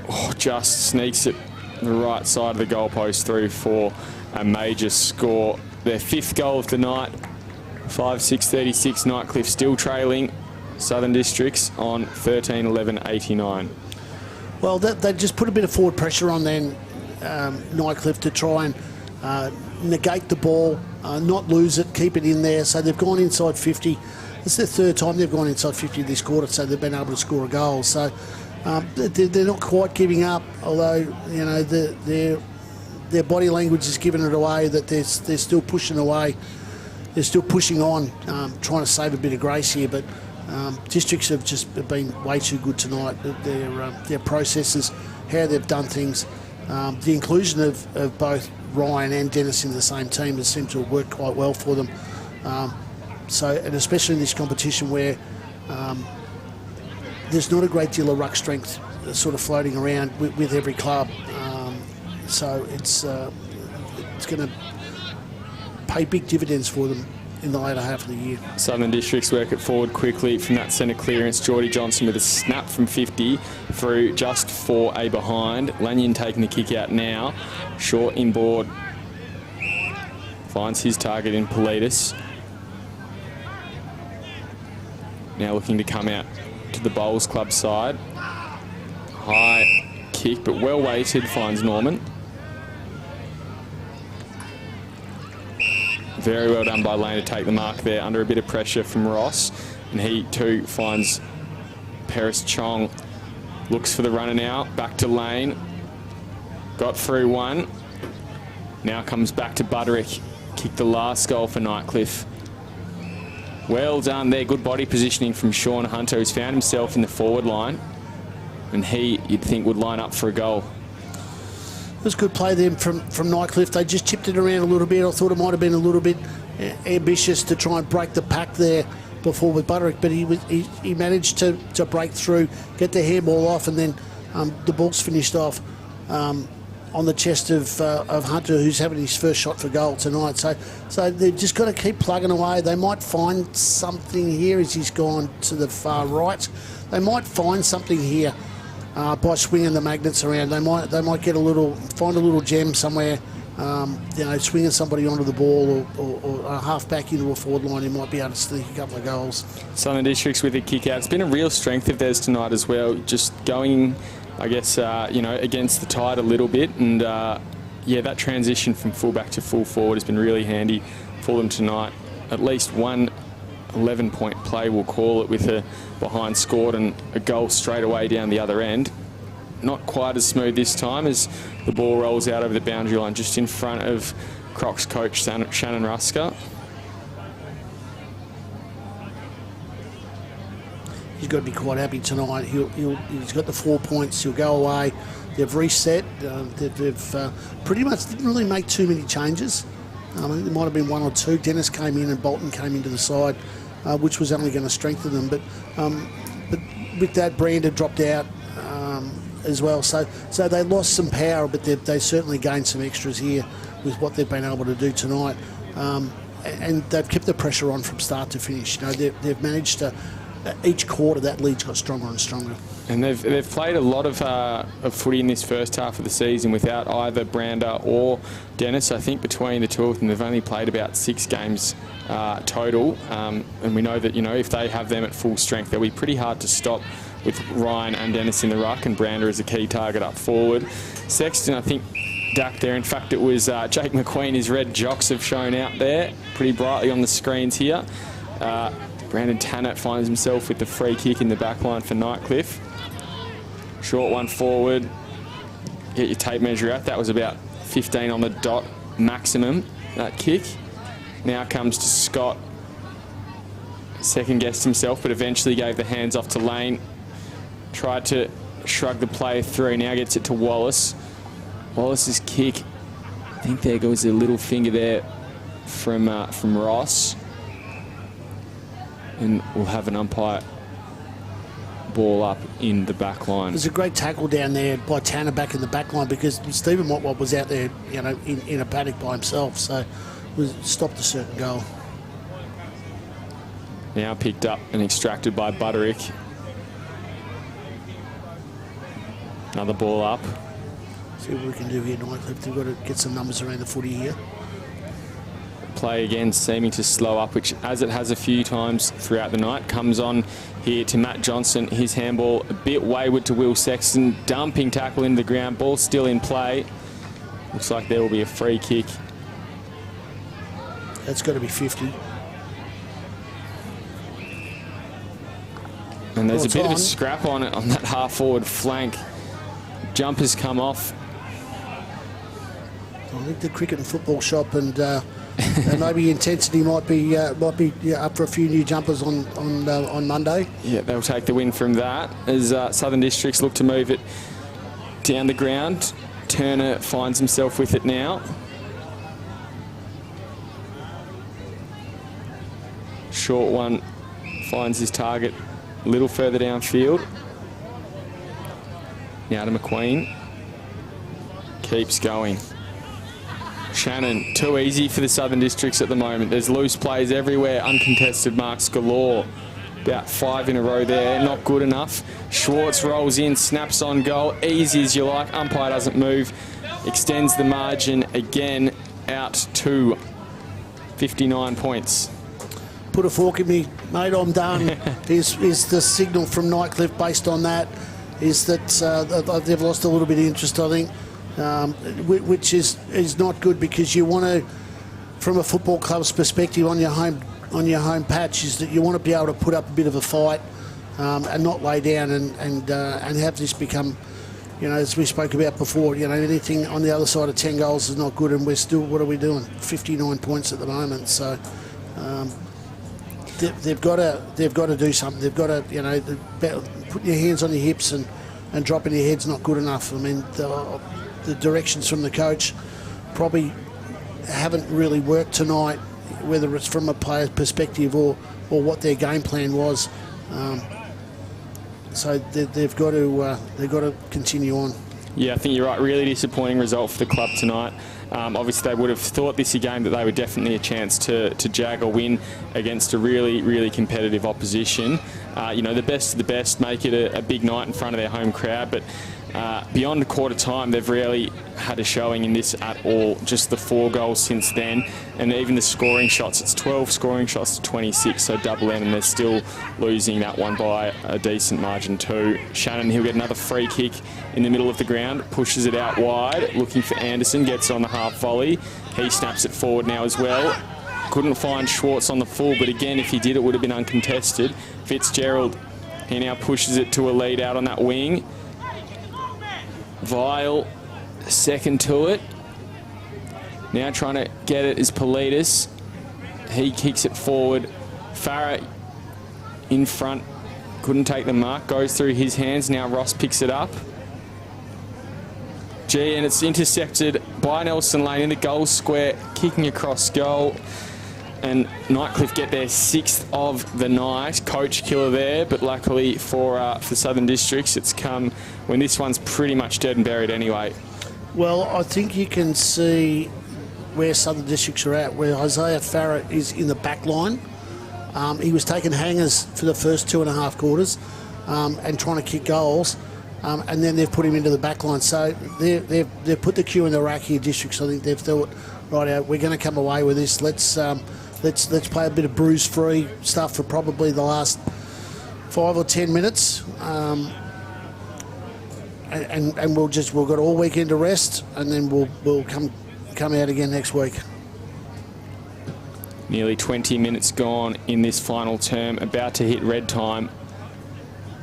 Oh, just sneaks it the right side of the goalpost through for a major score. Their 5th goal of the night. 5-6-36, Nightcliff still trailing Southern Districts on 13-11-89. Well, they just put a bit of forward pressure on then, Nightcliff, to try and negate the ball, not lose it, keep it in there. So they've gone inside 50. It's their 3rd time they've gone inside 50 this quarter, so they've been able to score a goal. So they're not quite giving up, although, you know, their body language is giving it away that they're still pushing away. They're still pushing on, trying to save a bit of grace here, but Districts have just been way too good tonight. Their processes, how they've done things, the inclusion of both Ryan and Dennis in the same team has seemed to have worked quite well for them. And especially in this competition where there's not a great deal of ruck strength sort of floating around with every club. So it's going to pay big dividends for them in the later half of the year. Southern Districts work it forward quickly from that centre clearance. Geordie Johnson with a snap from 50 through just for a behind. Lanyon taking the kick out now. Short inboard. Finds his target in Politis. Now looking to come out to the Bowls Club side. High kick, but well weighted, finds Norman. Very well done by Lane to take the mark there under a bit of pressure from Ross. And he too finds Paris Chong. Looks for the runner now. Back to Lane. Got through one. Now comes back to Butterick. Kicked the last goal for Nightcliff. Well done there. Good body positioning from Sean Hunter, who's found himself in the forward line. And he, you'd think, would line up for a goal. It was good play then from Nightcliff. They just chipped it around a little bit. I thought it might have been a little bit ambitious to try and break the pack there before with Butterick, but he managed to break through, get the handball off, and then the ball's finished off on the chest of Hunter, who's having his first shot for goal tonight. So they've just got to keep plugging away. They might find something here as he's gone to the far right. They might find something here. By swinging the magnets around, they might get find a little gem somewhere. Swinging somebody onto the ball or a half back into a forward line, he might be able to sneak a couple of goals. Southern Districts with a kick out. It's been a real strength of theirs tonight as well. Just going, I guess, against the tide a little bit, and that transition from full back to full forward has been really handy for them tonight. At least one 11-point play, we'll call it, with a behind scored and a goal straight away down the other end. Not quite as smooth this time as the ball rolls out over the boundary line just in front of Crocs coach Shannon Rusker. He's got to be quite happy tonight. He's got the 4 points. He'll go away. They've reset. They've pretty much didn't really make too many changes. There might have been one or two. Dennis came in and Bolton came into the side, which was only going to strengthen them. But with that, Brandon dropped out as well. So they lost some power, but they certainly gained some extras here with what they've been able to do tonight. And they've kept the pressure on from start to finish. They've managed to, each quarter, that lead's got stronger and stronger. And they've played a lot of footy in this first half of the season without either Brander or Dennis. I think between the two of them, they've only played about 6 games total. And we know that, if they have them at full strength, they'll be pretty hard to stop with Ryan and Dennis in the ruck, and Brander is a key target up forward. Sexton, I think, stacked there. In fact, it was Jake McQueen. His red jocks have shown out there pretty brightly on the screens here. Brandon Tannett finds himself with the free kick in the back line for Nightcliff. Short one forward. Get your tape measure out. That was about 15 on the dot maximum, that kick. Now comes to Scott. Second guessed himself, but eventually gave the hands off to Lane. Tried to shrug the play through. Now gets it to Wallace. Wallace's kick. I think there goes a little finger there from Ross. And we'll have an umpire ball up in the back line. There's a great tackle down there by Tanner back in the back line, because Stephen Motwop was out there, you know, in a paddock by himself, so was stopped a certain goal. Now picked up and extracted by Butterick. Another ball up. See what we can do here, Nightcliff. They've got to get some numbers around the footy here. Play again seeming to slow up, which, as it has a few times throughout the night, comes on here to Matt Johnson. His handball a bit wayward to Will Sexton. Dumping tackle into the ground. Ball still in play. Looks like there will be a free kick. That's got to be 50. And there's a bit of a scrap on it on that half-forward flank. Jumpers come off. I think the cricket and football shop and maybe intensity might be up for a few new jumpers on Monday. Yeah, they'll take the win from that as Southern Districts look to move it down the ground. Turner finds himself with it now. Short one finds his target a little further downfield. Now to McQueen. Keeps going. Shannon, too easy for the Southern Districts at the moment. There's loose plays everywhere, uncontested marks galore. About 5 in a row there, not good enough. Schwartz rolls in, snaps on goal, easy as you like. Umpire doesn't move, extends the margin again out to 59 points. Put a fork in me, mate, I'm done. is the signal from Nightcliff based on that, is that they've lost a little bit of interest, I think. Which is not good, because you want to, from a football club's perspective on your home patch, is that you want to be able to put up a bit of a fight and not lay down and have this become, you know, as we spoke about before, you know, anything on the other side of 10 goals is not good, and we're still, what are we doing? 59 points at the moment, so they've got to do something. They've got to, you know, put your hands on your hips and dropping your head's not good enough. I mean, the directions from the coach probably haven't really worked tonight, whether it's from a player's perspective or what their game plan was. So they've got to continue on. Yeah, I think you're right. Really disappointing result for the club tonight. Obviously, they would have thought this a game that they were definitely a chance to jag a win against a really, really competitive opposition. You know, the best of the best make it a big night in front of their home crowd, but beyond quarter time, they've rarely had a showing in this at all. Just the 4 goals since then, and even the scoring shots. It's 12 scoring shots to 26, so double end, and they're still losing that one by a decent margin too. Shannon, he'll get another free kick in the middle of the ground, pushes it out wide, looking for Anderson, gets it on the half volley. He snaps it forward now as well. Couldn't find Schwartz on the full, but again, if he did, it would have been uncontested. Fitzgerald, he now pushes it to a lead out on that wing. Vile, second to it. Now trying to get it is Politis. He kicks it forward. Farah in front, couldn't take the mark, goes through his hands. Now Ross picks it up. And it's intercepted by Nelson Lane in the goal square, kicking across goal. And Nightcliff get their 6th of the night. Coach killer there, but luckily for Southern Districts, it's come when this one's pretty much dead and buried anyway. Well, I think you can see where Southern Districts are at, where Isaiah Farrett is in the back line. He was taking hangers for the first 2.5 quarters and trying to kick goals. And then they've put him into the back line. So they've put the cue in the rack here, Districts. I think they've thought, right, we're going to come away with this. Let's play a bit of bruise-free stuff for probably the last 5 or 10 minutes. and we've got all weekend to rest, and then we'll come out again next week. Nearly 20 minutes gone in this final term, about to hit red time.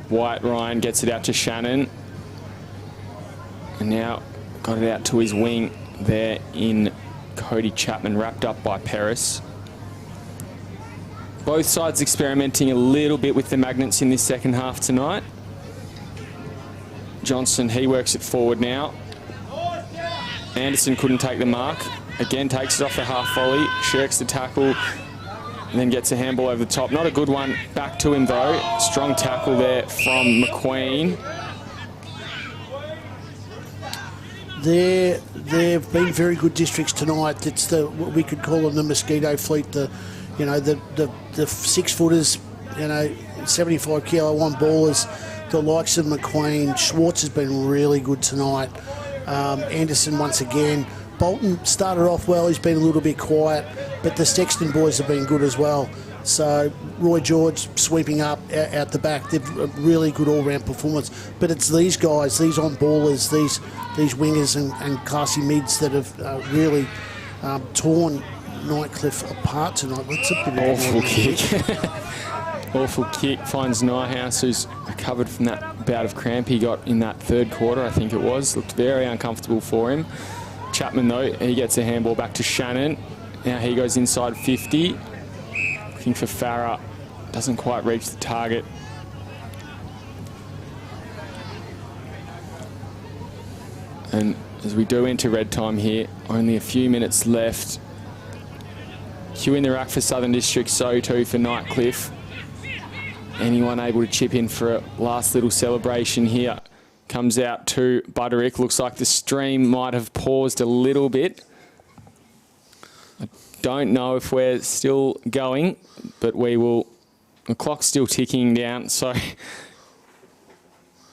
White Ryan gets it out to Shannon. And now got it out to his wing there in Cody Chapman, wrapped up by Paris. Both sides experimenting a little bit with the magnets in this second half tonight. Johnson, he works it forward now. Anderson couldn't take the mark. Again, takes it off the half volley, shirks the tackle, and then gets a handball over the top. Not a good one. Back to him, though. Strong tackle there from McQueen. They've been very good districts tonight. It's what we could call them the mosquito fleet. The 6-footers, 75 kilo one ballers. The likes of McQueen. Schwartz has been really good tonight. Anderson once again. Bolton started off well. He's been a little bit quiet, but the Sexton boys have been good as well. So Roy George sweeping up out the back. They've a really good all-round performance. But it's these guys, these on-ballers, these wingers and classy mids that have really torn Nightcliff apart tonight. That's a bit awful kick. Awful kick. Finds Nyhouse, who's recovered from that bout of cramp he got in that third quarter, I think it was. Looked very uncomfortable for him. Chapman, though, he gets a handball back to Shannon. Now he goes inside 50. Looking for Farah. Doesn't quite reach the target. And as we do enter red time here, only a few minutes left. Cue in the rack for Southern District, so too for Nightcliff. Anyone able to chip in for a last little celebration here? Comes out to Butterick. Looks like the stream might have paused a little bit. I don't know if we're still going, but we will. The clock's still ticking down, so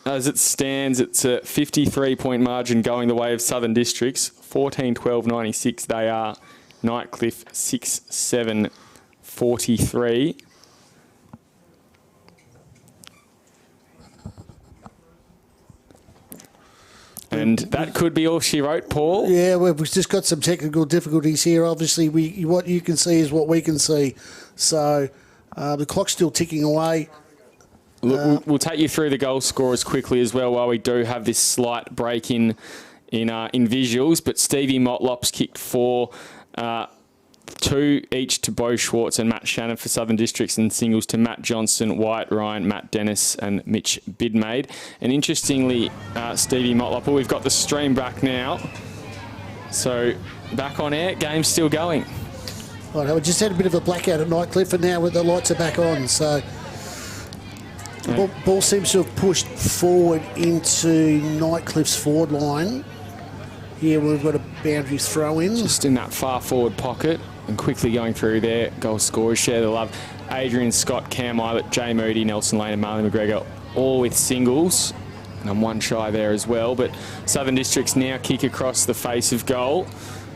as it stands, it's a 53-point margin going the way of Southern Districts. 14-12-96 they are. Nightcliff 6-7-43. And that could be all she wrote, Paul. Yeah, we've just got some technical difficulties here. Obviously, what you can see is what we can see. So the clock's still ticking away. Look, we'll take you through the goal scorers quickly as well while we do have this slight break in visuals. But Stevie Motlop's kicked 4, 2 each to Bo Schwartz and Matt Shannon for Southern Districts, and singles to Matt Johnson, Wyatt Ryan, Matt Dennis and Mitch Bidmaid. And interestingly, Stevie Motlop, we've got the stream back now. So back on air, game's still going. Right, we just had a bit of a blackout at Nightcliff, and now the lights are back on. So the ball seems to have pushed forward into Nightcliff's forward line. Here we've got a boundary throw in. Just in that far forward pocket and quickly going through there. Goal scorers share the love. Adrian Scott, Cam Eilert, Jay Moody, Nelson Lane and Marley McGregor, all with singles. And I'm one shy there as well. But Southern Districts now kick across the face of goal.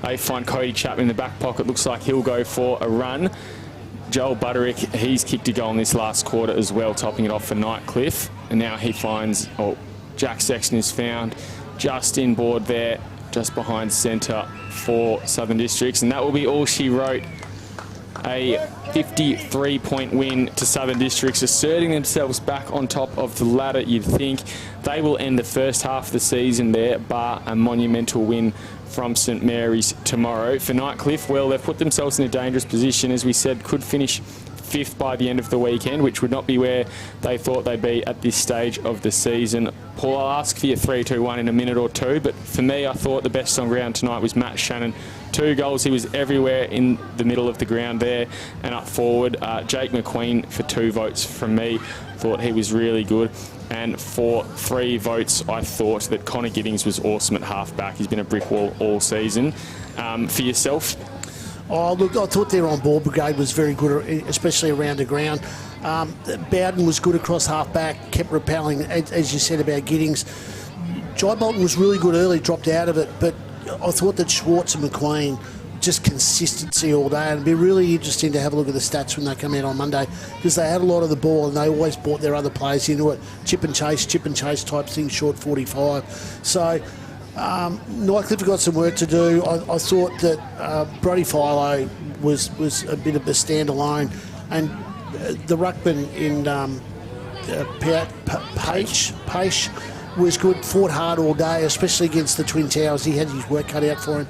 They find Cody Chapman in the back pocket. Looks like he'll go for a run. Joel Butterick, he's kicked a goal in this last quarter as well, topping it off for Nightcliff. And now he finds, Jack Sexton is found just inboard there, just behind centre for Southern Districts. And that will be all she wrote. A 53-point win to Southern Districts, asserting themselves back on top of the ladder. You'd think they will end the first half of the season there, bar a monumental win from St Mary's tomorrow. For Nightcliff, well, they've put themselves in a dangerous position. As we said, could finish 5th by the end of the weekend, which would not be where they thought they'd be at this stage of the season. Paul, I'll ask for your 3-2-1 in a minute or two, but for me, I thought the best on ground tonight was Matt Shannon. 2 goals, he was everywhere in the middle of the ground there and up forward. Jake McQueen for 2 votes from me, thought he was really good. And for 3 votes, I thought that Connor Giddings was awesome at half-back. He's been a brick wall all season. For yourself? Oh, look, I thought their on-ball brigade was very good, especially around the ground. Bowden was good across half-back, kept repelling, as you said about Giddings. Jai Bolton was really good early, dropped out of it, but I thought that Schwartz and McQueen just consistency all day. And it'd be really interesting to have a look at the stats when they come out on Monday, because they had a lot of the ball and they always brought their other players into it. Chip and chase type thing, short 45. So Nightcliff have got some work to do. I thought that Brody Philo was a bit of a standalone, and the ruckman in Page was good, fought hard all day, especially against the Twin Towers. He had his work cut out for him.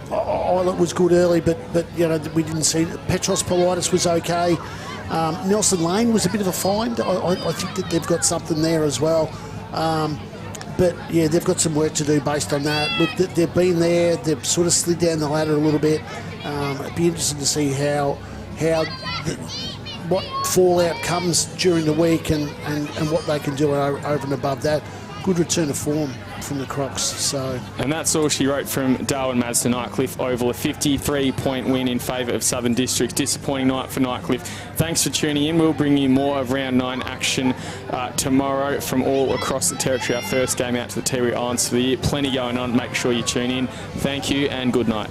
Eilert was good early, but we didn't see it. Petros Politis was okay. Nelson Lane was a bit of a find. I think that they've got something there as well. But yeah, they've got some work to do based on that. Look, they've been there. They've sort of slid down the ladder a little bit. It'd be interesting to see what fallout comes during the week and what they can do over and above that. Good return of form from the Crocs. So. And that's all she wrote from Darwin Mazda Nightcliff Oval, a 53-point win in favour of Southern Districts. Disappointing night for Nightcliff. Thanks for tuning in. We'll bring you more of round 9 action tomorrow from all across the territory. Our first game out to the Tiwi Islands for the year. Plenty going on. Make sure you tune in. Thank you and good night.